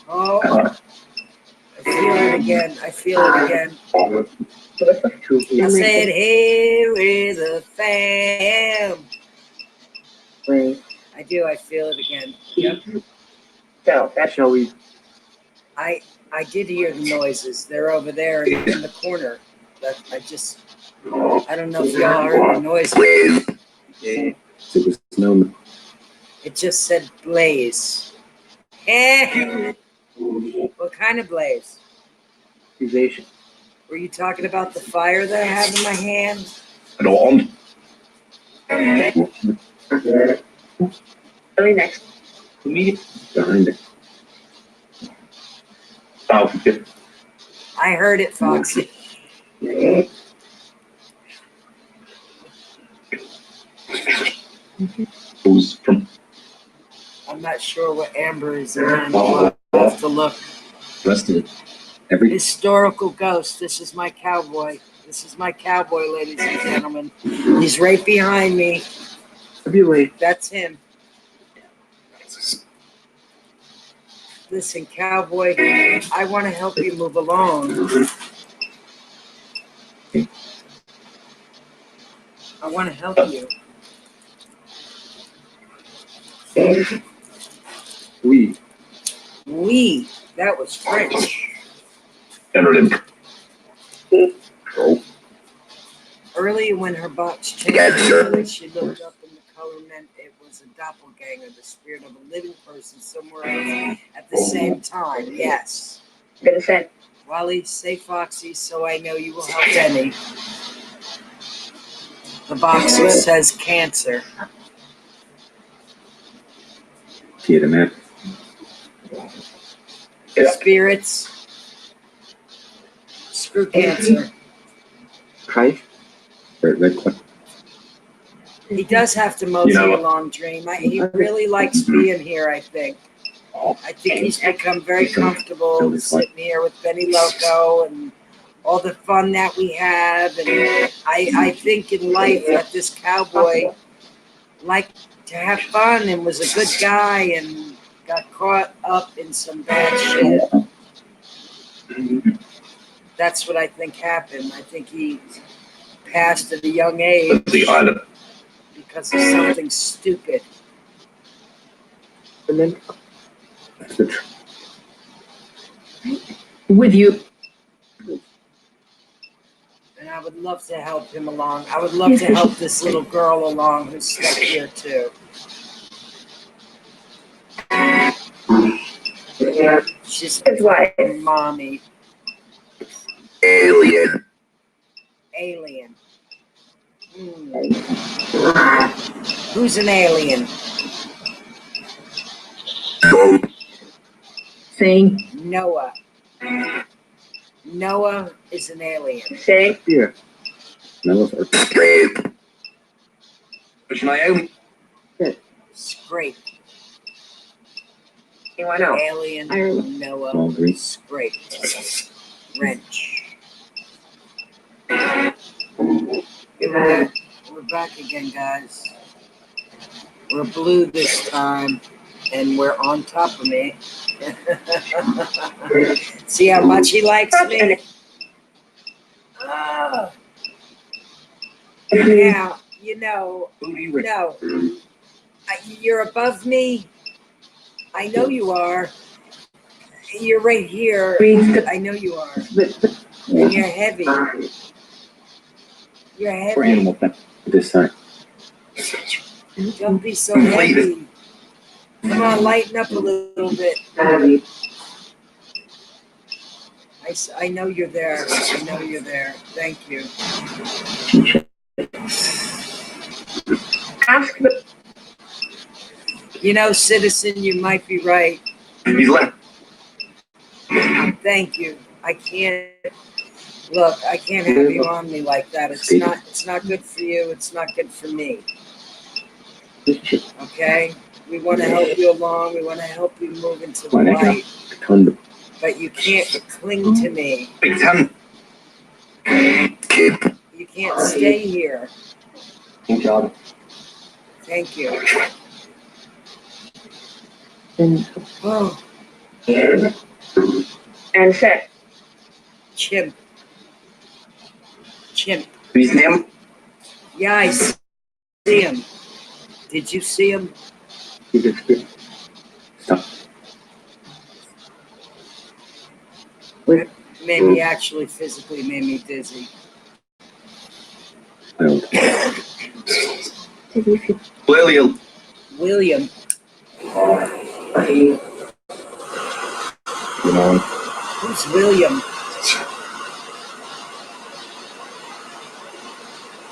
Oh, I feel it again. I feel it again. I said, hey, we're the fam. I do. I feel it again. Yep. So that's shall we? I did hear the noises. They're over there in the corner. But I don't know if y'all heard the noises. It was no. It just said blaze. Eh. What kind of blaze? Accusation. Were you talking about the fire that I have in my hand? No on. Really next. Me. Behind it. I heard it, Foxy. Who's from? I'm not sure what amber is again. I'll have to look. Rest of it. Every Historical ghost. This is my cowboy. This is my cowboy, ladies and gentlemen. He's right behind me. Heavyweight. That's him. Listen, cowboy, I want to help you move along. I want to help you. We. That was French. Emerald. Oh. Earlier when her box Yes, sir. changed, she looked up and the color meant it was a doppelganger, the spirit of a living person somewhere else at the same time. Yes. Gonna send. Wally, say Foxy so I know you will help Benny. The box says cancer. see it in there. Yeah. Spirits. Screw cancer. Christ. Red clip. He does have to mosey along, Dream. He really likes being here, I think. I think he's become very comfortable sitting here with Benny Loco and all the fun that we have. And I think in life that this cowboy liked to have fun and was a good guy. And got caught up in some bad shit. That's what I think happened. I think he passed at a young age The island. because of something stupid. And then That's the truth. With you. And I would love to help him along. I would love to help this little girl along who's stuck here too. She's His wife. mommy. Alien. Alien. Who's an alien? Saying. Noah. Noah is an alien. Saying. Yeah. That was our Which Naomi? Scrape. You want to know? Alien. I remember. Noah. laundry. Scrape. Wrench. Here we're back again, guys. We're blue this time, and we're on top of me. See how much he likes me? Oh. Now, you know, no. You're above me. I know you are. You're right here. I know you are. And you're heavy. You're Or heavy. animal thing. This side. Don't be so heavy. Come on, lighten up a little bit. I know you're there. I know you're there. Thank you. Ask the. You know, citizen, you might be right. He's left. Thank you. I can't. Look, I can't have you on me like that. It's not good for you. It's not good for me. Okay? We want to help you along. We want to help you move into the light. But you can't cling to me. Big Ten. You can't stay here. Good job. Thank you. Oh, And said. chimp. Chimp. Who's name? Yeah, I see him. Did you see him? Stop. Maybe actually physically made me dizzy. William. William. Who's William?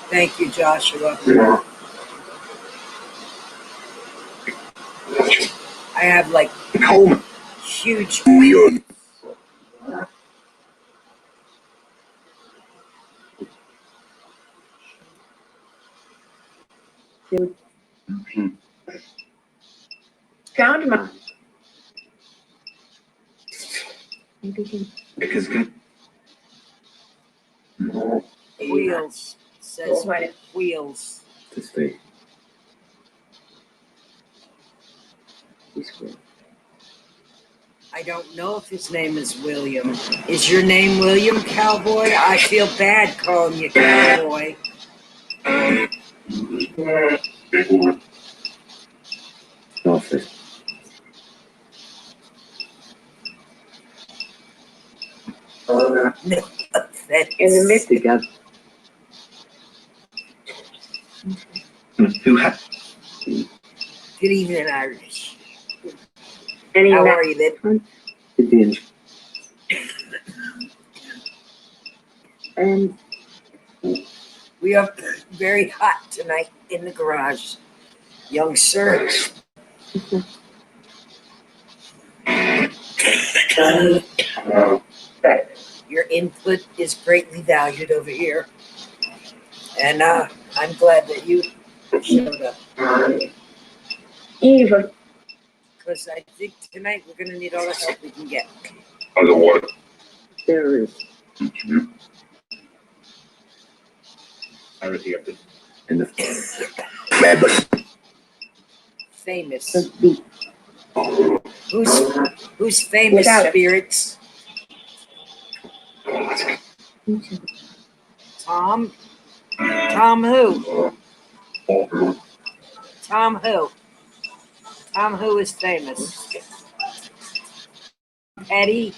Thank you, Joshua. I have like Home. huge. Found him. Because good. Wheels. Says What? wheels. To stay. I don't know if his name is William. Is your name William, cowboy? I feel bad calling you cowboy. Office. No offense. In the midst. Together. Who had? Good evening, Irish. And he How met. are you, then? The binge. And We are very hot tonight in the garage. Young sir. Your input is greatly valued over here. And I'm glad that you showed up. Eva. Because I think tonight we're going to need all the help we can get. Underwater. There is. I received it. In the Famous. The Who's famous Without it. spirits? Tom? Tom who? Tom who? Tom who is famous? Petty?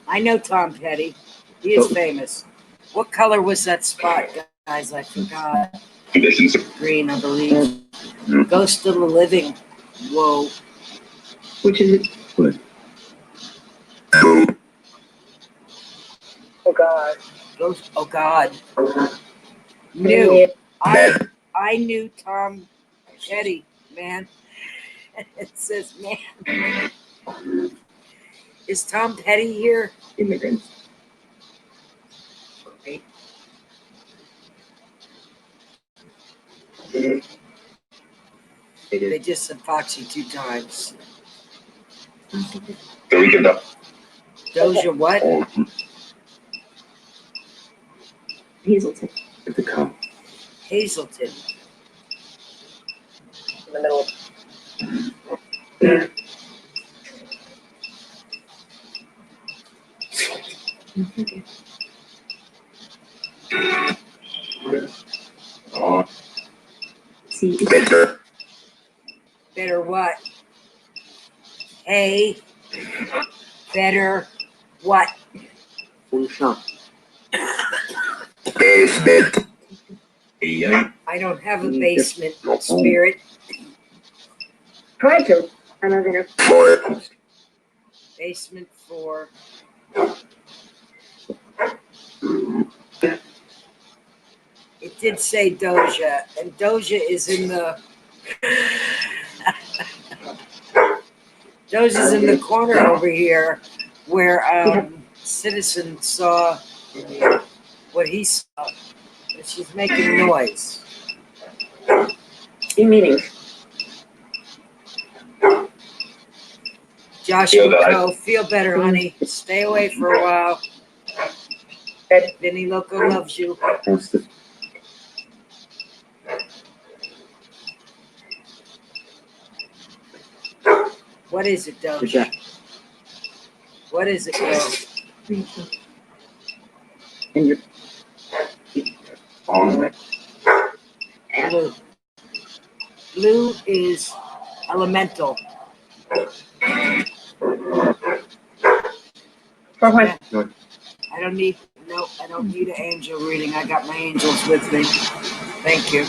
I know Tom Petty. He is famous. What color was that spot, guys? I forgot. Conditions. Green, I believe. Ghost of the Living. Whoa. Which is it? What? Oh God. Ghost. Oh God. Knew. I knew Tom Petty, man. It says man. Is Tom Petty here? Immigrants. They just said Foxy 2 times. The weekend up. Doja what? Hazelton. At the come. Hazelton. In the middle. See, Better. Better what? Hey. Better what? Basement. Yeah. I don't have a basement, spirit. try to. I'm not gonna. Floor. Basement 4. It did say Doja, and Doja is in the Doja's in the corner over here where Citizen saw what he saw. But she's making noise. In meetings. Joshua Co, feel better, honey. Stay away for a while. Vinny Loco loves you. What's the What is it, Doja? What is it, girl? And you're Blue. Blue is elemental. for what? I don't need I don't need an angel reading. I got my angels with me. Thank you.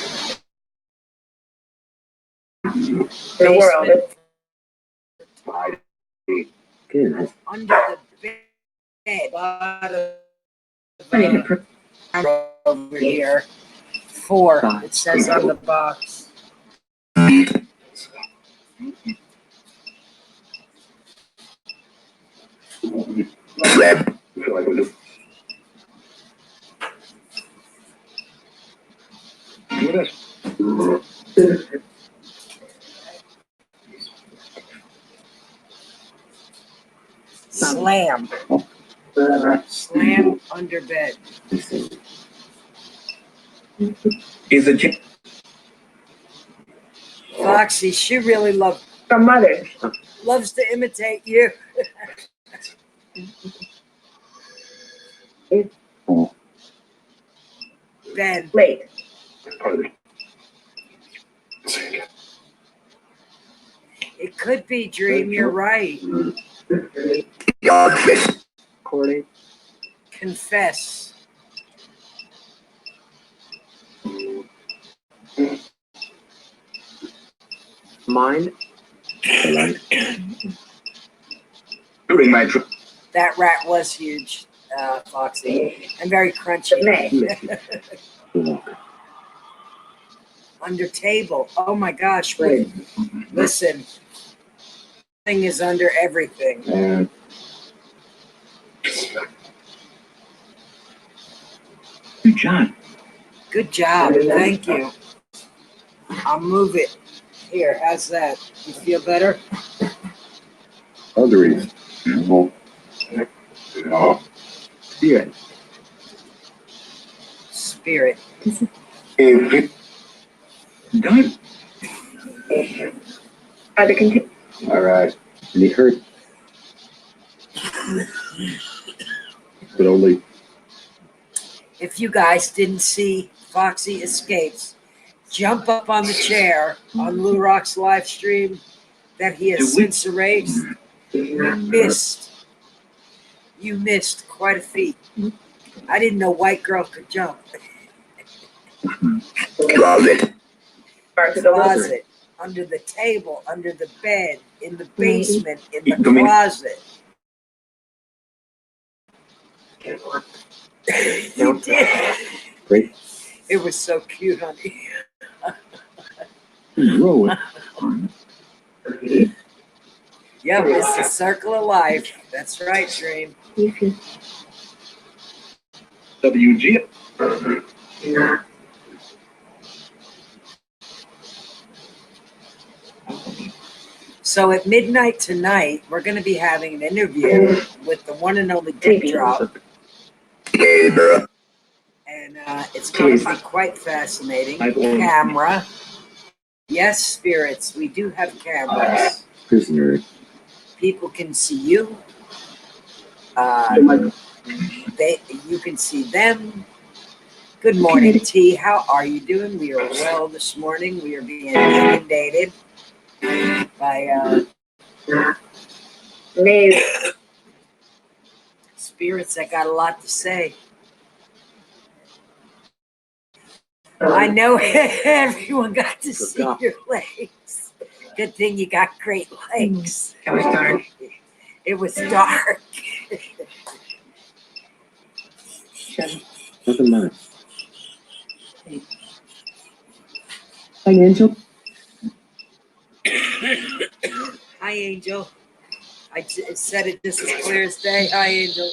The world. good? Under the bed, I need to put over here. 4. It says on the box. Flip. Feel like we do. Slam. Slam under bed. Is it Foxy, she really loves from mother. to imitate you. Ben. Late. It could be Dream, you're right. Recording. Confess. Mine. During my trip. That rat was huge, Foxy, and very crunchy. Under table. Oh my gosh. Listen. Thing is under everything. Good job. Good job. Thank you. I'll move it. Here, how's that? You feel better? Others. Spirit. Spirit. Done. Are the All right. And he hurt. But only If you guys didn't see Foxy Escapes jump up on the chair on Lou Rock's live stream that he has since erased, you missed quite a feat. I didn't know white girl could jump. Closet. Closet, under the table, under the bed, in the basement, in the closet. You did. Great. It was so cute, honey. Roll it. Yep, it's the circle of life. That's right, Dream. WG. So at midnight tonight, we're going to be having an interview with the one and only Dick Drop. Hey, bro. And it's going to be quite fascinating. Camera. Yes, spirits, we do have cameras. Prisoner. People can see you. You can see them. Good morning, T. How are you doing? We are well this morning. We are being inundated by spirits that got a lot to say. I know everyone got to see your legs. Good thing you got great legs. It was dark. It was dark. Nothing much. Hi, Angel. Hi, Angel. I said it just as clear as day. Hi, Angel.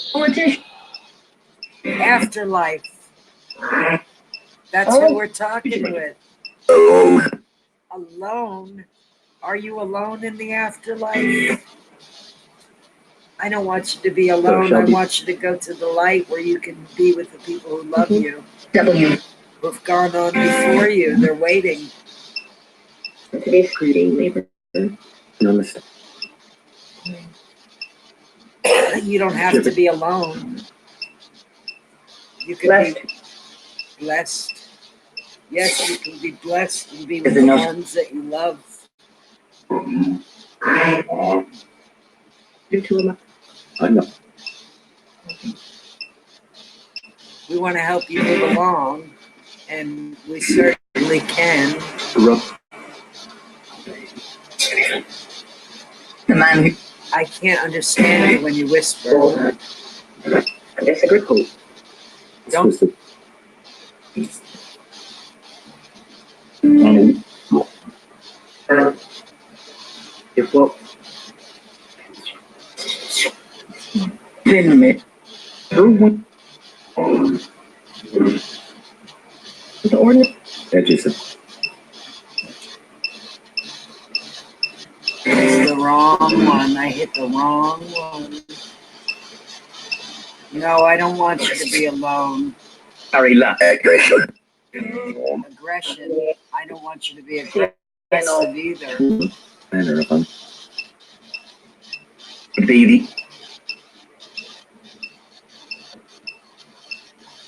Afterlife. That's who we're talking with. Alone? Are you alone in the afterlife? I don't want you to be alone. I want you to go to the light where you can be with the people who love you, who've gone on before you. They're waiting. Today's greeting, neighbor. Namaste. You don't have to be alone. You can be blessed. Yes, you can be blessed and be with the ones that you love. You too. I know. We want to help you move along, and we certainly can. The man who I can't understand you when you whisper. that's a good hope. Don't. If what? Wait a minute. The ordinance. That is It's the wrong one. I hit the wrong one. No, I don't want you to be alone. Aggression. Aggression. I don't want you to be aggressive either. manner of fun. Baby.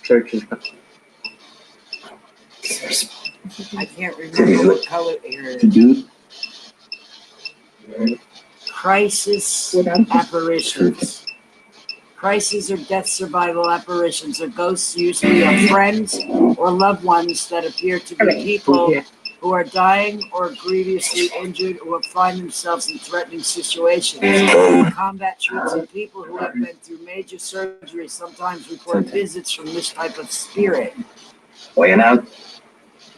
Church is. I can't remember what color here. Dude. Crisis apparitions. Crises or death survival apparitions are ghosts usually of friends or loved ones that appear to be people who are dying or grievously injured or find themselves in threatening situations. Combat troops and people who have been through major surgery sometimes report visits from this type of spirit. Weighing out.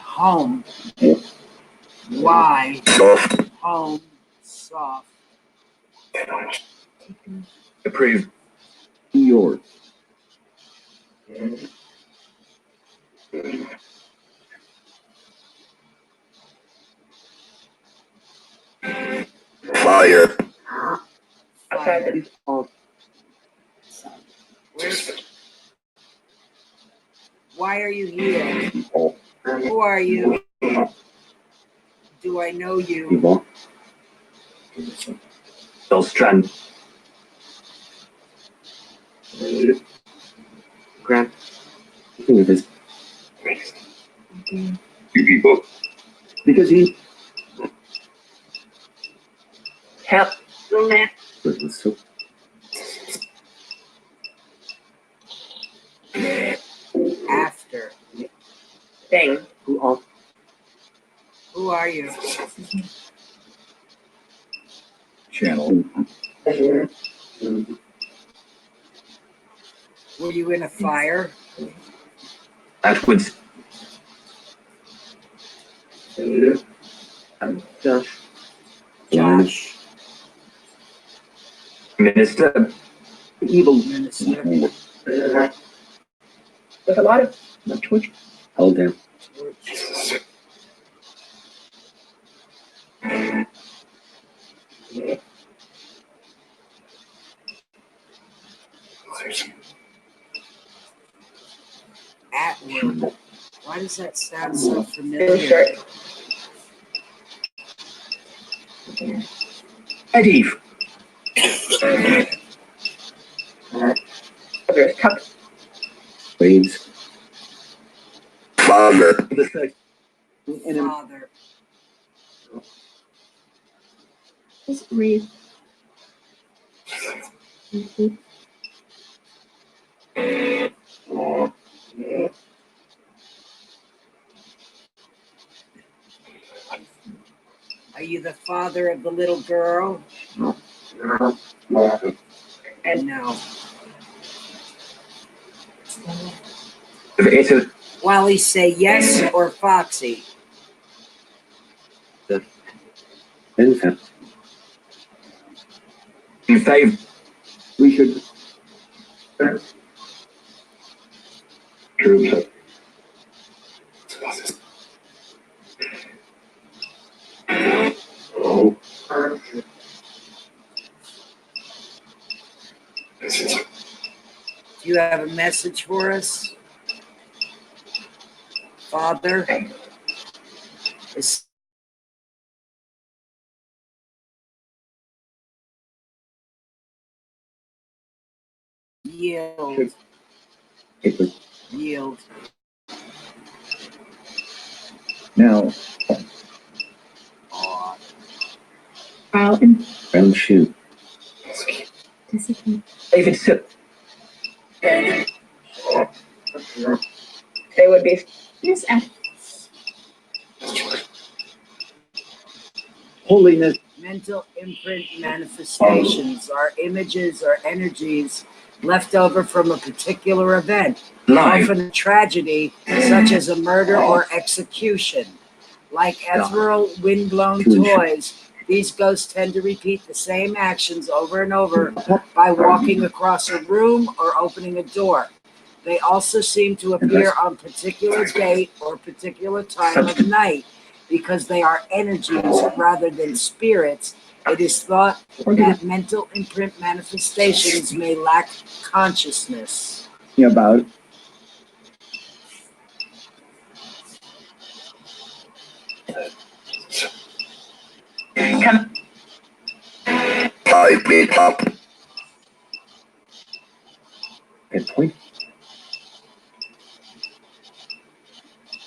Home. Why? Home. Soft. Approved. Yours. Fire. Fire. Why are you here? Who are you? Do I know you? Yvonne. Bill Strand. Grant. Who is You people. because he Help. was so After. Thing. who all Who are you? channel. Were you in a fire? Atwoods. Josh. Josh, Minister. Evil. minister. With a lot of Not Twitch. Held down. Atwood. Why does that sound so blue familiar? shirt. Eddie. There's cup. Waves. Father. Father. Just read. Are you the father of the little girl? And No. It's a Wally say yes or Foxy? Infant. in favor. We should. True. Oh. Do you have a message for us? Father? Is yield. Paper. Yield. Now. Aw. Carlton. Brown shoe. David Sip. They would be. Yes, Holiness. Mental imprint manifestations are images or energies left over from a particular event, Live. often a tragedy such as a murder or execution. Like ethereal windblown toys, these ghosts tend to repeat the same actions over and over by walking across a room or opening a door. They also seem to appear on particular date or particular time of night. Because they are energies rather than spirits, it is thought that mental imprint manifestations may lack consciousness. About. Can I be up? Pinpoint.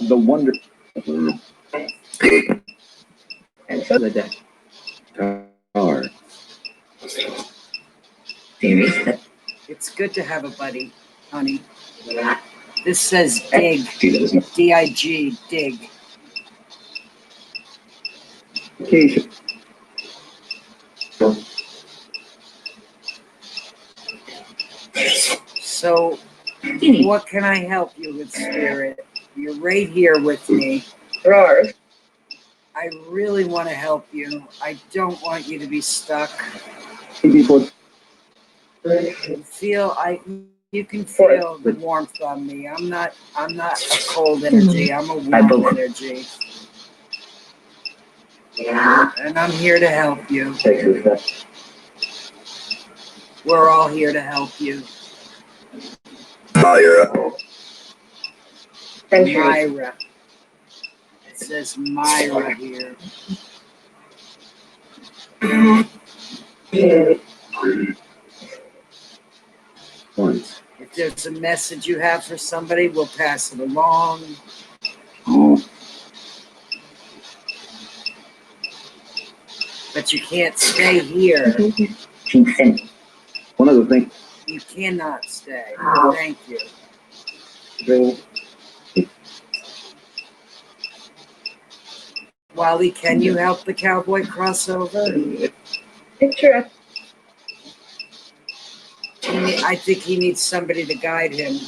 The wonder. Pig. and so The deck. Tar. It's good to have a buddy, honey. This says dig, See that, isn't it? D-I-G, dig. Occasion. So, what can I help you with, Spirit? You're right here with me. drawers. I really want to help you. I don't want you to be stuck. Before. You can feel the warmth on me. I'm not a cold energy. I'm a warm energy. And I'm here to help you. We're all here to help you. Fire. Century. Myra. It says Myra here. Once. If there's a message you have for somebody, we'll pass it along. But you can't stay here. One other thing. You cannot stay. Thank you. Wally, can you help the cowboy cross over? Picture I think he needs somebody to guide him.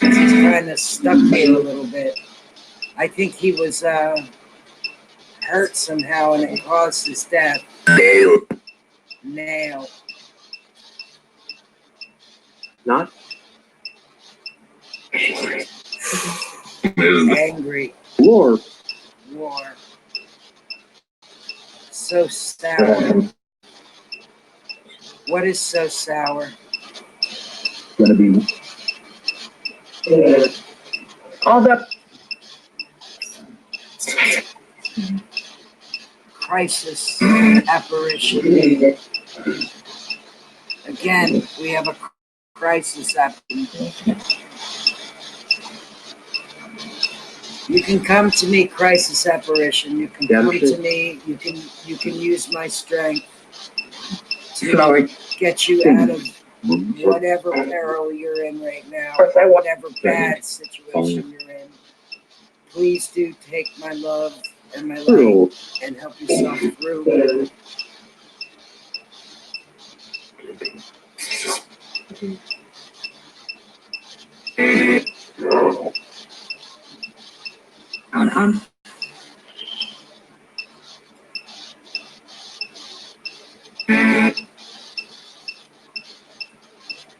Because he's kind of stuck here a little bit. I think he was hurt somehow and it caused his death. Nail. Not? Angry. Lord. War. So sour. What is so sour? Gonna be. all the Crisis apparition. Again, we have a crisis happening. You can come to me, crisis apparition. You can come to me. You can use my strength to get you out of whatever peril you're in right now, whatever bad situation you're in. Please do take my love and my light and help yourself through.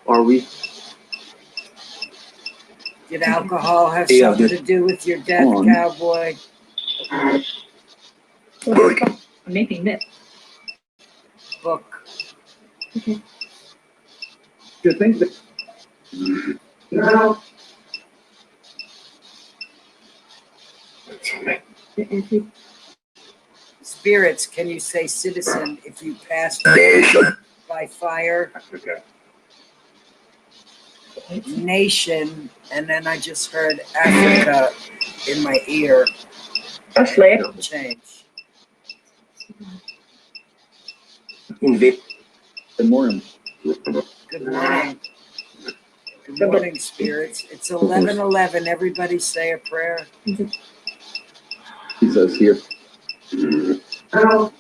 Are we? Did alcohol have Yeah, something to do with your death, cowboy? making this. Book. You think that. No. Spirits, can you say citizen if you passed by fire? Okay. Nation, and then I just heard Africa in my ear. That's late. Change. Good morning. Good morning. Good morning, spirits. It's 11:11. Everybody say a prayer. He says here. Oh.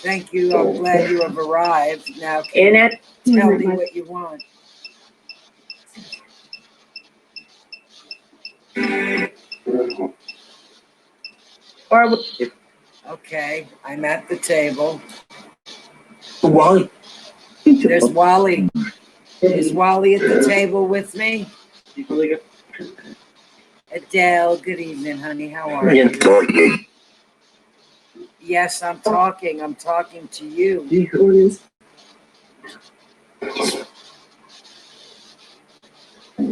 Thank you. I'm glad you have arrived. Now, In it. tell me what you want. Or Okay, I'm at the table. Wally. There's Wally. Is Wally at the table with me? Adele, good evening, honey. How are you? Yes, I'm talking. I'm talking to you.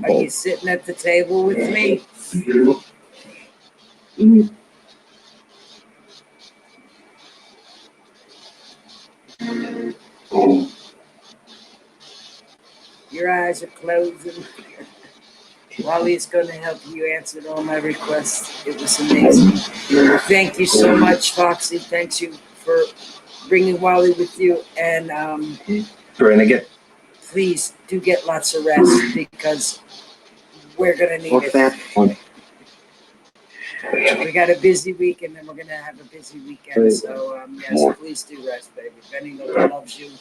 Are you sitting at the table with me? Your eyes are closing. Wally's going to help you answer all my requests. It was amazing. Thank you so much, Foxy. Thanks you for bringing Wally with you. And please do get lots of rest because we're going to need it. We got a busy week and then we're going to have a busy weekend. So, yes, please do rest, baby. Benny loves you.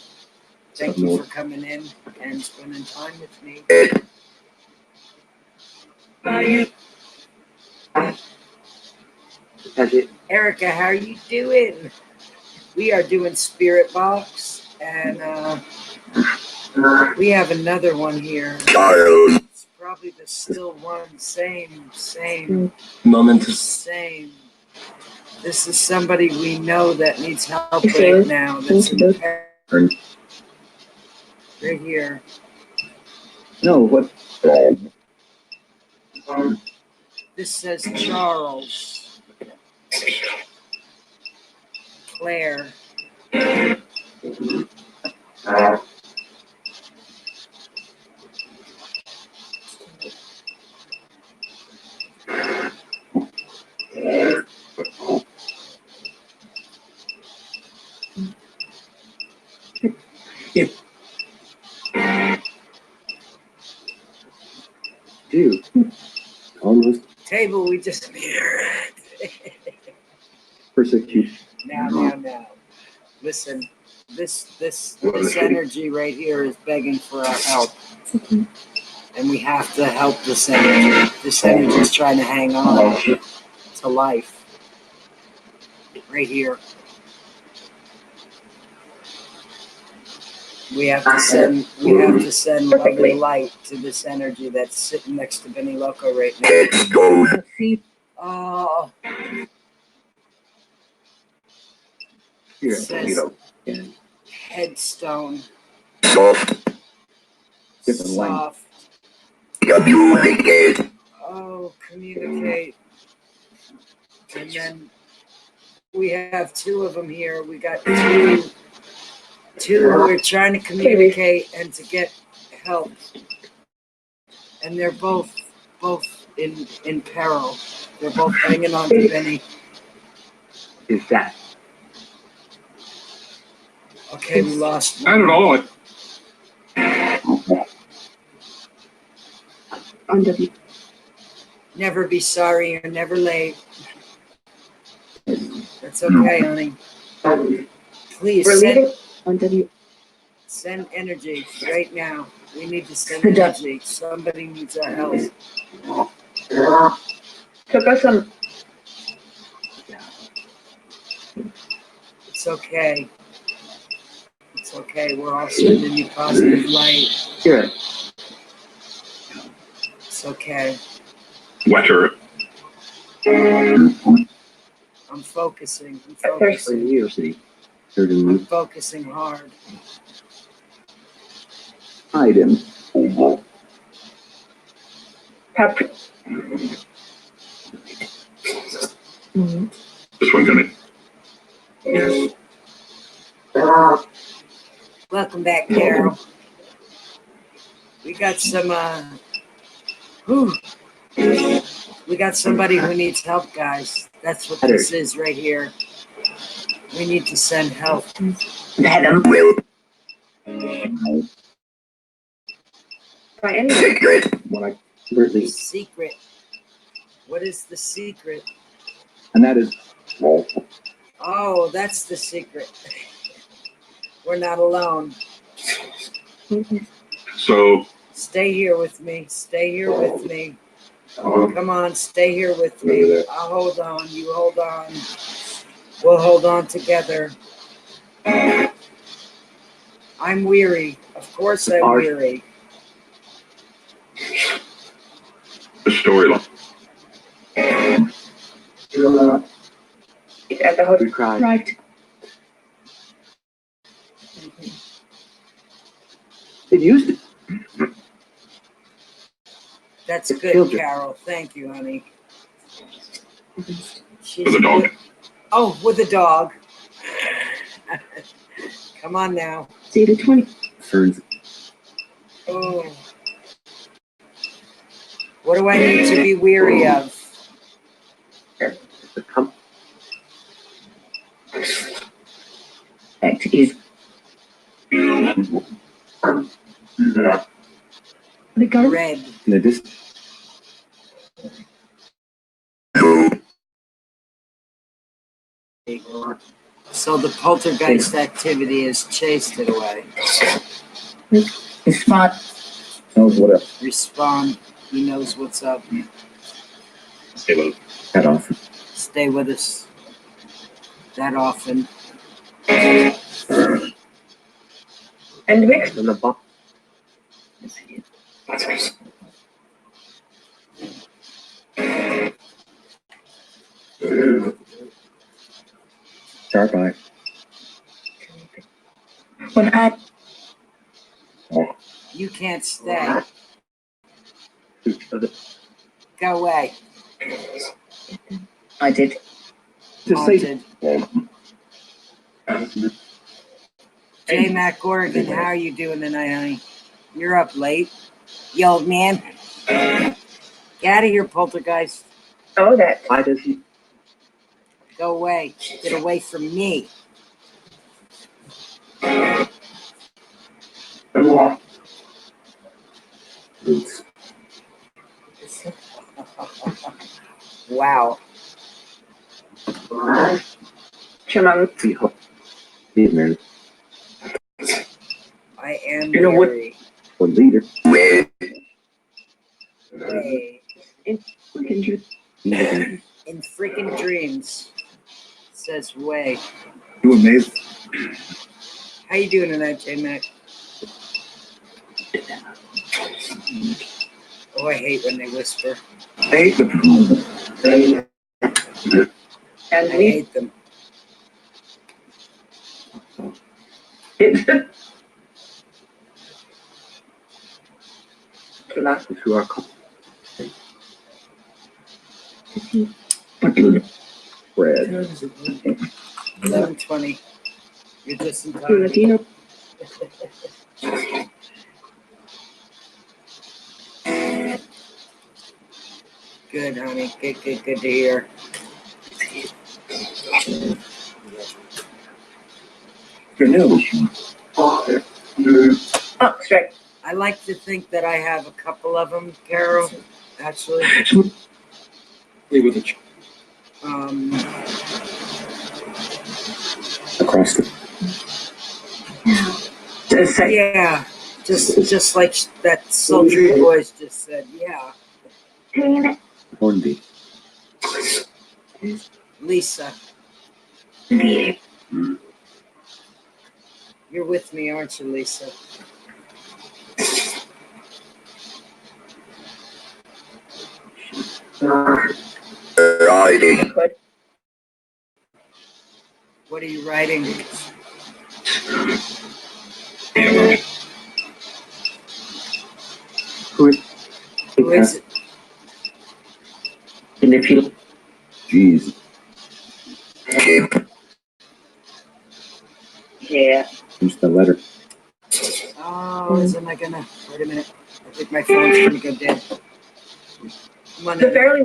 Thank you for coming in and spending time with me. Erica, how are you doing? We are doing Spirit Box, and we have another one here. It's probably the still one. Same. Momentous. Same. This is somebody we know that needs help right now. That's in pain. Right here. No, what? This says Charles, Claire, Dude, almost table we just persecution. Now. Listen, this energy right here is begging for our help. And we have to help this energy. This energy is trying to hang on to life. Right here. We have to send love and light to this energy that's sitting next to Benny Loco right now. Let's go. Oh, Here, says you know, yeah. headstone, Soft. Different language. soft. Communicate. Oh, communicate. And then we have two of them here. We got two who are trying to communicate and to get help. And they're both in peril. They're both hanging on to Benny. Is that? Okay, we lost I don't one. know. On W. Never be sorry, you're never late. That's okay, honey. Please We're leaving on W. send energy right now. We need to send energy. Somebody needs our help. Took us some. It's okay. It's okay. We're all sending you positive light. Here. It's okay. Wetter. I'm focusing. I'm For focusing. you, see. I'm focusing hard. Hide him. Pep. This one coming. Welcome back, Carol. We got some, we got somebody who needs help, guys. That's what this is right here. We need to send help. Madam will. By any Secret. When I convert these. Secret. What is the secret? And that is. Oh, that's the secret. We're not alone. So. Stay here with me. Stay here with me. Come on, stay here with me. I'll hold on. You hold on. We'll hold on together. I'm weary. Of course I'm weary. The storyline. It's at the hotel. We cried. Right. It used to. That's It's good, children. Carol. Thank you, honey. She's With a dog. with a dog. Come on now. See the 20. Ferns. Oh. What do I need to be weary of? The come. Act is. The go. Red. In the distance. So the poltergeist activity has chased it away. It's smart. Knows what up. Respond. He knows what's up. Stay low. That often. Stay with us that often. And Vic. And the bump. Sharp eye. When I. You can't stay. Go away. I did. Just say. Haunted. J Mac Oregon, how are you doing tonight, honey? You're up late. You old man. Get out of here, poltergeist. Oh, that. Why does he? Go away. Get away from me. Roots. Wow. Chimam. He's married. I am You know what? weary. Or leader. Way. In freaking dreams. Says way. You amazed? How you doing tonight, J Mac? Oh, I hate when they whisper. I hate them. I And we hate them. Who are called Fred. 11:20. You're just in time. Latino. Good, honey. Good to hear. Oh, straight. I like to think that I have a couple of them, Carol. Actually, Across the. yeah, just like that sultry voice just said. Yeah, Hornby. Lisa, you're with me, aren't you, Lisa? What are you writing? Who is it? In the field. Jeez. Yeah. Who's the letter? Oh, isn't I gonna? Wait a minute. I think my phone's gonna go dead. Come on, The now. fairly.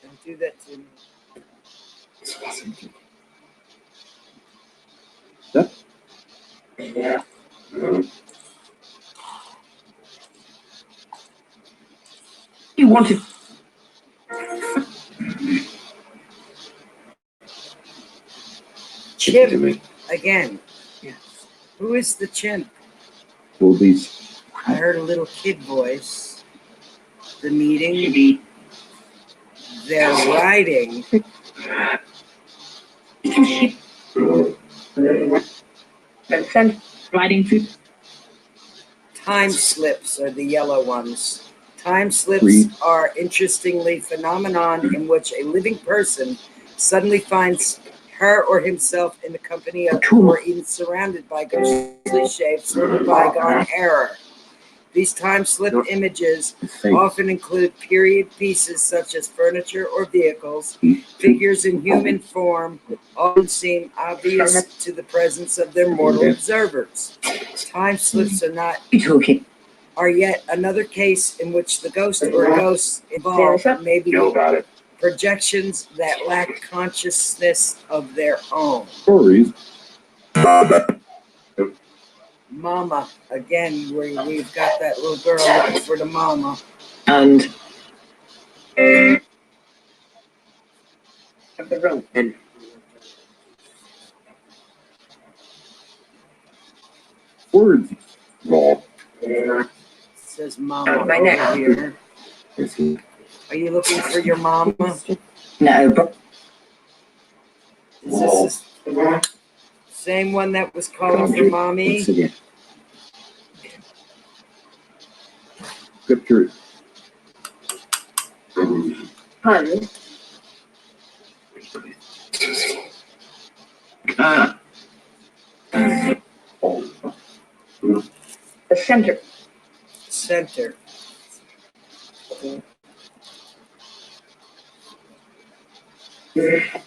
Don't do that to me. Yeah. You wanted. Chimp again. Yeah. Who is the chimp? Wolbies. I heard a little kid voice. The meeting. They're riding. Riding food. Time slips are the yellow ones. Time slips are interestingly phenomenon in which a living person suddenly finds her or himself in the company of or even surrounded by ghostly shapes from a bygone era. These time slip images often include period pieces such as furniture or vehicles. Figures in human form often seem obvious to the presence of their mortal observers. Time slips are yet another case in which the ghost or ghosts involved may be projections that lack consciousness of their own. Stories. Mama, again, we've got that little girl looking for the mama. And of the road. And Words. Roll. Says mama My over neck. here. Is he? Are you looking for your mama? no, but Is this the same one that was calling for mommy? Once again. Scripture. hun. The center. Center. Because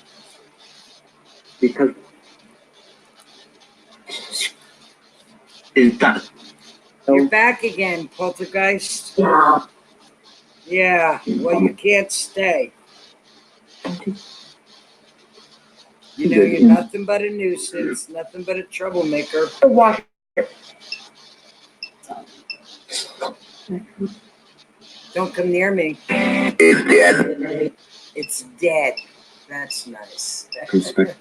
is that You're back again, poltergeist. Yeah, well, you can't stay. You know, you're nothing but a nuisance, nothing but a troublemaker. Wash. Don't come near me. It's dead. It's dead. That's nice. respect?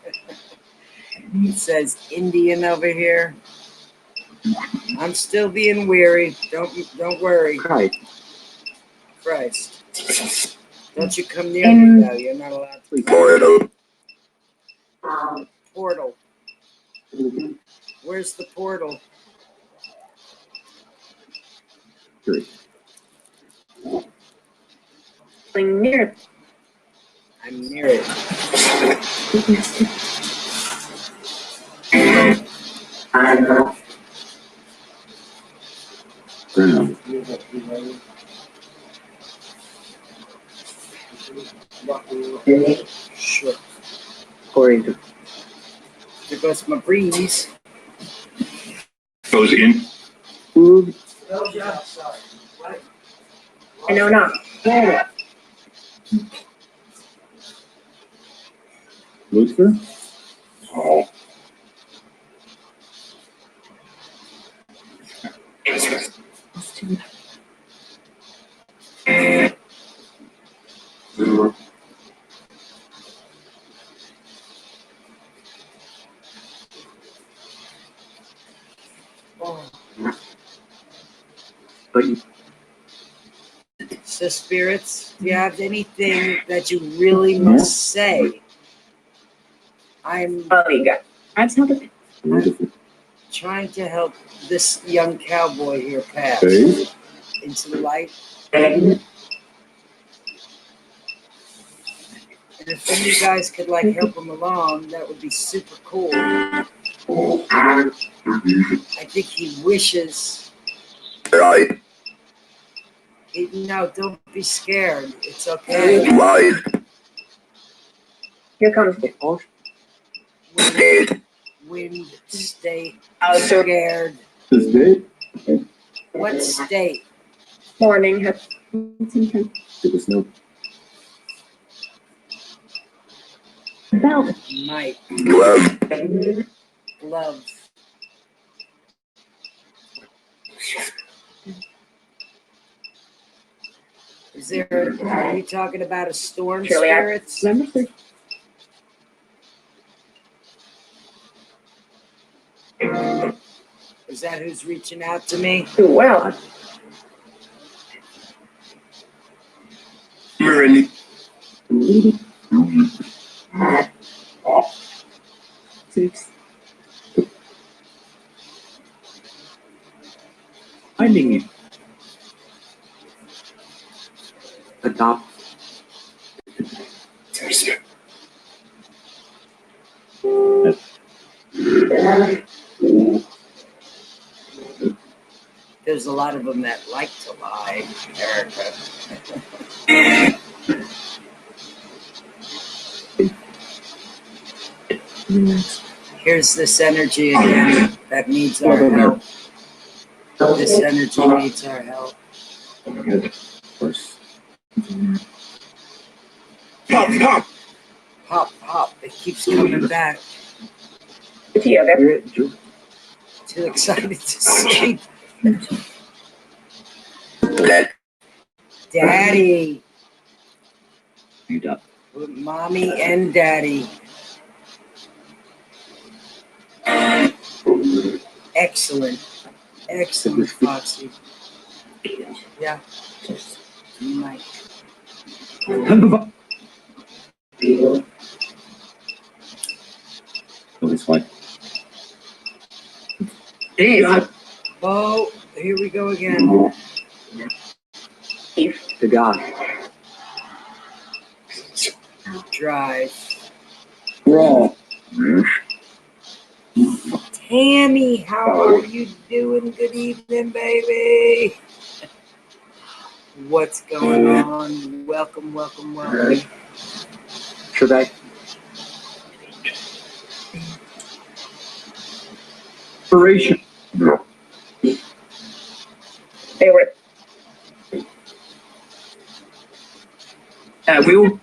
It says Indian over here. I'm still being weary. Don't worry. Right. Christ. Don't you come near me though. You're not allowed to. Portal. Portal. Where's the portal? Near. I'm near it. Ground. Sure. According to There goes my breeze. Goes in. food, I know not. Luther, Oh. but you So spirits, do you have anything that you really must say? I'm Oh, you got. That's not the. trying to help this young cowboy here pass Okay. into the light. And if any of you guys could like help him along, that would be super cool. I think he wishes. Right. No, don't be scared. It's okay. Right. Here comes the. Wind state Also, scared. This day, What state? morning. it was no Belt. Night. Glove. Glove. Is there, are you talking about a storm Surely I- spirits? Number 3. Is that who's reaching out to me? Well, Marini. finding you. Adopt. There's a lot of them that like to lie, Erica. Here's this energy again that needs our help. This energy needs our help. Of course. Pop, pop. Pop, pop. It keeps coming back. it's here. Too excited to sleep. That. Daddy. Made up. With mommy and daddy. Excellent. Excellent, Foxy. Yeah. Mike. Always fine. Oh, here we go again. The God. Drive. Raw. Tammy, how are you doing? Good evening, baby. What's going on? Welcome, welcome, welcome. Should I? Operation. They were Will.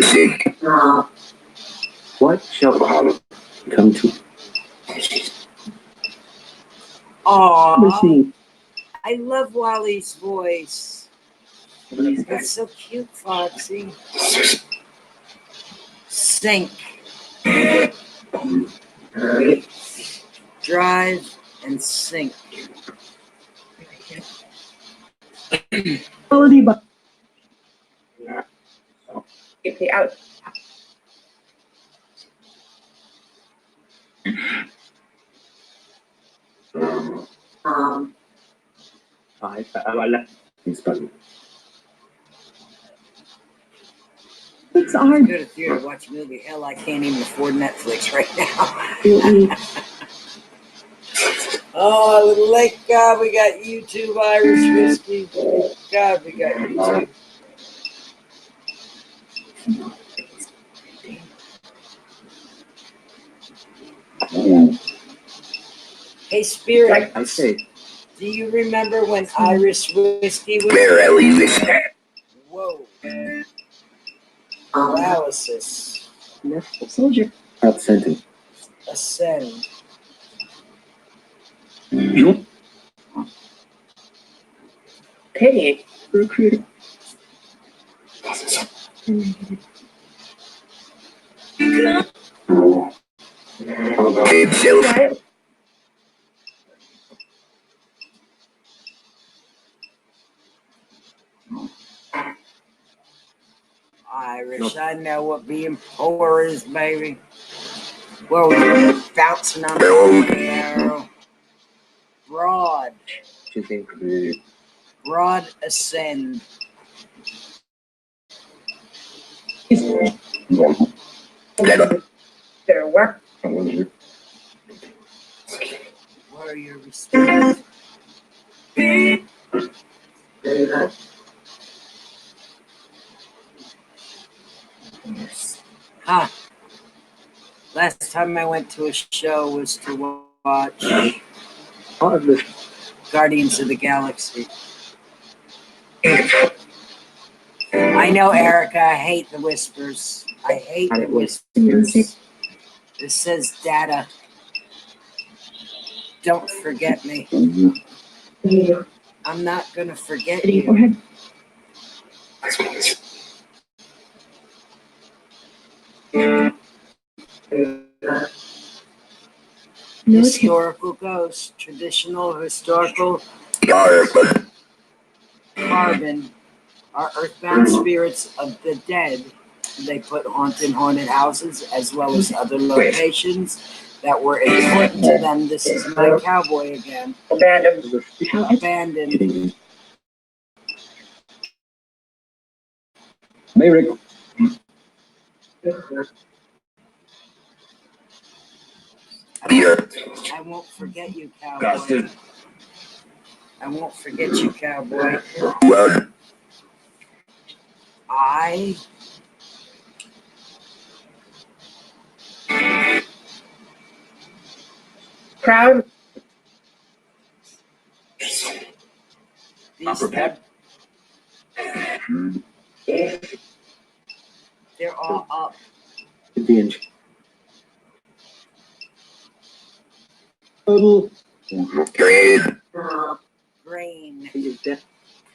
Sick. What shall come to? Aw, I love Wally's voice. That's so cute, Foxy. Sink. Drive and sink. get the out. He's buzzing. It's go to the theater to watch a movie. Hell, I can't even afford Netflix right now. Oh, thank God we got YouTube Irish whiskey. Thank God we got YouTube. Hey, Spirit. I say. Do you remember when Irish whiskey was? Barely. Whoa. Paralysis. Soldier. Absenting. Ascend. You? Pity. Recruiter. Himself. Irish, I know what being poor is, baby. Whoa, you're bouncing on the barrel. Broad. Broad ascend. Their work. What are your responses? Huh. Last time I went to a show was to watch Guardians of the Galaxy. I know, Erica, I hate the whispers. I hate the whispers. This says data. Don't forget me. I'm not gonna forget you. Historical ghosts, traditional historical carbon are earthbound spirits of the dead. They put haunted houses as well as other locations that were important to them. This is my cowboy again. Abandoned. Abandoned. Maverick. I won't forget you, cowboy. I won't forget you, cowboy. I Proud. these they're all up. Total. Grain.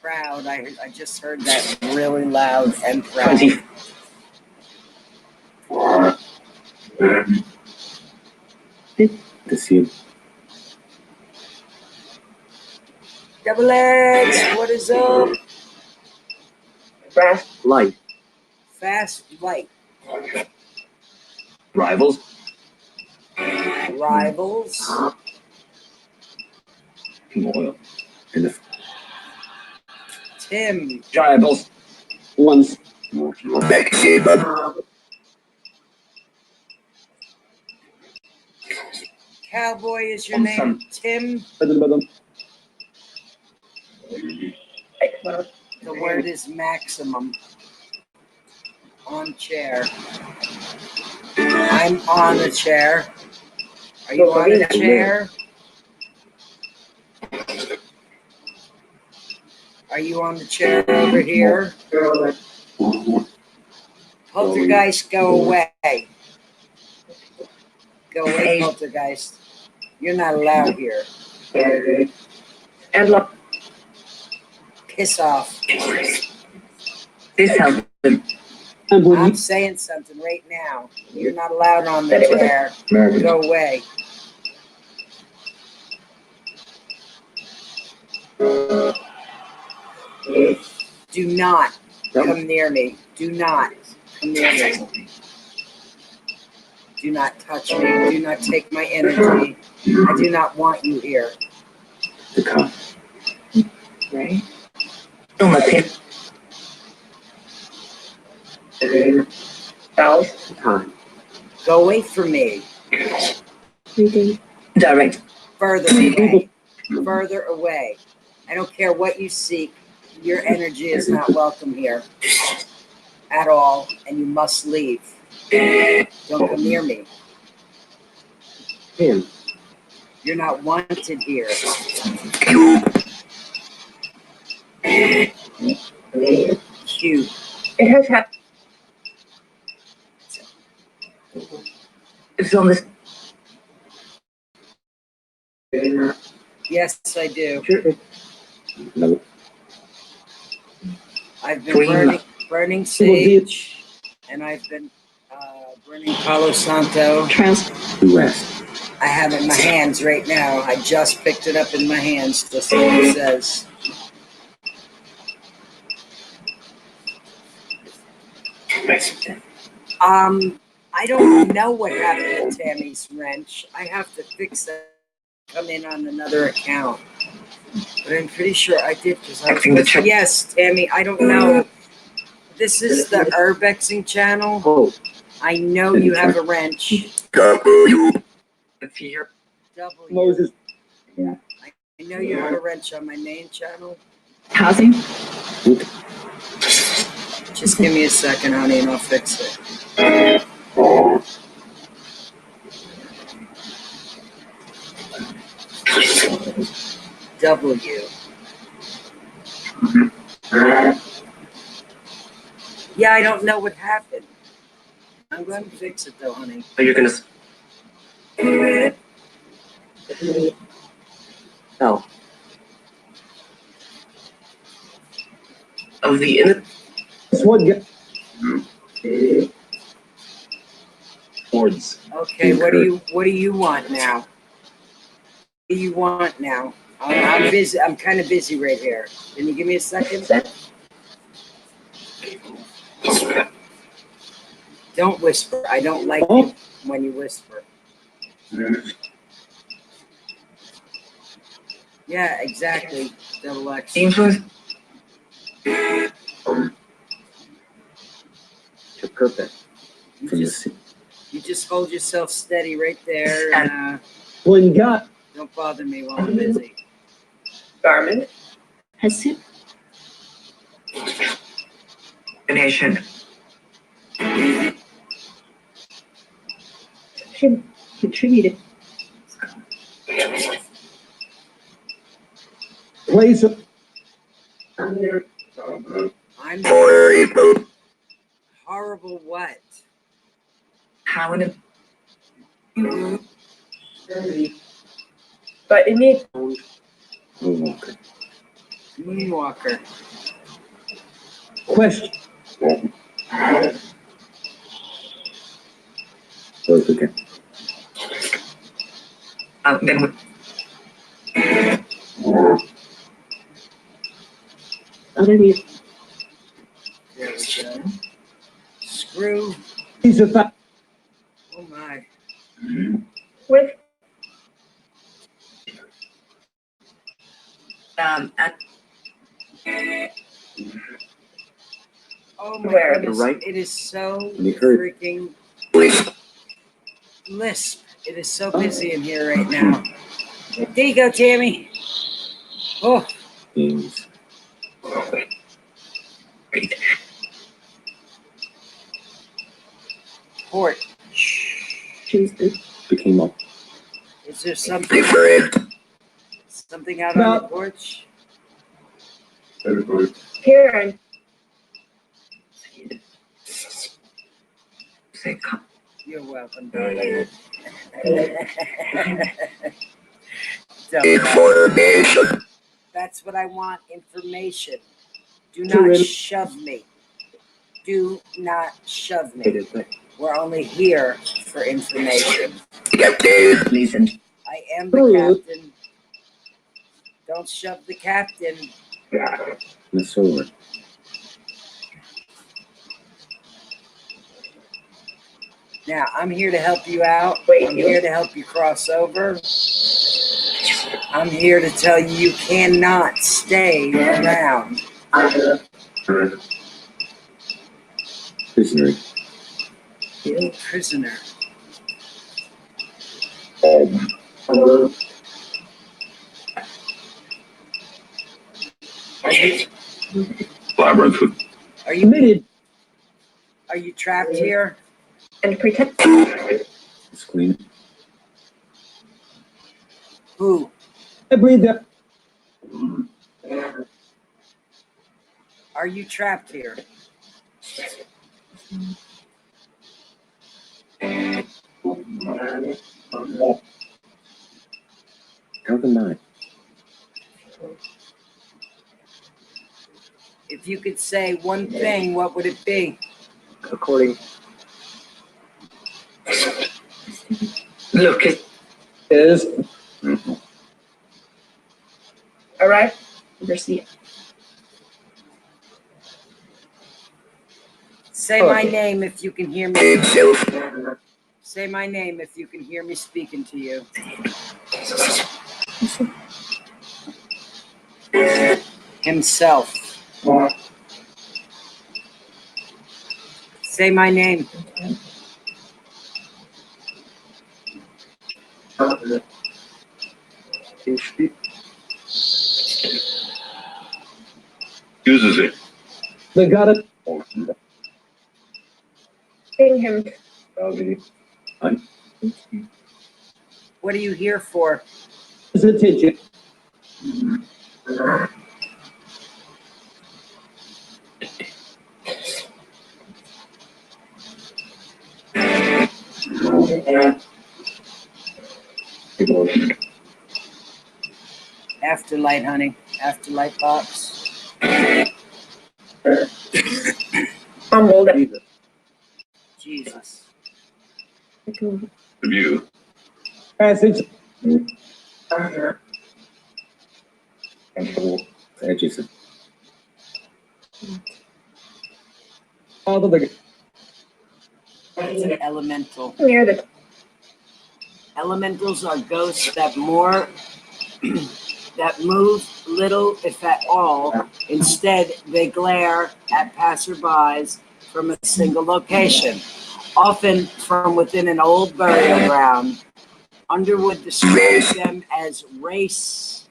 Proud. I just heard that really loud and proud. To see Double X, what is up? Fast. light. Fast light. Rivals. Rivals. Oil. And the Tim. rivals. Once. Cowboy is your name. Tim. The word is maximum. On chair. I'm on the chair. Are you on the chair? Are you on the chair over here? Poltergeist, go away. Go away, Poltergeist. You're not allowed here. And look, Piss off. this helps. I'm saying something right now. You're not allowed on the chair. Go away. Do not come near me. Do not come near me. Do not touch me. Do not take my energy. I do not want you here. To come. Right? Don't let him. Time. Go away from me. Direct. Further away. Further away. I don't care what you seek. Your energy is not welcome here at all, and you must leave. Don't come near me. Him. You're not wanted here. Cute. It has happened. It's on this. Yes, I do. No. I've been burning sage, and I've been burning Palo Santo. West. I have it in my hands right now. I just picked it up in my hands, just like it says. I don't know what happened to Tammy's wrench. I have to fix that. Come in on another account. But I'm pretty sure I did because I was supposed to. Yes, Tammy, I don't know. This is the Urbexing channel. Oh. I know you have a wrench. W. It's here. W. Moses. I know you have a wrench on my main channel. Housing. Just give me a second, honey, and I'll fix it. W. Yeah, I don't know what happened. I'm going to fix it though, honey. Are you gonna? No. Of the inner. This one get. Boards. Okay, what do you want now? What do you want now? I'm busy. I'm kind of busy right here. Can you give me a second? Don't whisper. I don't like it when you whisper. Yeah, exactly. Double X. Influence. To purpose. You just hold yourself steady right there, and Well, you got. don't bother me while I'm busy. Garment. Has it? Nation. Should contribute. Place. I'm Horrible. horrible. What? How in a. But it needs. Moonwalker. Moonwalker. Question. Close again. Then we. Underneath. There we go. Screw. He's a fact. Oh my. With. At. Oh my Where? goodness. Right. It is so You heard. freaking Please. lisp. It is so busy in here right now. There you go, Tammy. Oh, Means. porch? Became up. Is there something out on the porch? Karen. You're welcome, darling. Information. That's what I want, information. Do not shove me. Do not shove me. We're only here for information. Captain. Listen. I am the captain. Don't shove the captain. The sword. Now, I'm here to help you out. I'm here to help you cross over. I'm here to tell you you cannot stay around. Prisoner. Prisoner. Labyrinth. Are you Committed. Are you trapped here? And protect. It's clean. Who? I breathe that. Are you trapped here? How the night? If you could say one thing, what would it be? According. Look, it Is. All right. Proceed. Say my name if you can hear me. himself. Say my name if you can hear me speaking to you. Himself. Say my name. Uses it. They got it. Sting him. What are you here for? His attention. Afterlight, honey. Afterlight box. Humbled. Jesus. View. Passage. Edges. All the big. It's an elemental. Near the. Elementals are ghosts that that move little, if at all. Instead, they glare at passerbys from a single location, often from within an old burial ground. Underwood describes them as race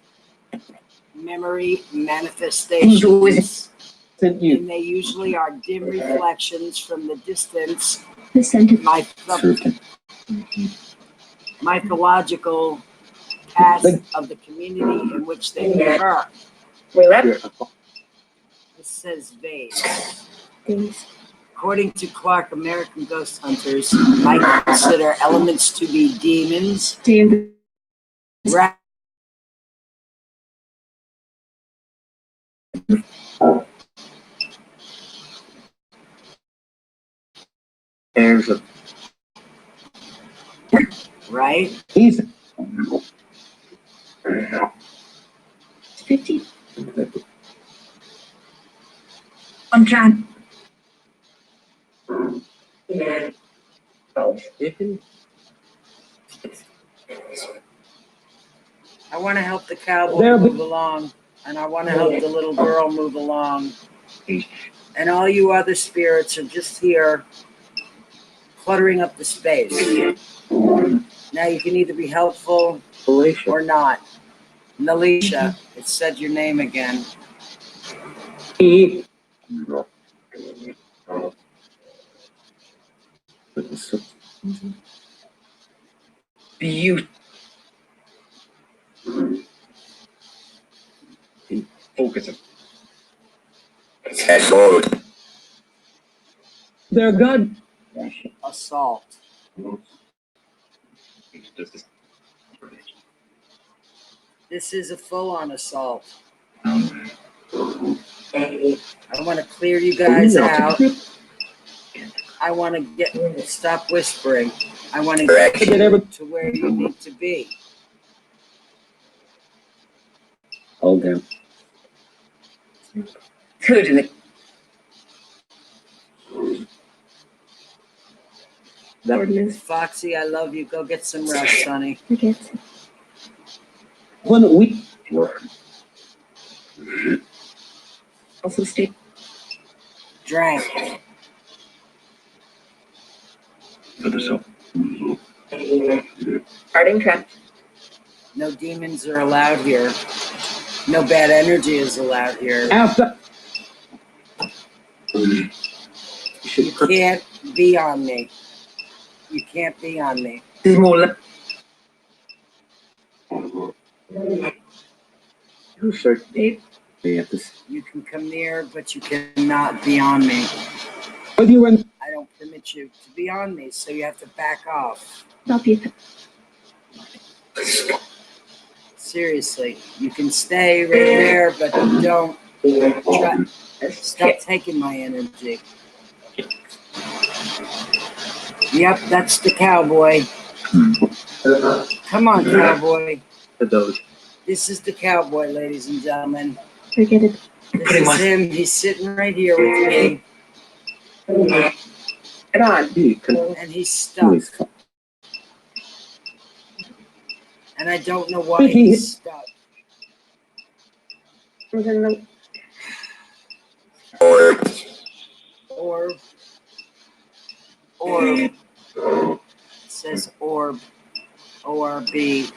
memory manifestations, Sent you. and they usually are dim reflections from the distance, mythological past of the community in which they occur. We left. This says vase. According to Clark, American ghost hunters might consider elements to be demons, right? He's 50. I'm trying. I want to help the cowboy move along, and I want to help the little girl move along. And all you other spirits are just here cluttering up the space. Now you can either be helpful or not. Nalisha, it said your name again. But the Beautiful. Focus it. Assault. They're good. Assault. This is a full-on assault. I want to clear you guys out. I want to stop whispering. I want to get you to where you need to be. Hold him. Certainly. Foxy, I love you. Go get some rest, honey. Okay. When we Also stay. Drank. For the soul. Starting track. No demons are allowed here. No bad energy is allowed here. after You can't be on me. You can't be on me. Smaller. who should they have this? You can come near, but you cannot be on me. But you went. I don't permit you to be on me, so you have to back off. Not beautiful. Seriously, you can stay right there, but don't try. Stop taking my energy. Yep, that's the cowboy. Come on, cowboy. This is the cowboy, ladies and gentlemen. Forget it. This is him. He's sitting right here with me, Get on. and he's stuck. And I don't know why he's stuck. Orb. Orb. It says orb. O-R-B.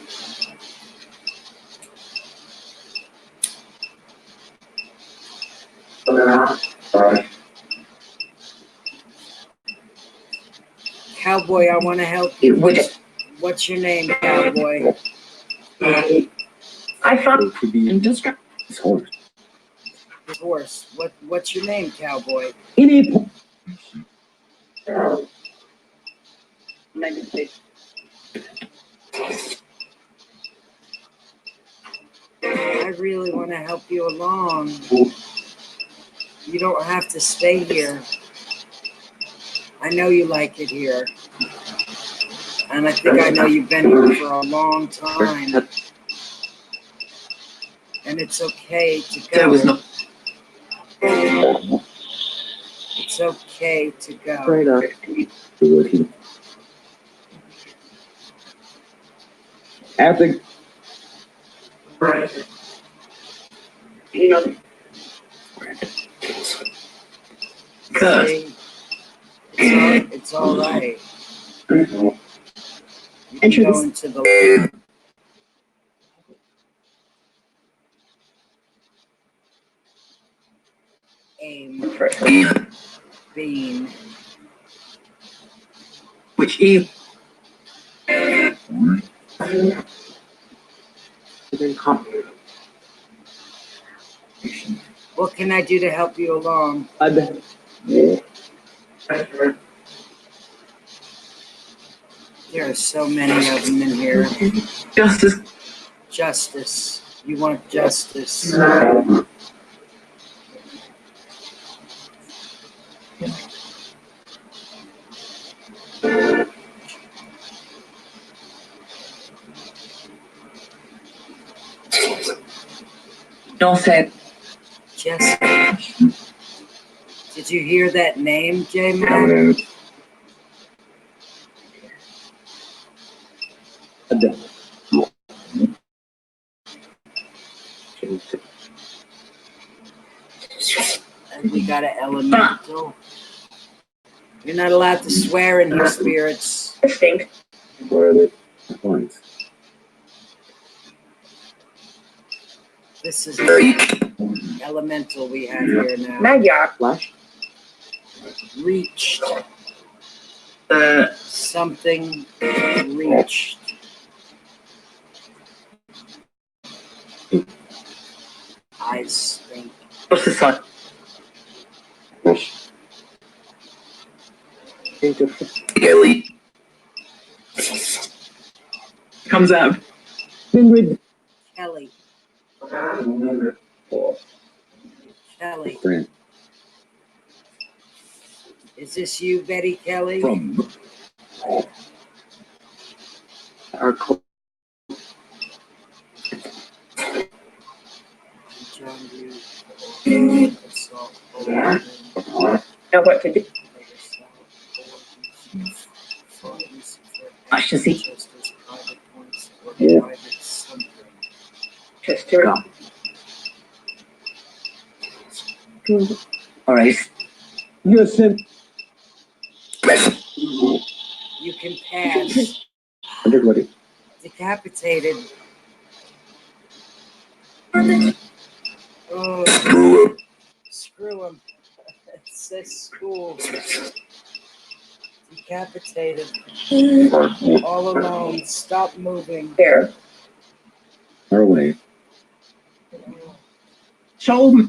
Cowboy, I want to help you. What's your name, cowboy? I thought It could be I'm just his horse. Horse. What's your name, cowboy? Any po- I really want to help you along. You don't have to stay here. I know you like it here. And I think I know you've been here for a long time. And it's okay to go. There was no. It's okay to go. Right up. Would he? After You know. Good. See? It's all right. You can go into the aim beam. Which you. What can I do to help you along? There are so many of them in here. Justice. Justice. You want justice. Don't say. Jessica. Did you hear that name, J-Man? And we got an elemental. You're not allowed to swear in here, spirits. Distinct. Where are the points? This is an elemental we have here now. Magyar. Flash. Reached. Uh, Something reached. Eyes stink. What's the sun? Kelly. Comes up. Kelly. Kelly. Grant. Is this you, Betty Kelly? From Our cold. John Reed. Now what to do? I should see. Yeah. Just to go. All right. Listen. You can pass. Everybody. Decapitated. Oh, screw him. It says school. Decapitated. All alone. Stop moving. There. Our way. Show me.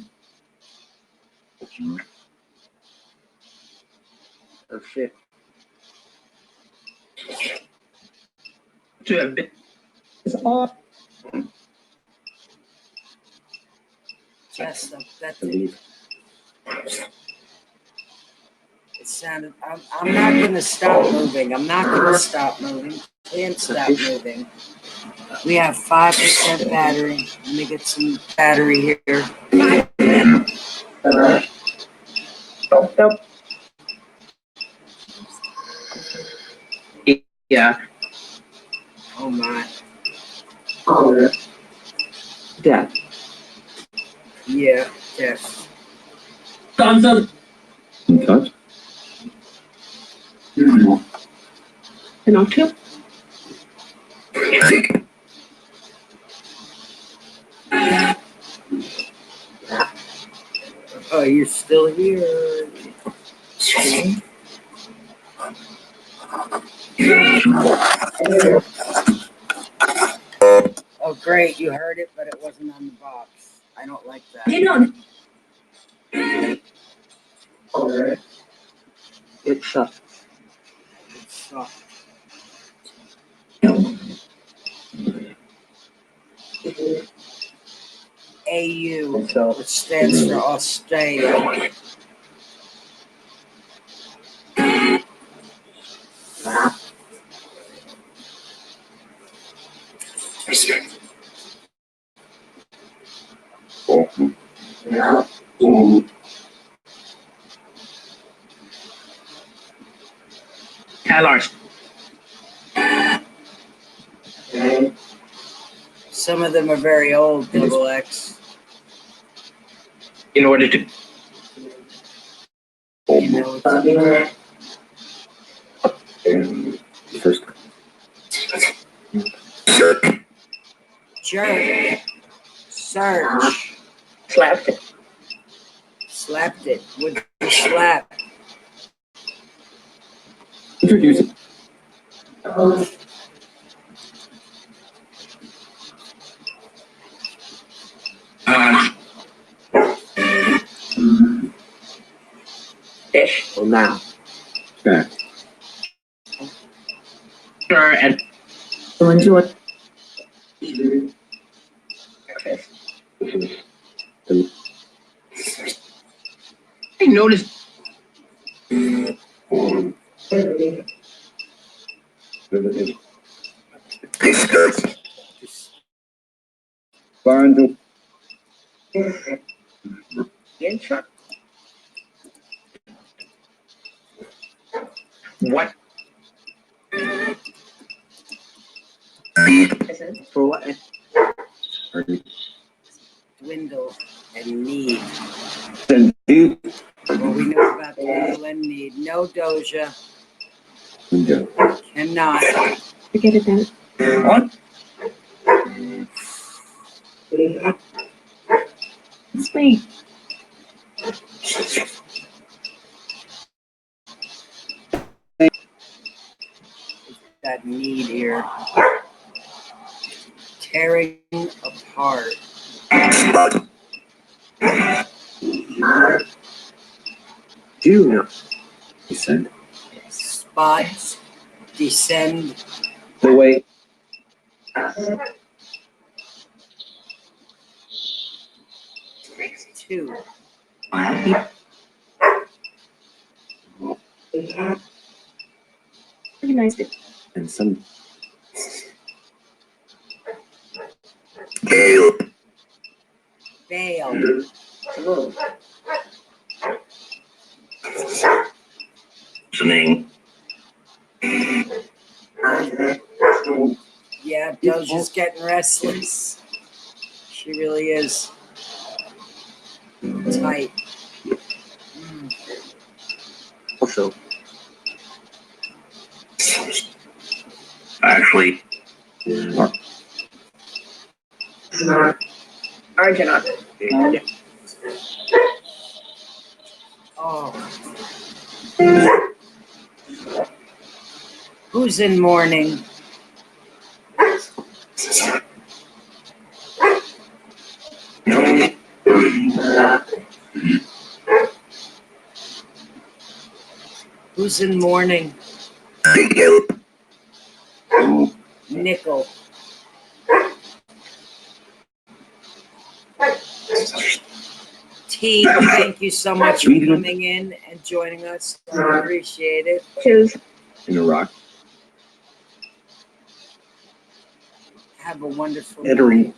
Oh shit. It's off. Chest up. That didn't. It sounded. I'm not gonna stop moving. I'm not gonna stop moving. Can't stop moving. We have 5% battery. Let me get some battery here. Nope. Yeah. Oh my. Yeah. Yeah. Yes. Thumbs up. In touch. You know, too. Oh, you're still here. Oh, great. You heard it, but it wasn't on the box. I don't like that. You know. It sucks. It sucked. AU, which stands for Australia. Hello. Some of them are very old, double X. In order to. You know, First. jerk. Search. Slapped it. Slapped it. With the slap. Introduce it. Fish. Well, now. Back. Sure, and. So enjoy. I noticed. Barnes. Intro. What? For what? Dwindle and need. Indeed. Well, we know about dwindle and need. No Doja. Window. Cannot. Forget it then. What? It's me. That need here. Tearing apart. Do Descend. Spots. Descend. the way. 2. Organized it. And some. Hail. Bail. Listening. Yeah, Doja's getting restless. She really is. Tight. Also, Ashley. Arjuna. Oh. Who's in mourning? Who's in mourning? Hail. Nickel. T, thank you so much for coming in and joining us. I appreciate it. Choose. In a rock. Have a wonderful Entering. night.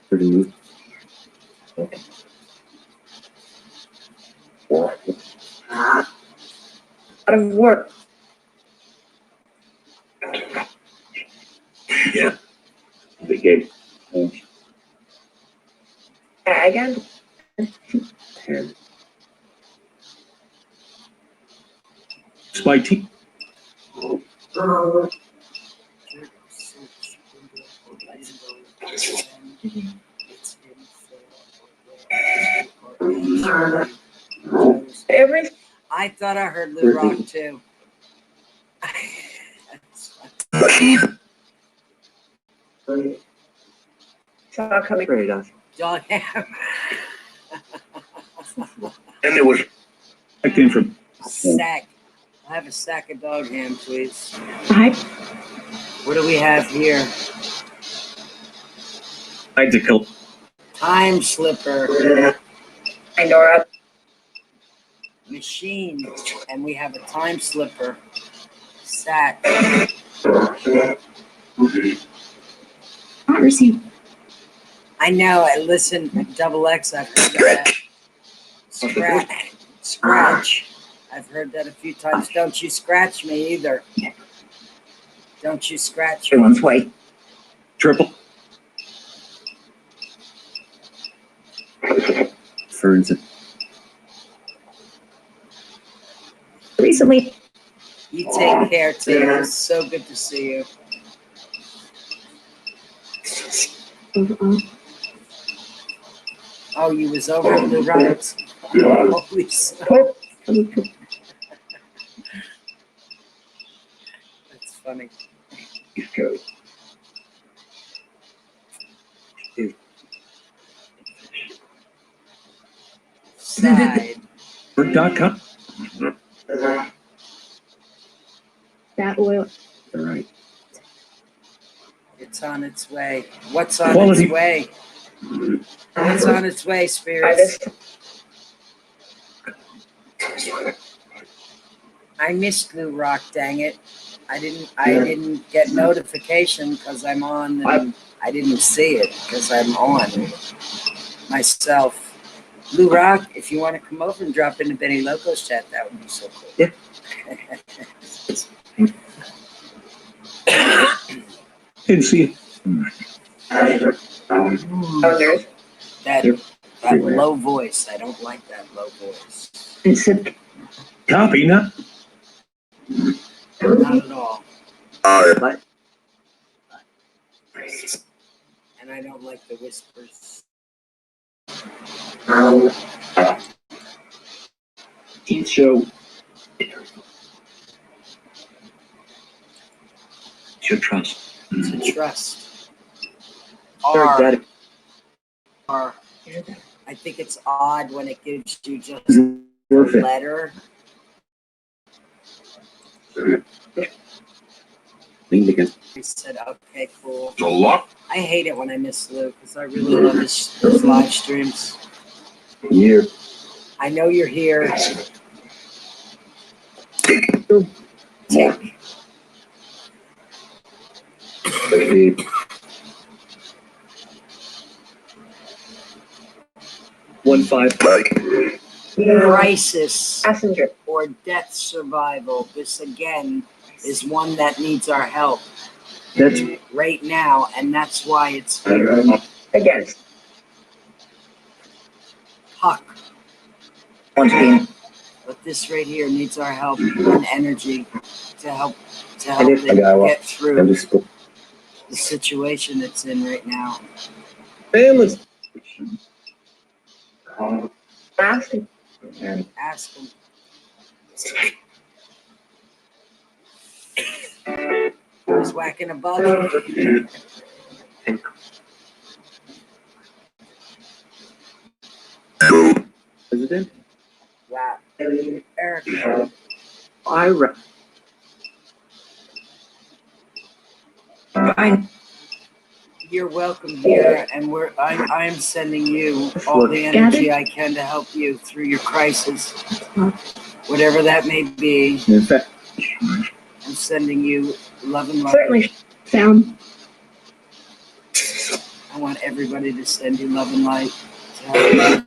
Pretty move. Out of work. Yeah. Big game. Again. Hand. Spy T. Every I thought I heard Lou Rock too. saw coming. Very nice. Dog ham. And there was I came from. Sack. I have a sack of dog ham, please. I What do we have here? had to kill. Time slipper. And Nora. Machine. And we have a time slipper. Sack. Not received. I know. I listen. Double X. I've heard that. Scratch. I've heard that a few times. Don't you scratch me either. Don't you scratch me. Everyone's way. Triple. Ferns. Recently. You take care, Tina. It's so good to see you. Oh, you was over in the right. Holy smokes. That's funny. East Coast. Side. Bird.com. That oil. All right. It's on its way. What's on Quality. its way? What's on its way, spirits? I missed Blue Rock, dang it. I didn't get notification because I'm on and I didn't see it because I'm on myself. Blue Rock, if you want to come over and drop into Benny Loco's chat, that would be so cool. Yeah. Didn't see it. Owners. That Everywhere. low voice. I don't like that low voice. It's a copy, not. Not at all. But And I don't like the whispers. TV show. should trust. to trust. Very R, dedicated. R. I think it's odd when it gives you just a letter. Leaned against. I said, okay, cool. The lock. I hate it when I miss Lou because I really love his live streams. Year. I know you're here. Baby. One five. Crisis Passenger. or death survival. This again is one that needs our help That's right now, and that's why it's here. Against. Puck. Once again. But this right here needs our help and energy to help I it got get I'm through just the situation it's in right now. Families. Ask. and Ask him. Who's whacking a bug? President. Wow. Eric, Ira. Fine. you're welcome here, and I'm sending you all the energy I can to help you through your crisis, whatever that may be. In fact, I'm sending you love and light. Certainly sound. I want everybody to send you love and light to help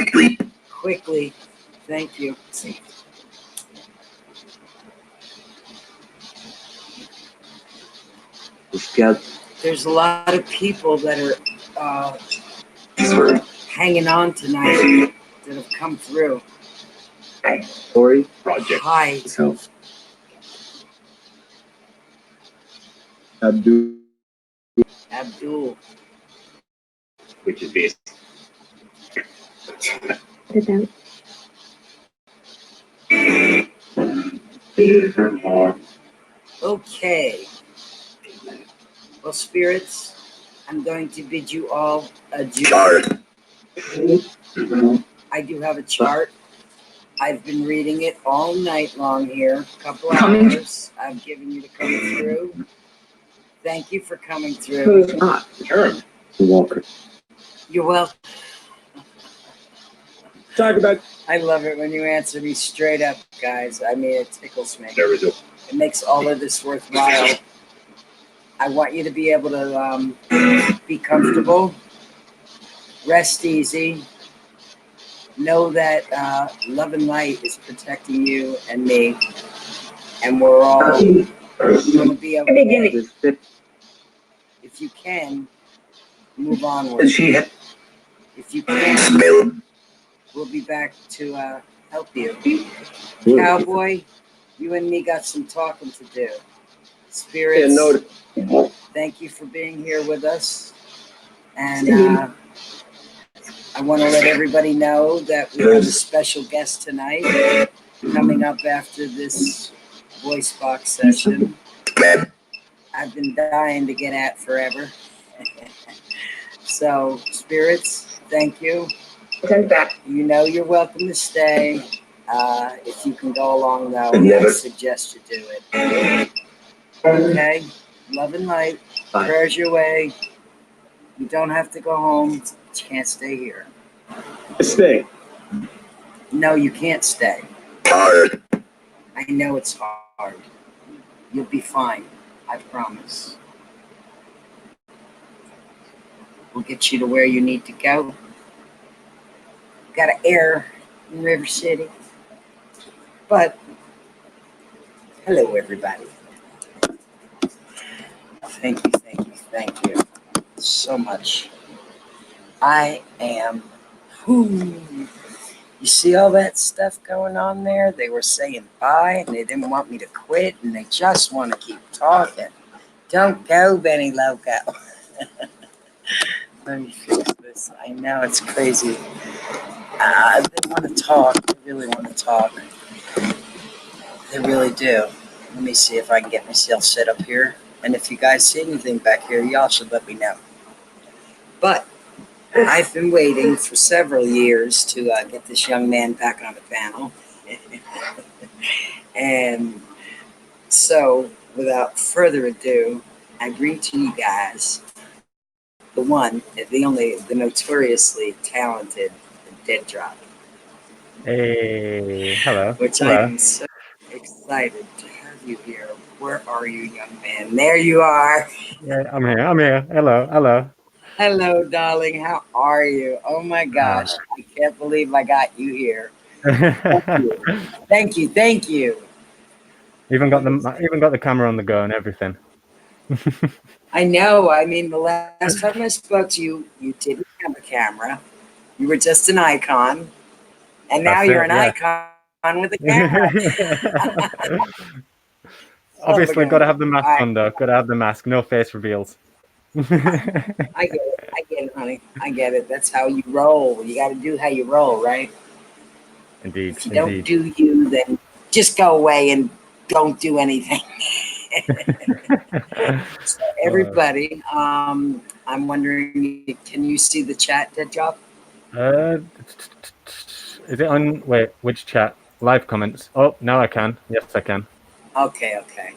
you quickly. Thank you. There's a lot of people that are hanging on tonight that have come through. Story project. Hi. Self. Abdul, Abdul. which is based. Sit down. Okay. Well, spirits, I'm going to bid you all adieu. I do have a chart. I've been reading it all night long here, a couple hours. I've given you to come through. Thank you for coming through. Who's not? Walker. You're welcome. Talk about. I love it when you answer me straight up, guys. I mean, it tickles me. There we go. It makes all of this worthwhile. I want you to be able to be comfortable, rest easy, know that love and light is protecting you and me, and we're all going to be okay. If you can, move onward. If you can, we'll be back to help you. Cowboy, you and me got some talking to do. Spirits, thank you for being here with us. And I want to let everybody know that we have a special guest tonight coming up after this voice box session. I've been dying to get at forever. So, spirits, thank you. Send back. You know you're welcome to stay. If you can go along, though, I suggest you do it. Okay? Love and light. Bye. Prayers your way. You don't have to go home. But you can't stay here. Stay. No, you can't stay. I know it's hard. You'll be fine. I promise. We'll get you to where you need to go. Got an error in River City. But, hello, everybody. Thank you so much. I am, you see all that stuff going on there? They were saying bye, and they didn't want me to quit, and they just want to keep talking. Don't go, Benny Loco. Let me fix this. I know it's crazy. They want to talk. They really want to talk. They really do. Let me see if I can get myself set up here. And if you guys see anything back here, y'all should let me know. But I've been waiting for several years to get this young man back on the panel. And so, without further ado, I bring to you guys the one, the only, the notoriously talented Dead Drop. Hey, hello. Which I Hello. am so excited to have you here. Where are you, young man? There you are. Yeah, I'm here. I'm here. Hello. Hello. Hello, darling. How are you? Oh my gosh. I can't believe I got you here. Thank you. Thank you. Even got the camera on the go and everything. I know. I mean, the last time I spoke to you, you didn't have a camera. You were just an icon. And now That's you're it, an yeah. icon with a camera. Obviously, got to have the mask All on though. Got to have the mask. No face reveals. I get it. I get it, honey. I get it. That's how you roll. You got to do how you roll, right? Indeed. If you don't Indeed. do you, then just go away and don't do anything. So everybody, I'm wondering, can you see the chat, Dead Drop? Is it on? Wait, which chat? Live comments. Oh, now I can. Yes, I can. Okay, okay.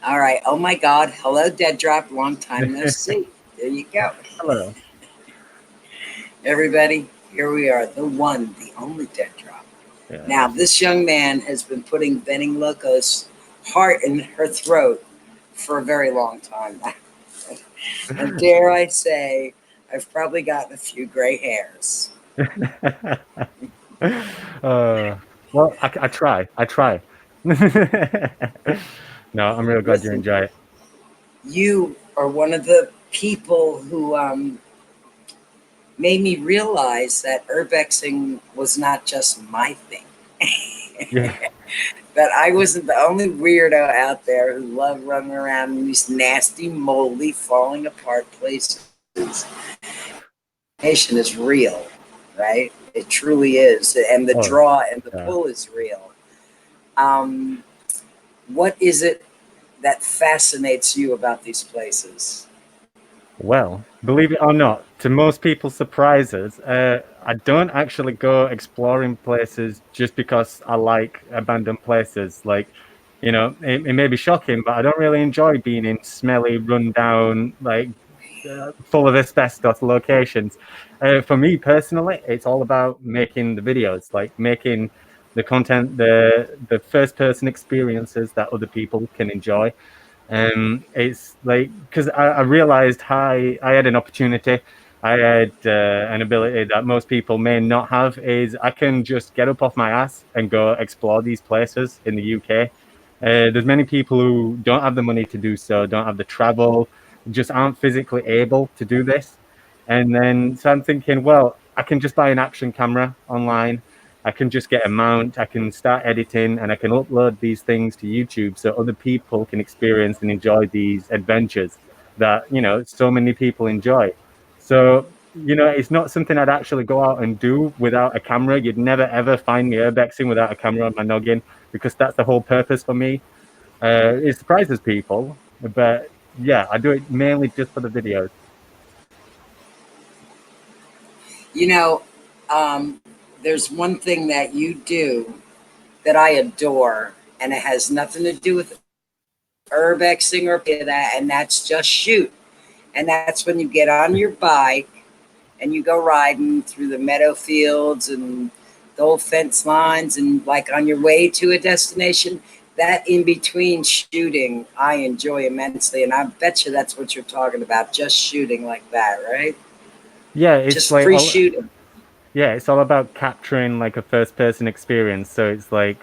All right. Oh my God. Hello, Dead Drop. Long time no see. There you go. Hello. Everybody, here we are. The one, the only Dead Drop. Yeah. Now, this young man has been putting Benning Loco's heart in her throat for a very long time now. And dare I say, I've probably gotten a few gray hairs. Well, I try. I try. No, I'm really glad you enjoy it. You are one of the people who made me realize that urbexing was not just my thing. Yeah. That I wasn't the only weirdo out there who loved running around in these nasty, moldy, falling apart places. Nation is real, right? It truly is. And the draw and the pull is real. What is it that fascinates you about these places? Well, believe it or not, to most people's surprises, I don't actually go exploring places just because I like abandoned places. Like, you know, it may be shocking, but I don't really enjoy being in smelly, rundown, like full of asbestos locations. For me personally, it's all about making the videos, like making the content, the first person experiences that other people can enjoy. It's like, because I realized I had an opportunity, I had an ability that most people may not have, is I can just get up off my ass and go explore these places in the UK. There's many people who don't have the money to do so, don't have the travel, just aren't physically able to do this. And then so I'm thinking, well, I can just buy an action camera online. I can just get a mount, I can start editing, and I can upload these things to YouTube so other people can experience and enjoy these adventures that, you know, so many people enjoy. So, you know, it's not something I'd actually go out and do without a camera. You'd never, ever find me urbexing without a camera on my noggin, because that's the whole purpose for me. It surprises people, but yeah, I do it mainly just for the videos. You know, there's one thing that you do that I adore, and it has nothing to do with urbexing or that, and that's just shoot. And that's when you get on your bike and you go riding through the meadow fields and the old fence lines, and like on your way to a destination. That in between shooting, I enjoy immensely, and I bet you that's what you're talking about, just shooting like that, right? Yeah, it's just like free shooting. Yeah, it's all about capturing like a first-person experience. So it's like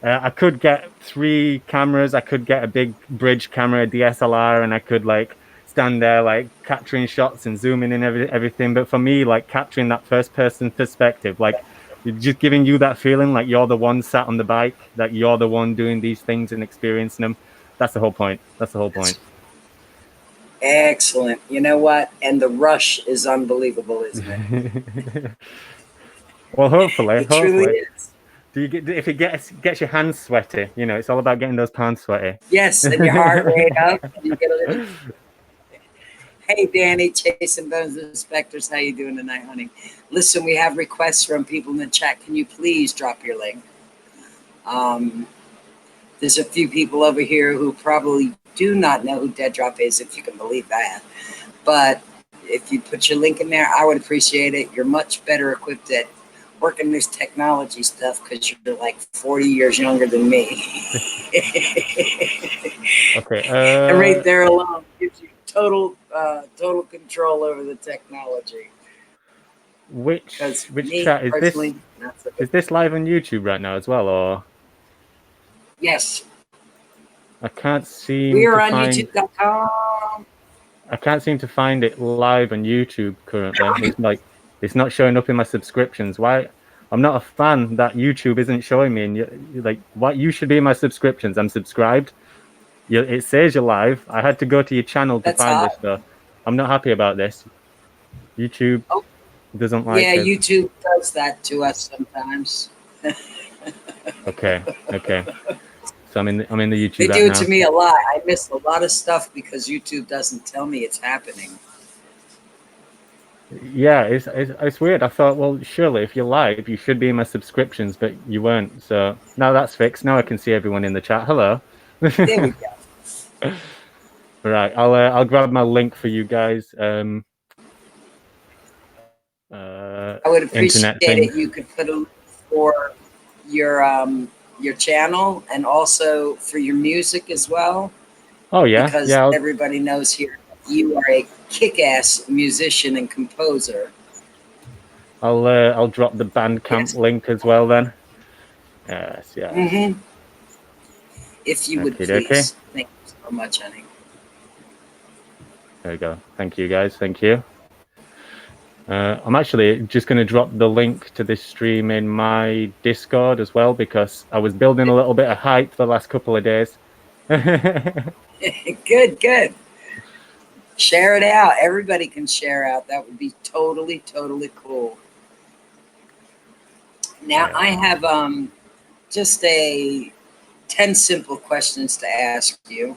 I could get 3 cameras, I could get a big bridge camera, a DSLR, and I could like stand there like capturing shots and zooming in everything. But for me, like capturing that first-person perspective, like just giving you that feeling like you're the one sat on the bike, that you're the one doing these things and experiencing them. That's the whole point. That's the whole point. Excellent. You know what? And the rush is unbelievable, isn't it? Well, hopefully, It truly is. Do you get if it gets your hands sweaty? You know, it's all about getting those palms sweaty. Yes, and your heart rate up. And you get a little. Hey, Danny, Chasing Bones Inspectors, how you doing tonight, honey? Listen, we have requests from people in the chat. Can you please drop your link? There's a few people over here who probably do not know who Dead Drop is, if you can believe that. But if you put your link in there, I would appreciate it. You're much better equipped at working this technology stuff because you're like 40 years younger than me. Okay. And right there alone gives you total control over the technology. Which me, chat is this? not so Is this live on YouTube right now as well, or? Yes. I can't seem We are to on find. YouTube.com. I can't seem to find it live on YouTube currently. It's not showing up in my subscriptions. Why? I'm not a fan that YouTube isn't showing me. And you're like, what? You should be in my subscriptions. I'm subscribed. It says you're live. I had to go to your channel to That's find hot. this though. I'm not happy about this. YouTube doesn't like Yeah, it. YouTube does that to us sometimes. Okay. So I'm in the YouTube They app do it now. to me a lot. I miss a lot of stuff because YouTube doesn't tell me it's happening. Yeah, it's weird. I thought, well, surely if you're live, you should be in my subscriptions, but you weren't. So now that's fixed. Now I can see everyone in the chat. Hello. There we go. Right, I'll grab my link for you guys. I would appreciate Internet thing. it. You could put a link for your channel and also for your music as well. Oh yeah, Because yeah. everybody knows here you are a kick-ass musician and composer. I'll drop the Bandcamp link as well then. Yes, yeah. Mm-hmm. If you would Okay. please. Thank you so much, honey. There we go. Thank you guys. Thank you. I'm actually just going to drop the link to this stream in my Discord as well because I was building a little bit of hype the last couple of days. Good. Share it out. Everybody can share out. That would be totally cool. Now I have just 10 simple questions to ask you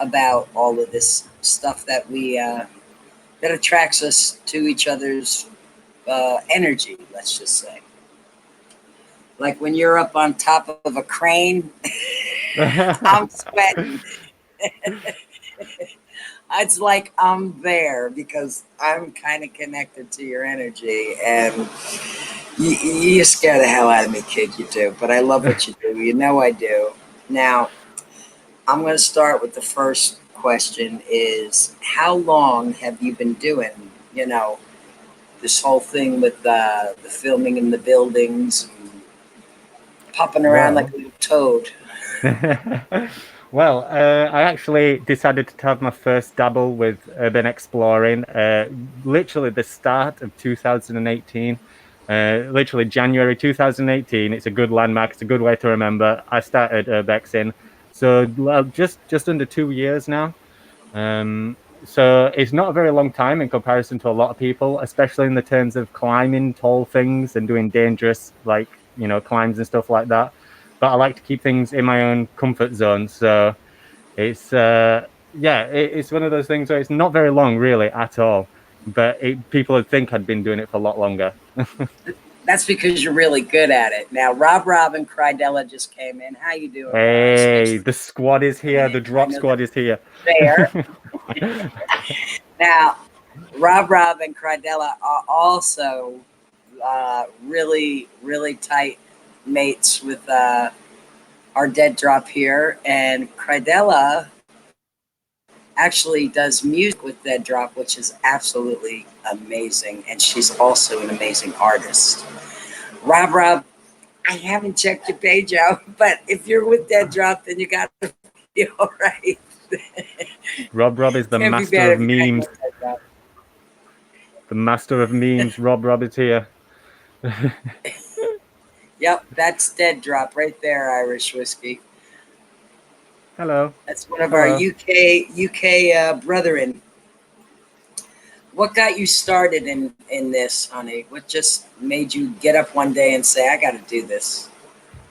about all of this stuff that we that attracts us to each other's energy, let's just say. Like when you're up on top of a crane, I'm sweating. It's like I'm there because I'm kind of connected to your energy, and you scare the hell out of me, kid. You do, but I love what you do. You know I do. Now, I'm going to start with the first question: is how long have you been doing? This whole thing with the filming in the buildings, and popping around like a little toad. Well, I actually decided to have my first dabble with urban exploring literally the start of 2018. Literally January 2018. It's a good landmark. It's a good way to remember. I started Urbexing. So just under 2 years now. So it's not a very long time in comparison to a lot of people, especially in the terms of climbing tall things and doing dangerous, climbs and stuff like that. But I like to keep things in my own comfort zone. So it's it's one of those things where it's not very long really at all. But people would think I'd been doing it for a lot longer. That's because you're really good at it. Now, Rob and Crydella just came in. How you doing? Hey, the squad is here. The drop squad is here. There. Now, Rob and Crydella are also really tight mates with our Dead Drop here, and Crydella actually does music with Dead Drop, which is absolutely amazing, and she's also an amazing artist. Rob, I haven't checked your page out, but if you're with Dead Drop, then you got to be all right. Rob is the master of memes. The master of memes. Rob is here. Yep, that's Dead Drop right there, Irish Whiskey. Hello. That's one of our UK brethren. What got you started in this, honey? What just made you get up one day and say, I got to do this?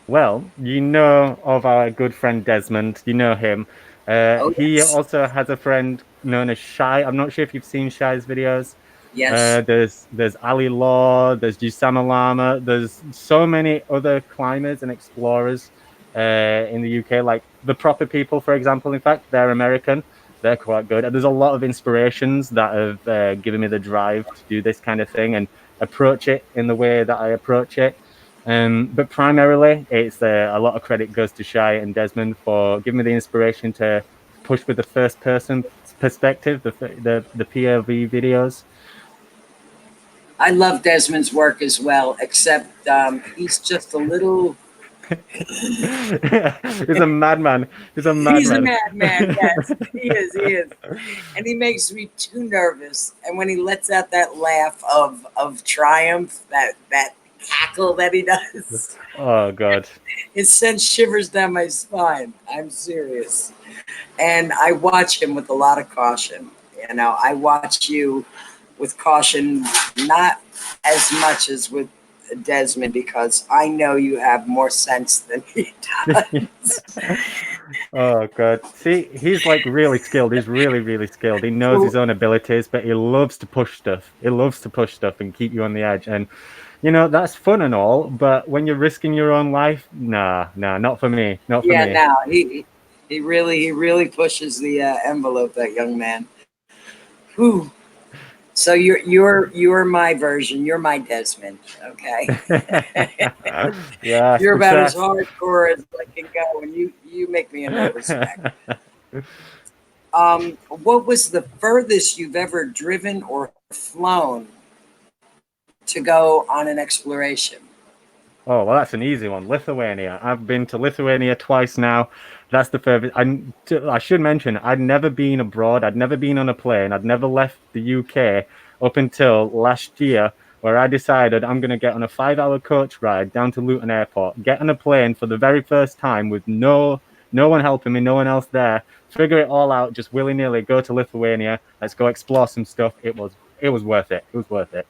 Well, you know of our good friend Desmond. You know him. Oh, He yes. also has a friend known as Shy. I'm not sure if you've seen Shy's videos. Yes. There's Ali Law, there's Usama Lama, there's so many other climbers and explorers in the UK, like the Proper People, for example. In fact, they're American. They're quite good. And there's a lot of inspirations that have given me the drive to do this kind of thing and approach it in the way that I approach it. But primarily, it's a lot of credit goes to Shy and Desmond for giving me the inspiration to push with the first person perspective, the POV videos. I love Desmond's work as well, except he's just a little. He's a madman. He's a He's a madman. madman. Yes, he is. He is, and he makes me too nervous. And when he lets out that laugh of triumph, that cackle that he does, Oh God. it sends shivers down my spine. I'm serious, and I watch him with a lot of caution. You know, I watch you with caution, not as much as with Desmond, because I know you have more sense than he does. Oh God. See, he's like really skilled. He's really, really skilled. He knows his own abilities, but he loves to push stuff. He loves to push stuff and keep you on the edge. And you know, that's fun and all, but when you're risking your own life, nah, not for me. Not for Yeah, me. now he really pushes the envelope. That young man. Whew. So you're my version. You're my Desmond. Okay. Yeah, You're about as success. hardcore as I can go, and you make me in that respect. What was the furthest you've ever driven or flown to go on an exploration? Oh, well, that's an easy one. Lithuania. I've been to Lithuania twice now. That's the furthest. I should mention, I'd never been abroad. I'd never been on a plane. I'd never left the UK up until last year, where I decided I'm going to get on a 5-hour coach ride down to Luton Airport, get on a plane for the very first time with no one helping me, no one else there, figure it all out, just willy-nilly, go to Lithuania. Let's go explore some stuff. It was worth it. It was worth it.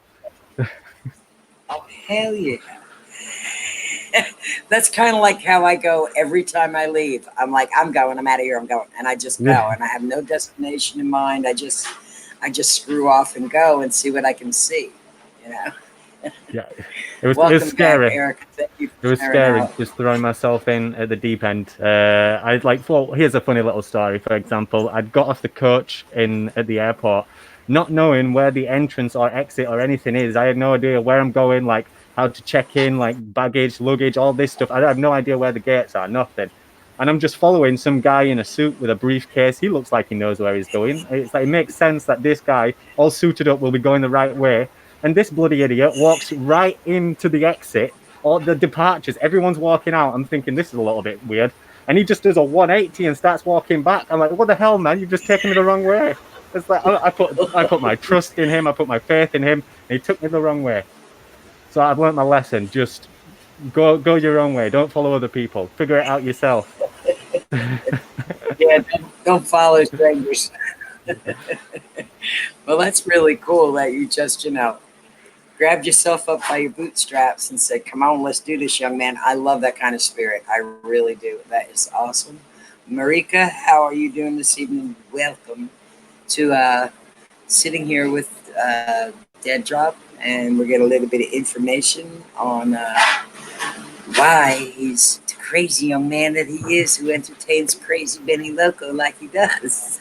Oh, hell yeah. That's kind of like how I go every time I leave. I'm like, I'm going, I'm out of here, I'm going. And I just go, and I have no destination in mind. I just screw off and go and see what I can see, you know? Yeah, it was Welcome scary. back, Eric. Thank you for It was sharing scary out. just throwing myself in at the deep end. I'd like, well, here's a funny little story. For example, I'd got off the coach at the airport, not knowing where the entrance or exit or anything is. I had no idea where I'm going, like how to check in, like baggage, luggage, all this stuff. I have no idea where the gates are, nothing. And I'm just following some guy in a suit with a briefcase. He looks like he knows where he's going. It's like it makes sense that this guy, all suited up, will be going the right way. And this bloody idiot walks right into the exit or the departures. Everyone's walking out. I'm thinking this is a little bit weird. And he just does a 180 and starts walking back. I'm like, what the hell, man? You've just taken me the wrong way. It's like I put my trust in him. I put my faith in him. And he took me the wrong way. So I've learned my lesson. Just go your own way. Don't follow other people. Figure it out yourself. Yeah, don't follow strangers. Well, that's really cool that you just, grabbed yourself up by your bootstraps and said, come on, let's do this, young man. I love that kind of spirit. I really do. That is awesome. Marika, how are you doing this evening? Welcome to sitting here with Dead Drop, and we'll get a little bit of information on why he's the crazy young man that he is, who entertains crazy Benny Loco like he does.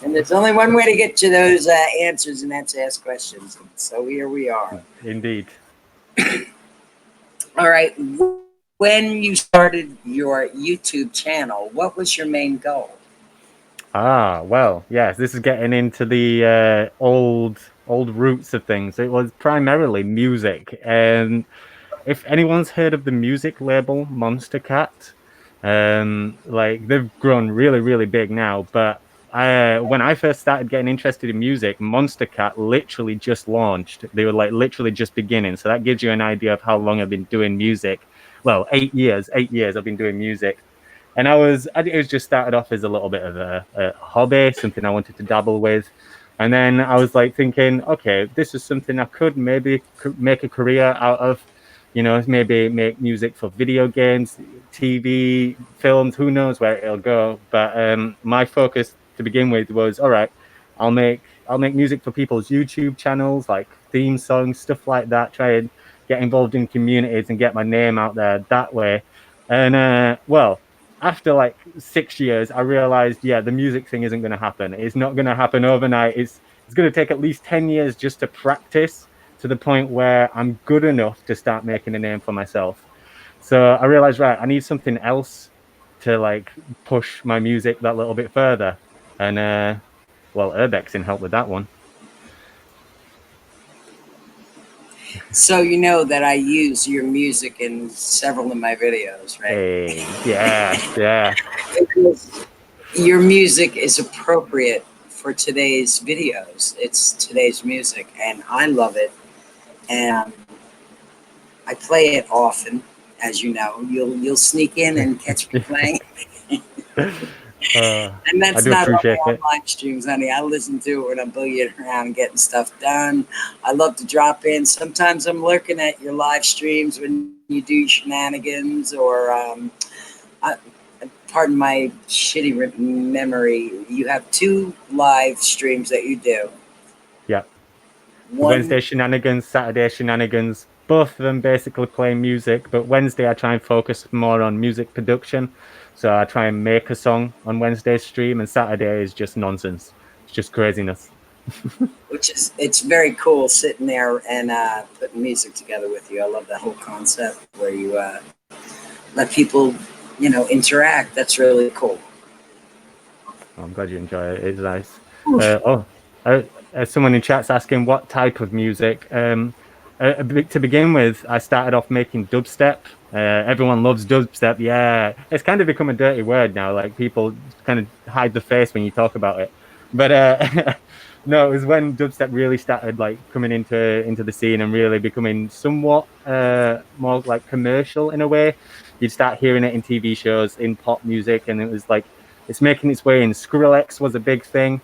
And there's only one way to get to those answers, and that's ask questions. So here we are. Indeed. All right. When you started your YouTube channel, what was your main goal? Well, yes, this is getting into the old roots of things. It was primarily music. And if anyone's heard of the music label Monster Cat, like they've grown really, really big now. But when I first started getting interested in music, Monster Cat literally just launched. They were like literally just beginning. So that gives you an idea of how long I've been doing music. Well, 8 years. 8 years I've been doing music. And it was just started off as a little bit of a hobby, something I wanted to dabble with. And then I was like thinking, okay, this is something I could maybe make a career out of, you know, maybe make music for video games, TV, films, who knows where it'll go. But my focus to begin with was, all right, I'll make music for people's YouTube channels, like theme songs, stuff like that, try and get involved in communities and get my name out there that way. And well, after like 6 years, I realized, yeah, the music thing isn't going to happen. It's not going to happen overnight. It's going to take at least 10 years just to practice to the point where I'm good enough to start making a name for myself. So I realized, right, I need something else to like push my music that little bit further. And well, Urbexing helped with that one. So you know that I use your music in several of my videos, right? Hey, yeah, yeah. Because your music is appropriate for today's videos. It's today's music, and I love it. And I play it often, as you know. You'll sneak in and catch me playing. And I that's do not only appreciate on it. live streams, honey. I listen to it when I'm boogieing around and getting stuff done. I love to drop in. Sometimes I'm lurking at your live streams when you do shenanigans, or I, pardon my shitty memory. You have 2 live streams that you do. Yeah. One, Wednesday shenanigans, Saturday shenanigans, both of them basically playing music, but Wednesday I try and focus more on music production. So I try and make a song on Wednesday's stream, and Saturday is just nonsense. It's just craziness. which is, it's very cool sitting there and putting music together with you. I love that whole concept where you let people, you know, interact. That's really cool. I'm glad you enjoy it. It's nice. Someone in chat's asking what type of music. To begin with, I started off making dubstep. Everyone loves dubstep. Yeah, it's kind of become a dirty word now. Like people kind of hide the face when you talk about it. But no, it was when dubstep really started like coming into the scene and really becoming somewhat more like commercial in a way. You'd start hearing it in TV shows, in pop music, and it was like it's making its way in. Skrillex was a big thing.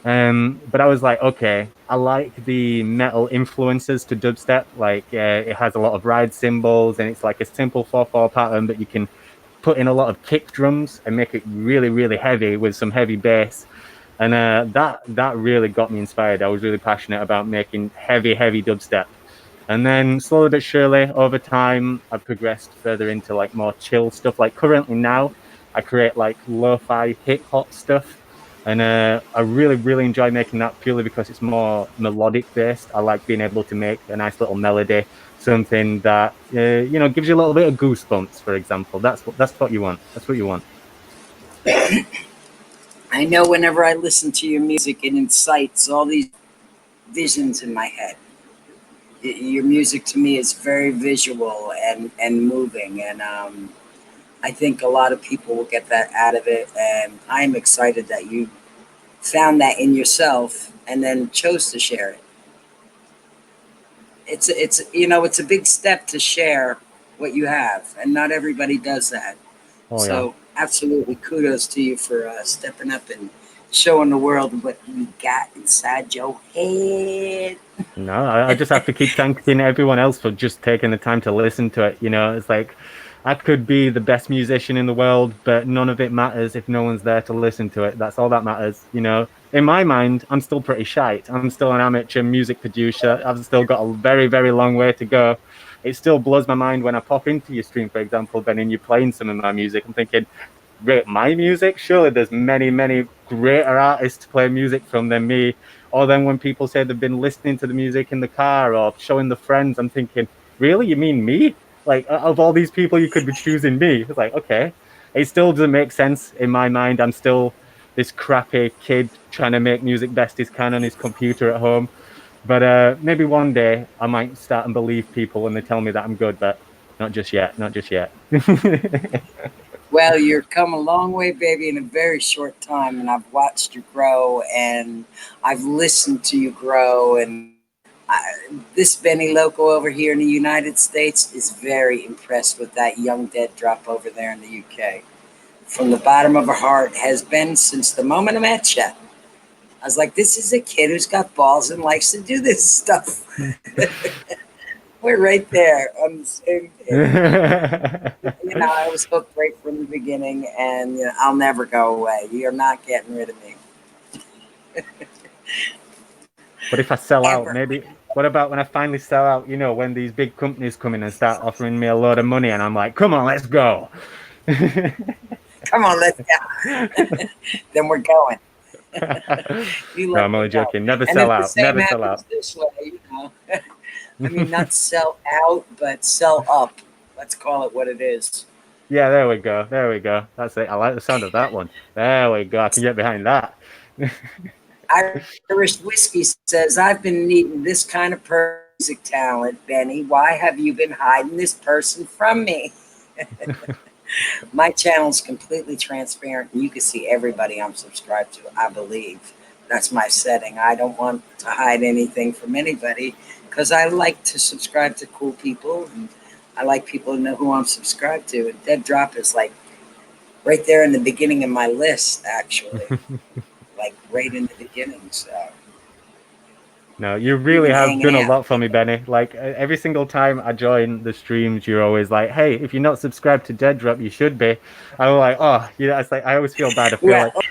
But I was like, okay, I like the metal influences to dubstep. Like it has a lot of ride cymbals and it's like a simple 4/4 pattern, but you can put in a lot of kick drums and make it really, really heavy with some heavy bass. And that really got me inspired. I was really passionate about making heavy, heavy dubstep. And then slowly but surely, over time, I've progressed further into like more chill stuff. Like currently now, I create like lo-fi hip hop stuff. And I really, really enjoy making that purely because it's more melodic based. I like being able to make a nice little melody, something that gives you a little bit of goosebumps. For example, that's what you want. That's what you want. I know whenever I listen to your music, it incites all these visions in my head. Your music to me is very visual and moving, and I think a lot of people will get that out of it, and I'm excited that you found that in yourself and then chose to share it. It's a big step to share what you have, and not everybody does that. So absolutely kudos to you for stepping up and showing the world what you got inside your head. No, I just have to keep thanking everyone else for just taking the time to listen to it. You know, it's like I could be the best musician in the world, but none of it matters if no one's there to listen to it. That's all that matters. You know, in my mind, I'm still pretty shite. I'm still an amateur music producer. I've still got a very, very long way to go. It still blows my mind when I pop into your stream, for example, Ben, and you're playing some of my music. I'm thinking, rate my music? Surely there's many, many greater artists to play music from than me. Or then when people say they've been listening to the music in the car or showing the friends, I'm thinking, really? You mean me? Like, of all these people, you could be choosing me. It's like, okay. It still doesn't make sense in my mind. I'm still this crappy kid trying to make music best he can on his computer at home. But maybe one day I might start and believe people when they tell me that I'm good, but not just yet. Not just yet. Well, you're come a long way, baby, in a very short time, and I've watched you grow, and I've listened to you grow, and this Benny Loco over here in the United States is very impressed with that young dead drop over there in the UK. From the bottom of her heart, has been since the moment I met you. I was like, this is a kid who's got balls and likes to do this stuff. We're right there on the same page. You know, I was hooked right from the beginning, and you know, I'll never go away. You're not getting rid of me. But if I sell out, Ever. maybe. What about when I finally sell out? You know, when these big companies come in and start offering me a load of money, and I'm like, "Come on, let's go." Come on, let's go. Then we're going. You No, let I'm me only know. joking. Never And sell if the out. same Never sell happens out. this way, you know. I mean, not sell out, but sell up. Let's call it what it is. Yeah, there we go. There we go. That's it. I like the sound of that one. There we go. I can get behind that. Irish Whiskey says, I've been needing this kind of music talent, Benny. Why have you been hiding this person from me? My channel is completely transparent, and you can see everybody I'm subscribed to, I believe. That's my setting. I don't want to hide anything from anybody because I like to subscribe to cool people, and I like people to know who I'm subscribed to. And Dead Drop is like right there in the beginning of my list, actually. Like right in the beginning, so. No, you really have Hanging done a out. lot for me, Benny. Like every single time I join the streams, you're always like, "Hey, if you're not subscribed to Dead Drop, you should be." I'm like, "Oh, you know," it's like I always feel bad. I feel Well, like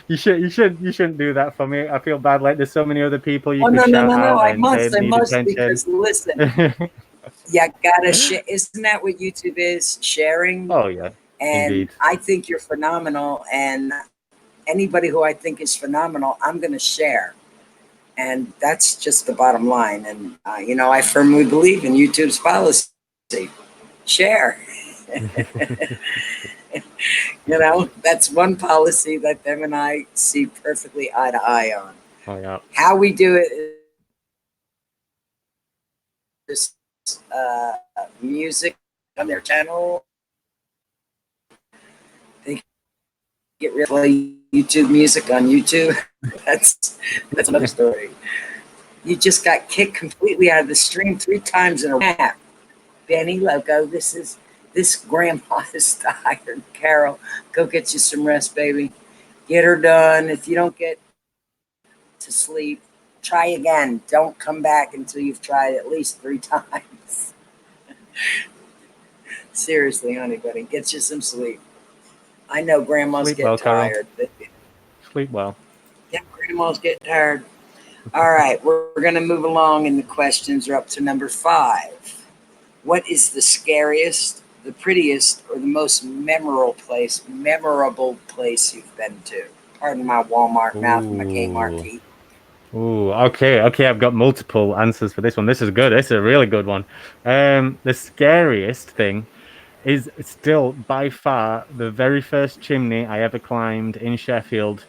you shouldn't do that for me. I feel bad. Like there's so many other people you oh, could no, no, shout no, no. out I and they must need attention. because listen, you gotta share. Isn't that what YouTube is? Sharing. Oh yeah, And indeed. I think you're phenomenal. And anybody who I think is phenomenal, I'm going to share. And that's just the bottom line. And, you know, I firmly believe in YouTube's policy share. You know, that's one policy that them and I see perfectly eye to eye on. Oh yeah. How we do it is music on their channel. They get rid of YouTube music on YouTube. That's another story. You just got kicked completely out of the stream 3 times in a row. Benny Loco, this grandma is tired. Carol, go get you some rest, baby. Get her done. If you don't get to sleep, try again. Don't come back until you've tried at least 3 times. Seriously, honey, buddy, get you some sleep. I know grandmas Sleep get well, Carol. tired. Sleep well. Yeah, grandmas get tired. All right, we're going to move along, and the questions are up to number 5. What is the scariest, the prettiest, or the most memorable place you've been to? Pardon my Walmart mouth and my Kmart teeth. Ooh, okay. I've got multiple answers for this one. This is good. This is a really good one. The scariest thing is still by far the very first chimney I ever climbed in Sheffield.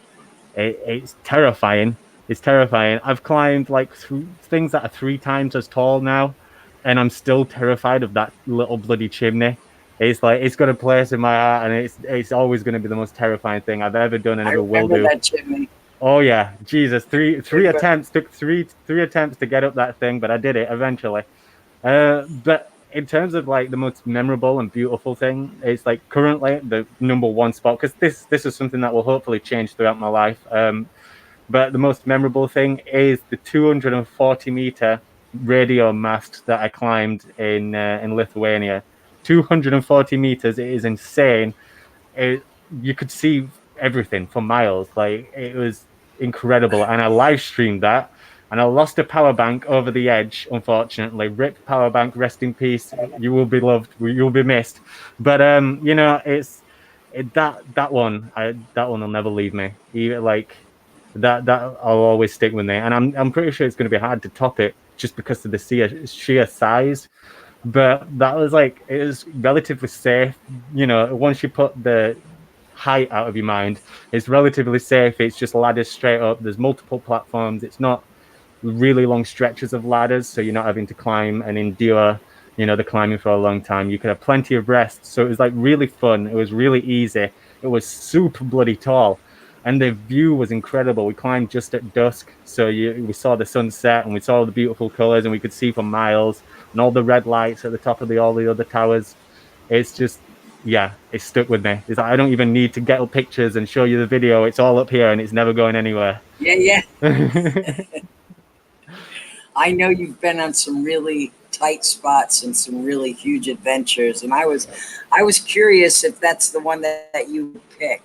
It's terrifying. It's terrifying. I've climbed like things that are 3 times as tall now, and I'm still terrified of that little bloody chimney. It's like it's got a place in my heart, and it's always going to be the most terrifying thing I've ever done and I ever will remember do. that chimney. Oh yeah, Jesus! Three attempts took three attempts to get up that thing, but I did it eventually. But in terms of like the most memorable and beautiful thing, it's like currently the number 1 spot because this is something that will hopefully change throughout my life. But the most memorable thing is the 240-meter radio mast that I climbed in Lithuania. 240 meters. It is insane. You could see everything for miles. Like it was incredible, and I live streamed that. And I lost a power bank over the edge, unfortunately. Rip power bank, rest in peace. You will be loved. You'll be missed. But you know, that one will never leave me. Even like that I'll always stick with me. And I'm pretty sure it's going to be hard to top it just because of the sheer size. But that was like it was relatively safe. You know, once you put the height out of your mind, it's relatively safe. It's just ladders straight up. There's multiple platforms. It's not really long stretches of ladders, so you're not having to climb and endure, you know, the climbing for a long time. You could have plenty of rest. So it was like really fun. It was really easy. It was super bloody tall. And the view was incredible. We climbed just at dusk, so we saw the sunset and we saw the beautiful colors, and we could see for miles and all the red lights at the top of all the other towers. It's just yeah, it's stuck with me. It's like, I don't even need to get up pictures and show you the video. It's all up here and it's never going anywhere. Yeah. I know you've been on some really tight spots and some really huge adventures, and I was curious if that's the one that you picked,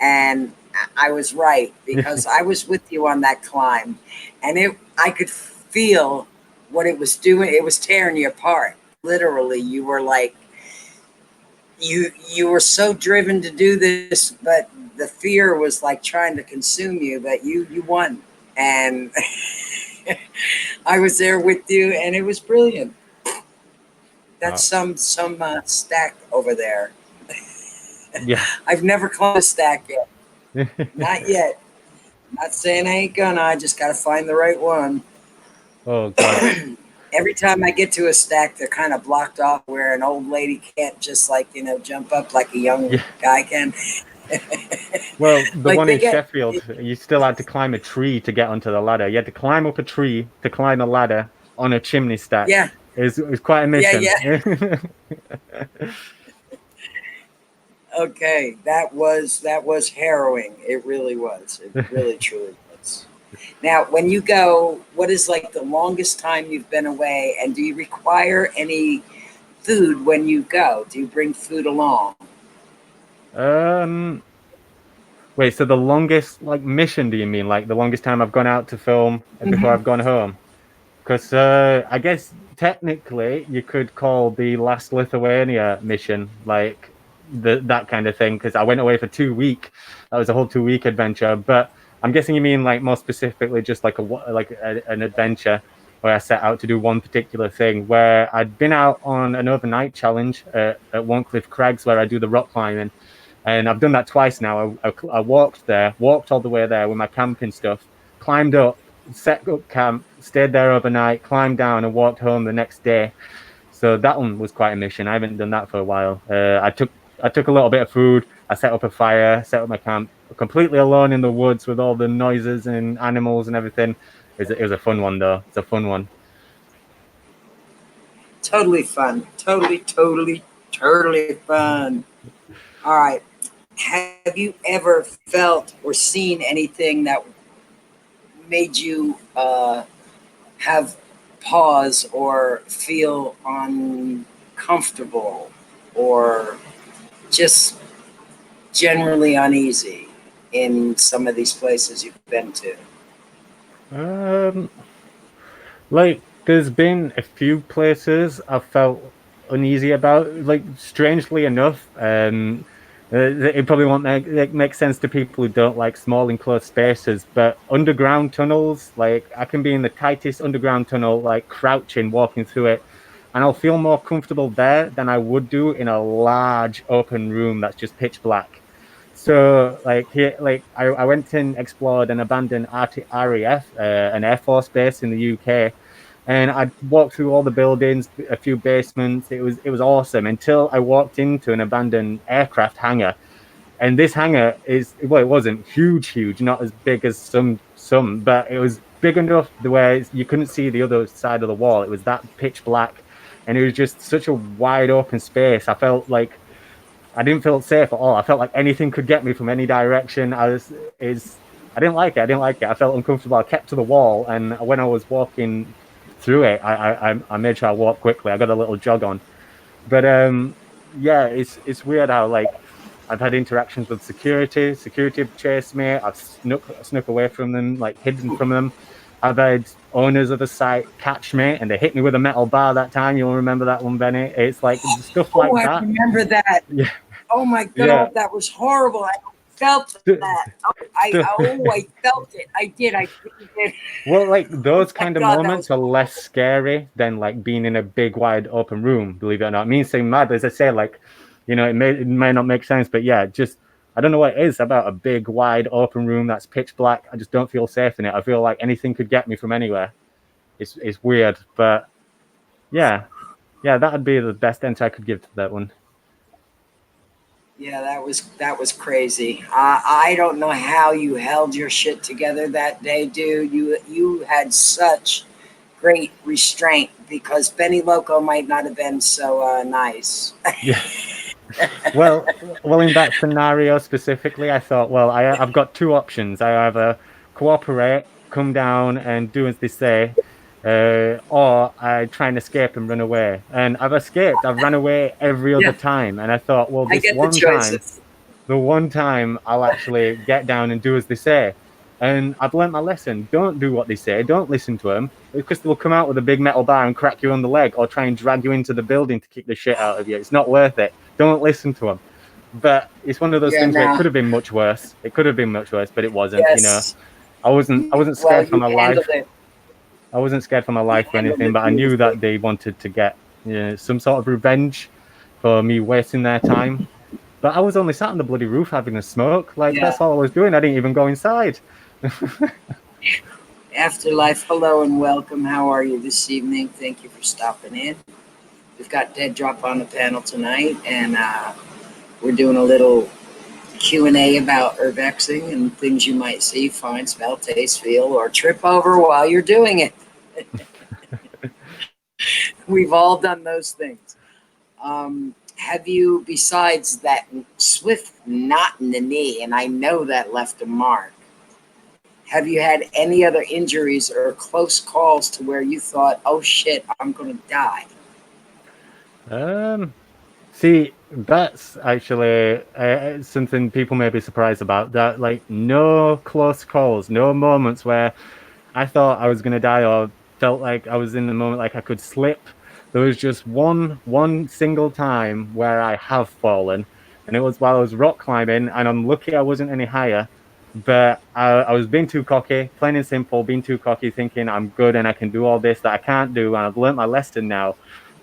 and I was right because I was with you on that climb, and I could feel what it was doing. It was tearing you apart. Literally, you were like you were so driven to do this, but the fear was like trying to consume you. But you won, and I was there with you, and it was brilliant. That's some stack over there. Yeah. I've never climbed a stack yet. Not yet. Not saying I ain't gonna. I just gotta find the right one. Oh God. Every time I get to a stack, they're kind of blocked off where an old lady can't just jump up like a young guy can. Well, the Like one they in get- Sheffield, you still had to climb a tree to get onto the ladder. You had to climb up a tree to climb a ladder on a chimney stack. Yeah. It was quite a mission. Yeah. Okay, that was harrowing. It really was. It really truly was. Now, when you go, what is like the longest time you've been away, and do you require any food when you go? Do you bring food along? Wait, so the longest mission, do you mean like the longest time I've gone out to film before I've gone home? Because I guess technically you could call the last Lithuania mission like that kind of thing, because I went away for 2 weeks. That was a whole 2 week adventure. But I'm guessing you mean like more specifically just like an adventure where I set out to do one particular thing. Where I'd been out on an overnight challenge at Warncliffe Crags where I do the rock climbing, and I've done that twice now. I walked all the way there with my camping stuff, climbed up, set up camp, stayed there overnight, climbed down, and walked home the next day. So that one was quite a mission. I haven't done that for a while. I took a little bit of food. I set up a fire, set up my camp, completely alone in the woods with all the noises and animals and everything. It was a fun one, though. It's a fun one. Totally fun. Totally fun. All right. Have you ever felt or seen anything that made you have pause or feel uncomfortable or just generally uneasy in some of these places you've been to? There's been a few places I've felt uneasy about. Like, strangely enough, it probably won't make sense to people who don't like small enclosed spaces, but underground tunnels, like I can be in the tightest underground tunnel, like crouching, walking through it, and I'll feel more comfortable there than I would do in a large open room that's just pitch black. So, I went and explored an abandoned RAF, an Air Force base in the UK, and I walked through all the buildings, a few basements. It was awesome until I walked into an abandoned aircraft hangar, and this hangar it wasn't huge, not as big as some, but it was big enough the way you couldn't see the other side of the wall. It was that pitch black, and it was just such a wide open space. I felt like I didn't feel safe at all. I felt like anything could get me from any direction. I didn't like it. I felt uncomfortable. I kept to the wall, and when I was walking through it, I made sure I walked quickly. I got a little jog on, but yeah, it's weird how like I've had interactions with security. Security have chased me. I've snuck away from them, like hidden from them. I've had owners of the site catch me, and they hit me with a metal bar that time. You'll remember that one, Benny. It's like stuff like that. I remember that. Yeah. Oh my God, Yeah. that was horrible. I felt that. I felt it. I did. I did. Well, like those kind of God, moments are less scary than like being in a big, wide, open room. Believe it or not, me saying mad, as I say, like, you know, it may not make sense, but yeah, just I don't know what it is about a big, wide, open room that's pitch black. I just don't feel safe in it. I feel like anything could get me from anywhere. It's weird, but yeah, that'd be the best answer I could give to that one. Yeah, that was crazy. I don't know how you held your shit together that day, dude. You had such great restraint because Benny Loco might not have been so nice. Yeah. Well, in that scenario specifically, I thought, well, I've got two options. I either cooperate, come down and do as they say, or I try and escape and run away. And I've escaped. I've run away every other Yeah. time. And I thought, well, I this get the one time, choices. the one time I'll actually get down and do as they say. And I've learnt my lesson. Don't do what they say. Don't listen to them, because they'll come out with a big metal bar and crack you on the leg, or try and drag you into the building to kick the shit out of you. It's not worth it. Don't listen to them. But it's one of those Yeah, things where it no. could have been much worse. It could have been much worse, but it wasn't. You know, Yes. I wasn't Well, scared for you my handled life. it. I wasn't scared for my life or handled anything, it but I knew beautifully. that they wanted to get, you know, some sort of revenge for me wasting their time. But I was only sat on the bloody roof having a smoke. Like, Yeah. that's all I was doing. I didn't even go inside. Afterlife, hello and welcome. How are you this evening? Thank you for stopping in. We've got Dead Drop on the panel tonight, and we're doing a little Q&A about urbexing and things you might see, find, smell, taste, feel, or trip over while you're doing it. We've all done those things. Have you, besides that swift knot in the knee, and I know that left a mark, have you had any other injuries or close calls to where you thought, oh shit, I'm going to die? See, that's actually something people may be surprised about. That, like, no close calls, no moments where I thought I was gonna die or felt like I was in the moment, like I could slip. There was just one single time where I have fallen, and it was while I was rock climbing, and I'm lucky I wasn't any higher. But I was being too cocky, plain and simple, being too cocky, thinking I'm good and I can do all this that I can't do, and I've learnt my lesson now.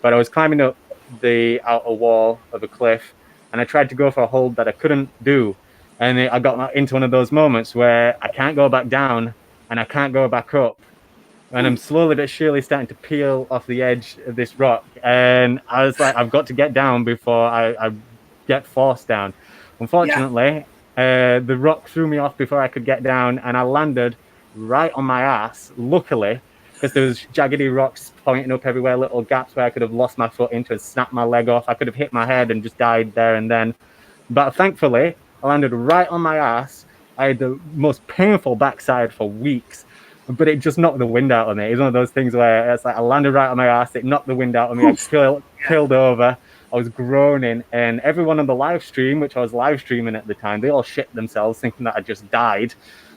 But I was climbing up the outer wall of a cliff, and I tried to go for a hold that I couldn't do, and I got into one of those moments where I can't go back down and I can't go back up. And I'm slowly but surely starting to peel off the edge of this rock. And I was like, I've got to get down before I get forced down. Unfortunately, the rock threw me off before I could get down, and I landed right on my ass, luckily, because there was jaggedy rocks pointing up everywhere, little gaps where I could have lost my foot into and snapped my leg off. I could have hit my head and just died there and then. But thankfully, I landed right on my ass. I had the most painful backside for weeks, but it just knocked the wind out of me. It was one of those things where it's like I landed right on my ass, it knocked the wind out of me, I killed over, I was groaning, and everyone on the live stream, which I was live streaming at the time, they all shit themselves thinking that I just died.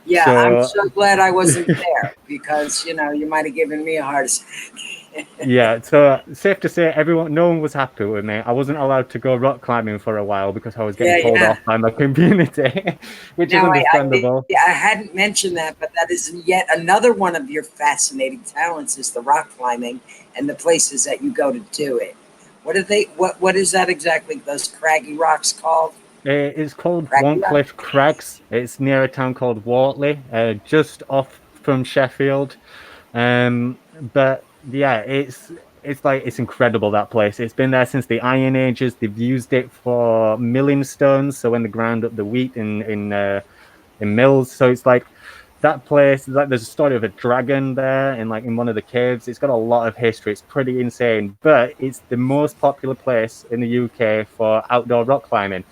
Yeah, So, I'm so glad I wasn't there because, you know, you might have given me a heart attack. yeah, so safe to say, no one was happy with me. I wasn't allowed to go rock climbing for a while because I was getting told off by my community, which is understandable. I hadn't mentioned that, but that is yet another one of your fascinating talents is the rock climbing and the places that you go to do it. What is that exactly? Those craggy rocks called? It's called Wantcliffe Crags. It's near a town called Wortley, just off from Sheffield. But yeah, it's incredible, that place. It's been there since the Iron Ages. They've used it for milling stones, so when they ground up the wheat in mills. So it's like that place. Like there's a story of a dragon there, in one of the caves. It's got a lot of history. It's pretty insane, but it's the most popular place in the UK for outdoor rock climbing.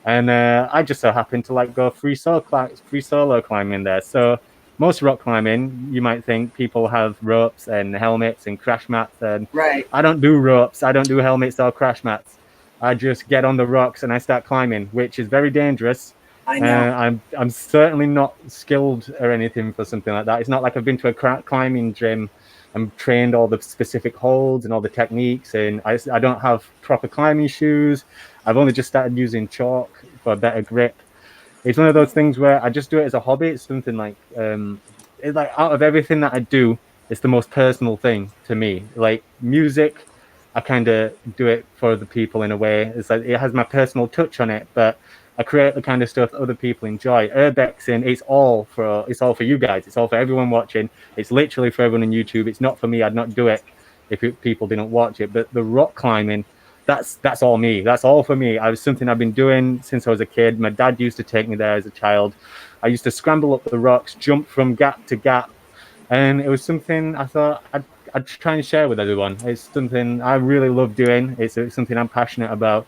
And I just so happened to go free solo climbing there. So most rock climbing, you might think people have ropes and helmets and crash mats. And right. I don't do ropes. I don't do helmets or crash mats. I just get on the rocks and I start climbing, which is very dangerous. I know. I'm certainly not skilled or anything for something like that. It's not like I've been to a climbing gym and trained all the specific holds and all the techniques. And I don't have proper climbing shoes. I've only just started using chalk for a better grip. It's one of those things where I just do it as a hobby. It's something it's like out of everything that I do, it's the most personal thing to me. Like music, I kind of do it for other people in a way. It's like it has my personal touch on it, but I create the kind of stuff that other people enjoy. Urbexing, it's all for you guys. It's all for everyone watching. It's literally for everyone on YouTube. It's not for me. I'd not do it if people didn't watch it. But the rock climbing, that's all me. That's all for me. I was something I've been doing since I was a kid. My dad used to take me there as a child. I used to scramble up the rocks, jump from gap to gap, and it was something I thought I'd try and share with everyone. It's something I really love doing. It's something I'm passionate about,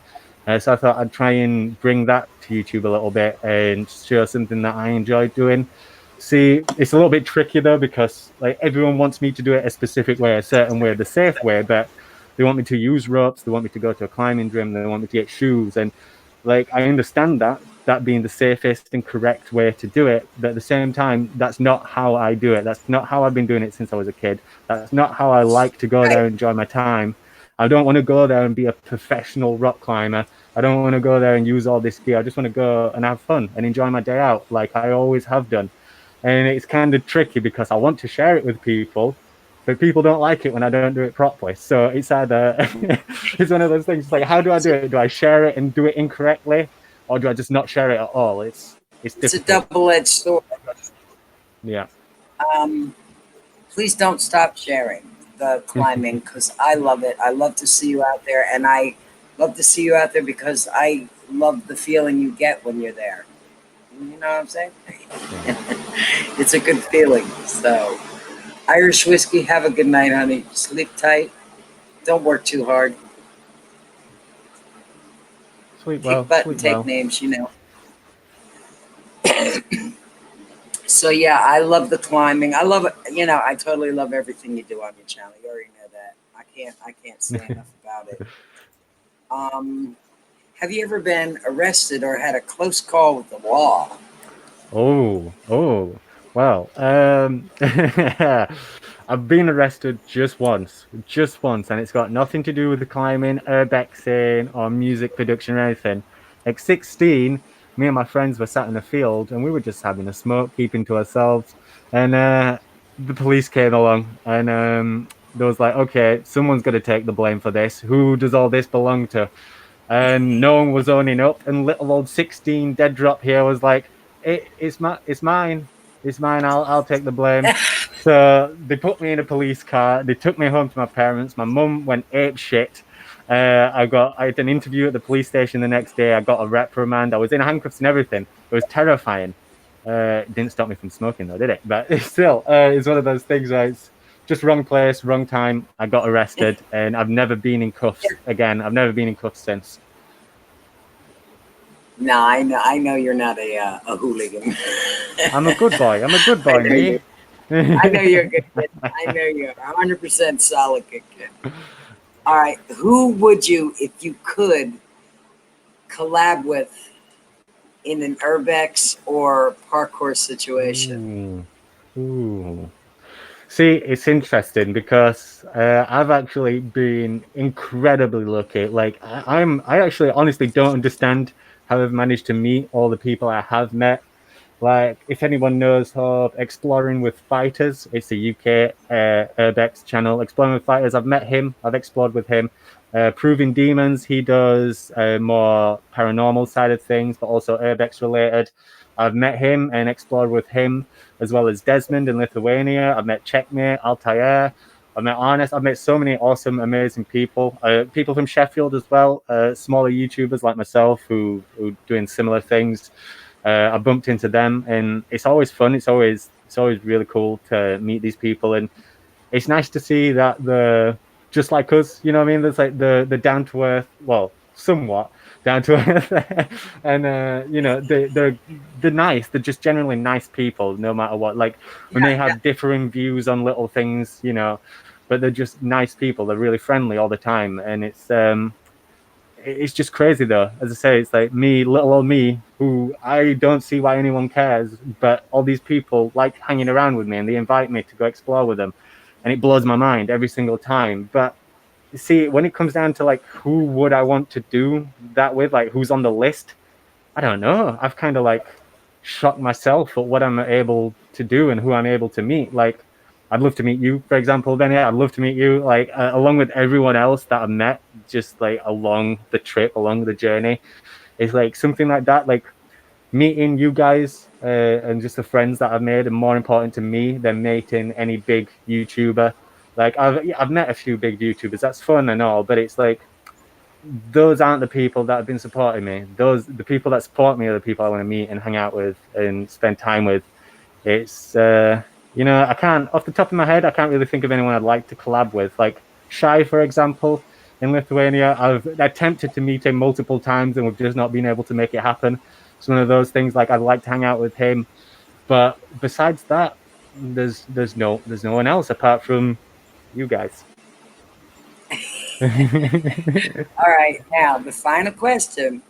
So I thought I'd try and bring that to YouTube a little bit and show something that I enjoy doing. See, it's a little bit tricky though, because like everyone wants me to do it a specific way, a certain way, the safe way, but they want me to use ropes, they want me to go to a climbing gym, they want me to get shoes, and like I understand that being the safest and correct way to do it, but at the same time, that's not how I do it. That's not how I've been doing it since I was a kid. That's not how I like to go there and enjoy my time. I don't want to go there and be a professional rock climber. I don't want to go there and use all this gear. I just want to go and have fun and enjoy my day out like I always have done. And it's kind of tricky because I want to share it with people, but people don't like it when I don't do it properly. So it's either it's one of those things like, how do I do it? Do I share it and do it incorrectly, or do I just not share it at all? It's a double-edged sword. Yeah. Please don't stop sharing the climbing, because I love it. I love to see you out there, and I love to see you out there because I love the feeling you get when you're there. You know what I'm saying? It's a good feeling. So, Irish whiskey, have a good night, honey. Sleep tight. Don't work too hard. Sleep well. Kick butt Sleep and take well. names, you know. So yeah, I love the climbing. I love it. You know, I totally love everything you do on your channel. You already know that. I can't say enough about it. Have you ever been arrested or had a close call with the law? Oh, well, I've been arrested just once, and it's got nothing to do with the climbing, urbexing, or music production or anything. Like 16, me and my friends were sat in a field, and we were just having a smoke, keeping to ourselves, and the police came along, and they was like, okay, someone's got to take the blame for this. Who does all this belong to? And no one was owning up, and little old 16 dead drop here was like, it's mine, I'll take the blame. So they put me in a police car, they took me home to my parents. My mum went ape shit. I had an interview at the police station the next day. I got a reprimand. I was in handcuffs and everything. It was terrifying. It didn't stop me from smoking though, did it? But still, it's one of those things where it's just wrong place, wrong time. I got arrested, and I've never been in cuffs again. I've never been in cuffs since. No, I know you're not a hooligan. I'm a good boy. Me. I know you're a good kid. I know you're 100% solid good kid. All right, who would you, if you could, collab with in an urbex or parkour situation? Ooh. See, it's interesting because I've actually been incredibly lucky. Like I actually honestly don't understand how I've managed to meet all the people I have met. Like, if anyone knows of Exploring with Fighters, it's a UK urbex channel. Exploring with Fighters, I've met him. I've explored with him. Proving Demons, he does more paranormal side of things, but also urbex related. I've met him and explored with him, as well as Desmond in Lithuania. I've met Checkmate, Altair. I've met Arnest. I've met so many awesome, amazing people. People from Sheffield as well, smaller YouTubers like myself who doing similar things. I bumped into them, and it's always fun. It's always really cool to meet these people, and it's nice to see that the just like us, you know what I mean? There's like the down to earth, well, somewhat down to earth, and you know they're nice. They're just generally nice people, no matter what. Like when they have differing views on little things, you know, but they're just nice people. They're really friendly all the time, and it's just crazy though. As I say, it's like me, little old me, who I don't see why anyone cares, but all these people like hanging around with me and they invite me to go explore with them, and it blows my mind every single time. But you see, when it comes down to like who would I want to do that with, like who's on the list, I don't know. I've kind of like shocked myself at what I'm able to do and who I'm able to meet. Like, I'd love to meet you, for example, Benny. I'd love to meet you, like, along with everyone else that I've met, just like along the trip, along the journey. It's like something like that, like meeting you guys and just the friends that I've made are more important to me than meeting any big YouTuber. Like, I've met a few big YouTubers. That's fun and all, but it's like, those aren't the people that have been supporting me. The people that support me are the people I want to meet and hang out with and spend time with. It's you know, I can't, off the top of my head, I can't really think of anyone I'd like to collab with. Like Shy, for example, in Lithuania. I've attempted to meet him multiple times, and we've just not been able to make it happen. It's one of those things. Like I'd like to hang out with him, but besides that, there's no one else apart from you guys. All right, now the final question: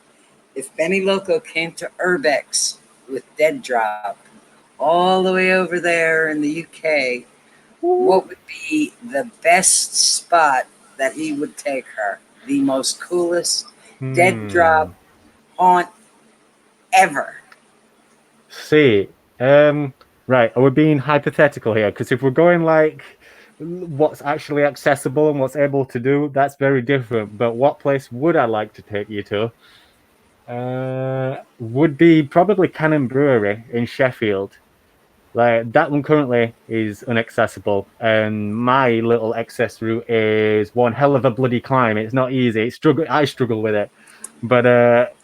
if Benny Loco came to Urbex with Dead Drop all the way over there in the UK, what would be the best spot that he would take her? The most coolest Dead Drop haunt ever. See, right, we're being hypothetical here because if we're going like what's actually accessible and what's able to do, that's very different. But what place would I like to take you to? Would be probably Cannon Brewery in Sheffield. Like that one currently is inaccessible, and my little access route is one hell of a bloody climb. It's not easy. I struggle with it, but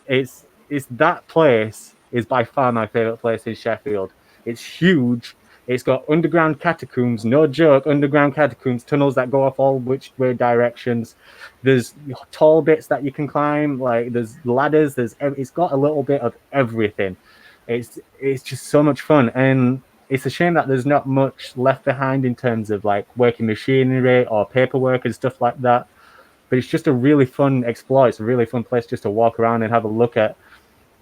it's that place is by far my favorite place in Sheffield. It's huge. It's got underground catacombs, no joke, underground catacombs, tunnels that go off all which way directions. There's tall bits that you can climb, like there's ladders. It's got a little bit of everything. It's just so much fun, and it's a shame that there's not much left behind in terms of like working machinery or paperwork and stuff like that. But it's just a really fun explore. It's a really fun place just to walk around and have a look at.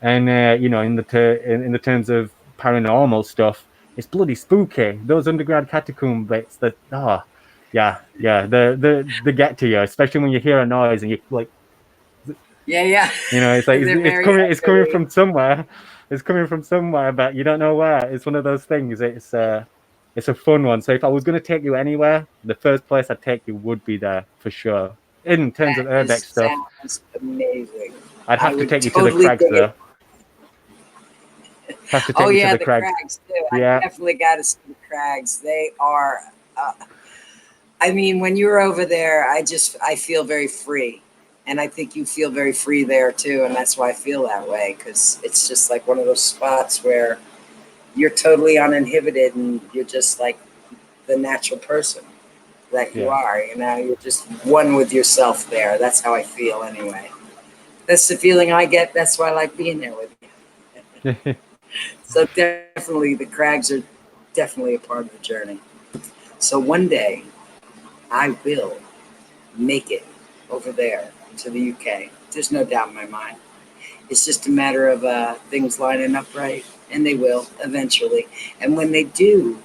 And in the terms of paranormal stuff, it's bloody spooky. Those underground catacomb bits. They get to you, especially when you hear a noise and you like. Yeah. It's like it's coming from somewhere. It's coming from somewhere, but you don't know where. It's one of those things. It's a fun one. So if I was going to take you anywhere, the first place I'd take you would be there for sure. In terms of Urbex stuff, sounds amazing. I'd have to take you to the crags though. Have to take you to the crags too. Yeah, I definitely got to see the crags. They are. I mean, when you're over there, I feel very free. And I think you feel very free there too. And that's why I feel that way, because it's just like one of those spots where you're totally uninhibited and you're just like the natural person that you are. You're just one with yourself there. That's how I feel anyway. That's the feeling I get. That's why I like being there with you. So definitely the crags are definitely a part of the journey. So one day I will make it over there to the UK. There's no doubt in my mind. It's just a matter of things lining up right, and they will eventually. And when they do,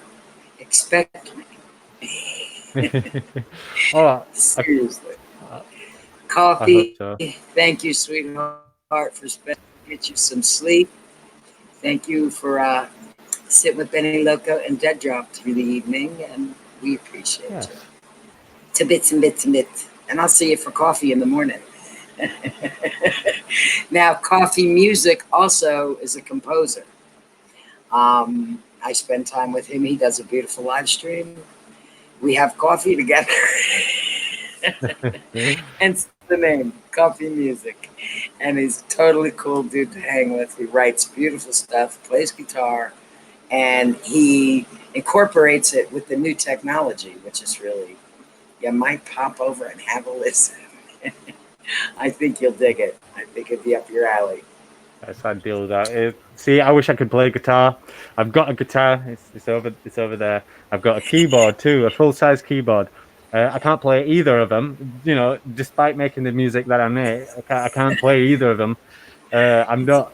expect me. Seriously. Coffee. So. Thank you, sweetheart, for spending. Get you some sleep. Thank you for sitting with Benny Loco and Dead Drop through the evening, and we appreciate you. To bits and bits and bits. And I'll see you for coffee in the morning. Now, Coffee Music also is a composer. I spend time with him. He does a beautiful live stream. We have coffee together. Hence the name, Coffee Music. And he's a totally cool dude to hang with. He writes beautiful stuff, plays guitar, and he incorporates it with the new technology, which is really, you might pop over and have a listen. I think you'll dig it. I think it'd be up your alley. That's how I deal with that. See, I wish I could play guitar. I've got a guitar. It's over there. I've got a keyboard too, a full-size keyboard. I can't play either of them. Despite making the music that I make, I can't play either of them. I'm not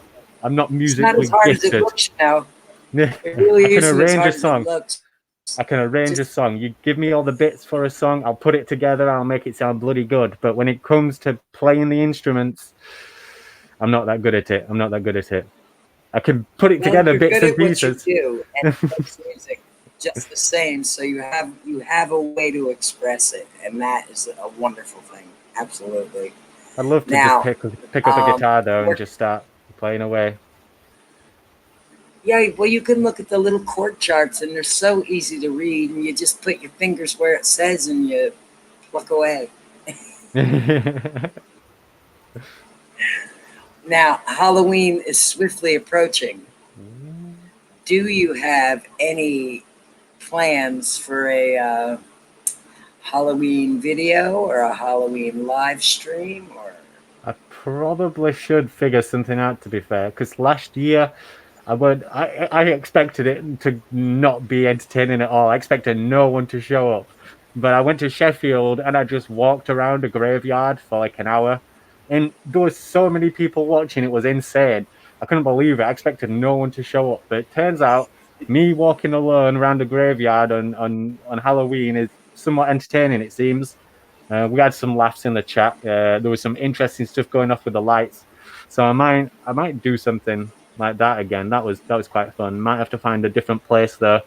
musically it's not as hard gifted. As it looks now. It really I can arrange a song. You give me all the bits for a song, I'll put it together, I'll make it sound bloody good. But when it comes to playing the instruments, I'm not that good at it. I can put it together bits and pieces. What you do, and it makes music just the same. So you have a way to express it, and that is a wonderful thing. Absolutely. I'd love to just pick up a guitar though and just start playing away. Yeah, well, you can look at the little chord charts, and they're so easy to read, and you just put your fingers where it says, and you pluck away. Now, Halloween is swiftly approaching. Do you have any plans for a Halloween video or a Halloween live stream or? I probably should figure something out, to be fair, because last year I expected it to not be entertaining at all. I expected no one to show up. But I went to Sheffield and I just walked around a graveyard for like an hour. And there was so many people watching, it was insane. I couldn't believe it. I expected no one to show up. But it turns out me walking alone around a graveyard on Halloween is somewhat entertaining, it seems. We had some laughs in the chat. There was some interesting stuff going off with the lights. So I might do something like that again. That was quite fun. Might have to find a different place though,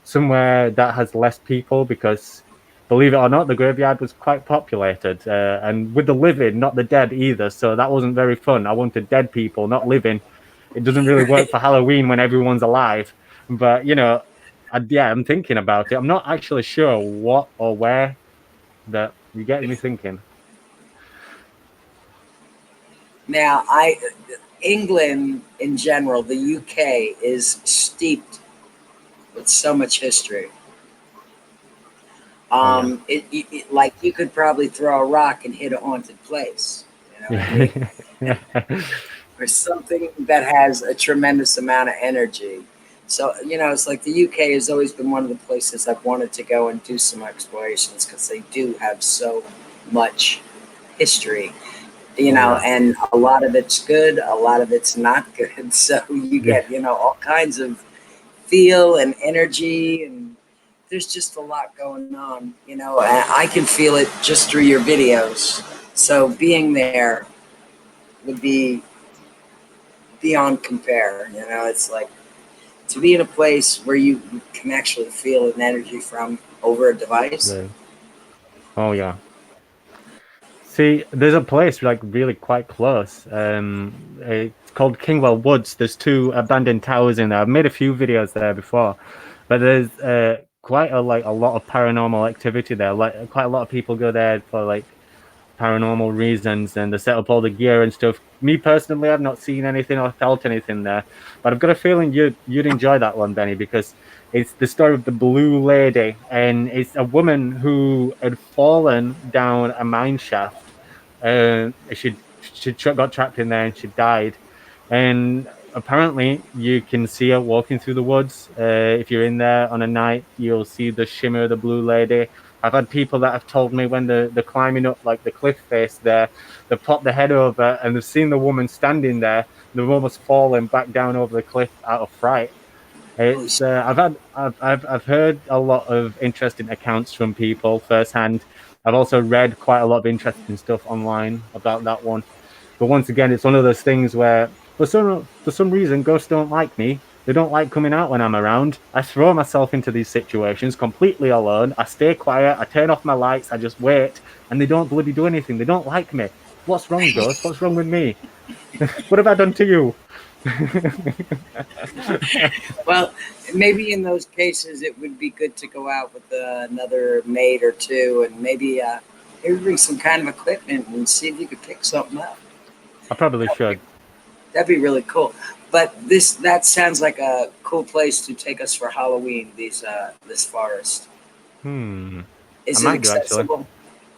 somewhere that has less people because, believe it or not, the graveyard was quite populated, and with the living, not the dead either. So that wasn't very fun. I wanted dead people, not living. It doesn't really work for Halloween when everyone's alive. But yeah, I'm thinking about it. I'm not actually sure what or where. That you're getting me thinking. Now, England in general, the UK is steeped with so much history. Like you could probably throw a rock and hit a haunted place, you know what I mean? Or something that has a tremendous amount of energy. So, it's like the UK has always been one of the places I've wanted to go and do some explorations because they do have so much history, and a lot of it's good, a lot of it's not good. So you get, all kinds of feel and energy, and there's just a lot going on, and I can feel it just through your videos. So being there would be beyond compare. It's like to be in a place where you can actually feel an energy from over a device. Right. Oh yeah. See, there's a place like really quite close. It's called Kingwell Woods. There's two abandoned towers in there. I've made a few videos there before, but there's quite a lot of paranormal activity there. Like quite a lot of people go there for like paranormal reasons, and they set up all the gear and stuff. Me personally, I've not seen anything or felt anything there, but I've got a feeling you'd enjoy that one, Benny, because it's the story of the Blue Lady, and it's a woman who had fallen down a mine shaft. She got trapped in there and she died, and apparently you can see her walking through the woods. If you're in there on a night, you'll see the shimmer of the Blue Lady. I've had people that have told me when they're climbing up like the cliff face there, they've popped their head over and they've seen the woman standing there. They've almost fallen back down over the cliff out of fright. It's I've heard a lot of interesting accounts from people firsthand. I've also read quite a lot of interesting stuff online about that one. But once again, it's one of those things where for some reason ghosts don't like me. They don't like coming out when I'm around. I throw myself into these situations completely alone. I stay quiet. I turn off my lights. I just wait, and they don't bloody do anything. They don't like me. What's wrong, ghost? What's wrong with me? What have I done to you? Well, maybe in those cases it would be good to go out with another mate or two, and maybe bring some kind of equipment and see if you could pick something up. I probably should. That'd be really cool. But that sounds like a cool place to take us for Halloween. This forest. Is it accessible?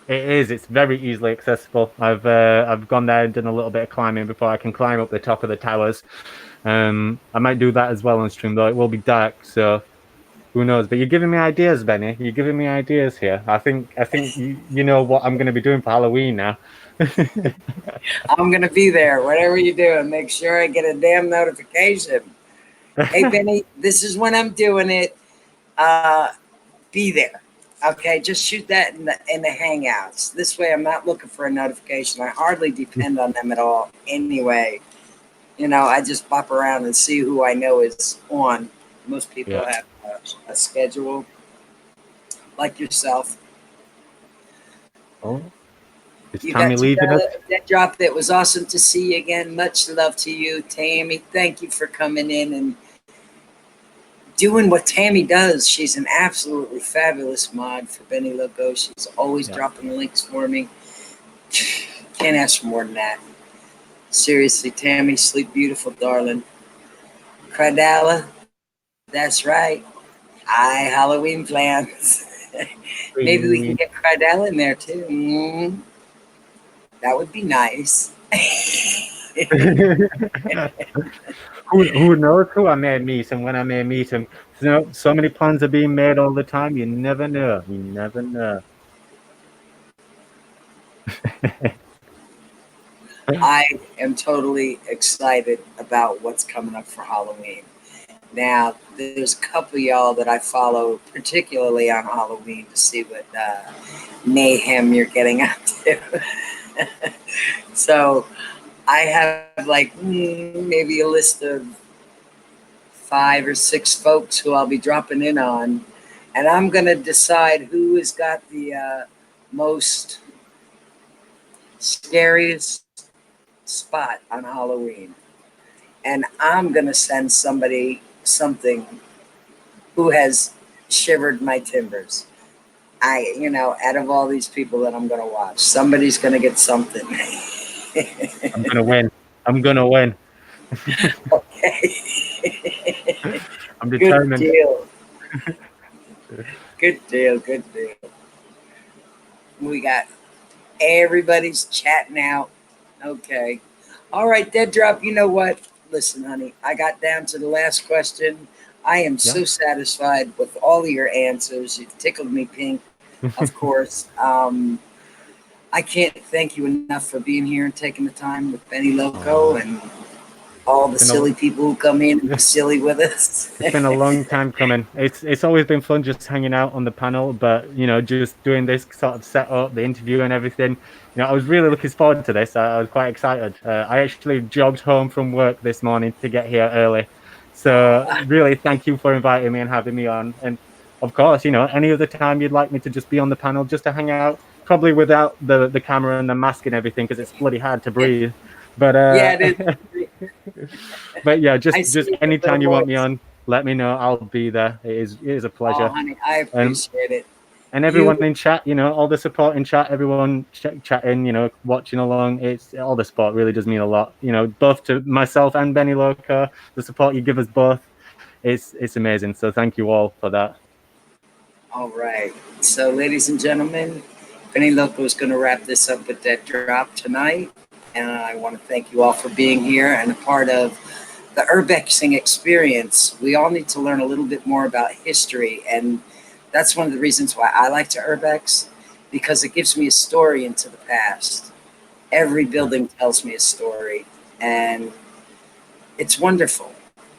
It is. It's very easily accessible. I've gone there and done a little bit of climbing before I can climb up the top of the towers. I might do that as well on stream, though it will be dark, so who knows? But you're giving me ideas, Benny. You're giving me ideas here. I think you know what I'm going to be doing for Halloween now. I'm going to be there. Whatever you do, and make sure I get a damn notification. Hey, Benny, this is when I'm doing it. Be there. Okay, just shoot that in the Hangouts. This way I'm not looking for a notification. I hardly depend on them at all anyway. I just bop around and see who I know is on. Most people have a schedule, like yourself. Oh, is You Tammy got leaving us? that drop. It was awesome to see you again. Much love to you, Tammy. Thank you for coming in and doing what Tammy does. She's an absolutely fabulous mod for Benny Loco. She's always dropping links for me. Can't ask for more than that. Seriously, Tammy, sleep beautiful, darling. Cradala, that's right. Halloween plans. Maybe we can get Cardell in there too. That would be nice. Who knows who I may meet and when I may meet him? So many plans are being made all the time. You never know. You never know. I am totally excited about what's coming up for Halloween. Now, there's a couple of y'all that I follow, particularly on Halloween, to see what mayhem you're getting up to. So I have like maybe a list of 5 or 6 folks who I'll be dropping in on, and I'm gonna decide who has got the most scariest spot on Halloween, and I'm gonna send somebody something who has shivered my timbers. Out of all these people that I'm gonna watch, somebody's gonna get something. I'm gonna win. I'm gonna win. Okay. I'm determined. Good deal. Good deal. Good deal. We got everybody's chatting out. Okay. All right, Dead Drop. You know what? Listen, honey, I got down to the last question. I am so satisfied with all of your answers. You tickled me pink, of course. I can't thank you enough for being here and taking the time with Benny Loco and all the silly people who come in and be silly with us. It's been a long time coming. It's always been fun just hanging out on the panel, but just doing this sort of setup, the interview and everything. I was really looking forward to this. I was quite excited. I actually jogged home from work this morning to get here early. So really, thank you for inviting me and having me on. And of course, any other time you'd like me to just be on the panel, just to hang out, probably without the camera and the mask and everything, because it's bloody hard to breathe. But yeah, it is. But yeah, just anytime you want me on, let me know. I'll be there. It is a pleasure. Oh, honey, I appreciate it. And everyone in chat, all the support in chat, everyone chatting, watching along. It's all the support really does mean a lot. Both to myself and Benny Loco, the support you give us both, it's amazing. So thank you all for that. All right. So, ladies and gentlemen, Benny Loco is going to wrap this up with Dead Drop tonight. And I want to thank you all for being here and a part of the Urbexing experience. We all need to learn a little bit more about history. And that's one of the reasons why I like to Urbex, because it gives me a story into the past. Every building tells me a story. And it's wonderful.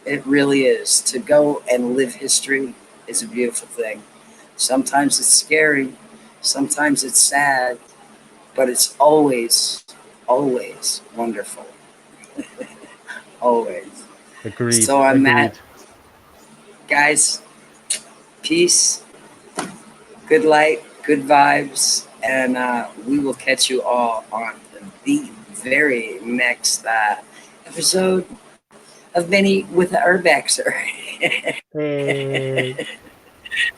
It really is. To go and live history is a beautiful thing. Sometimes it's scary. Sometimes it's sad. But it's always wonderful. Always. Agreed. So on that, guys, peace, good light, good vibes, and we will catch you all on the very next episode of Benny with the Urbexer. Hey.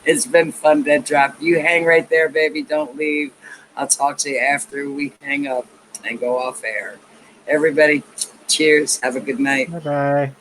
It's been fun, Dead Drop. You hang right there, baby. Don't leave. I'll talk to you after we hang up and go off air. Everybody, cheers. Have a good night. Bye-bye.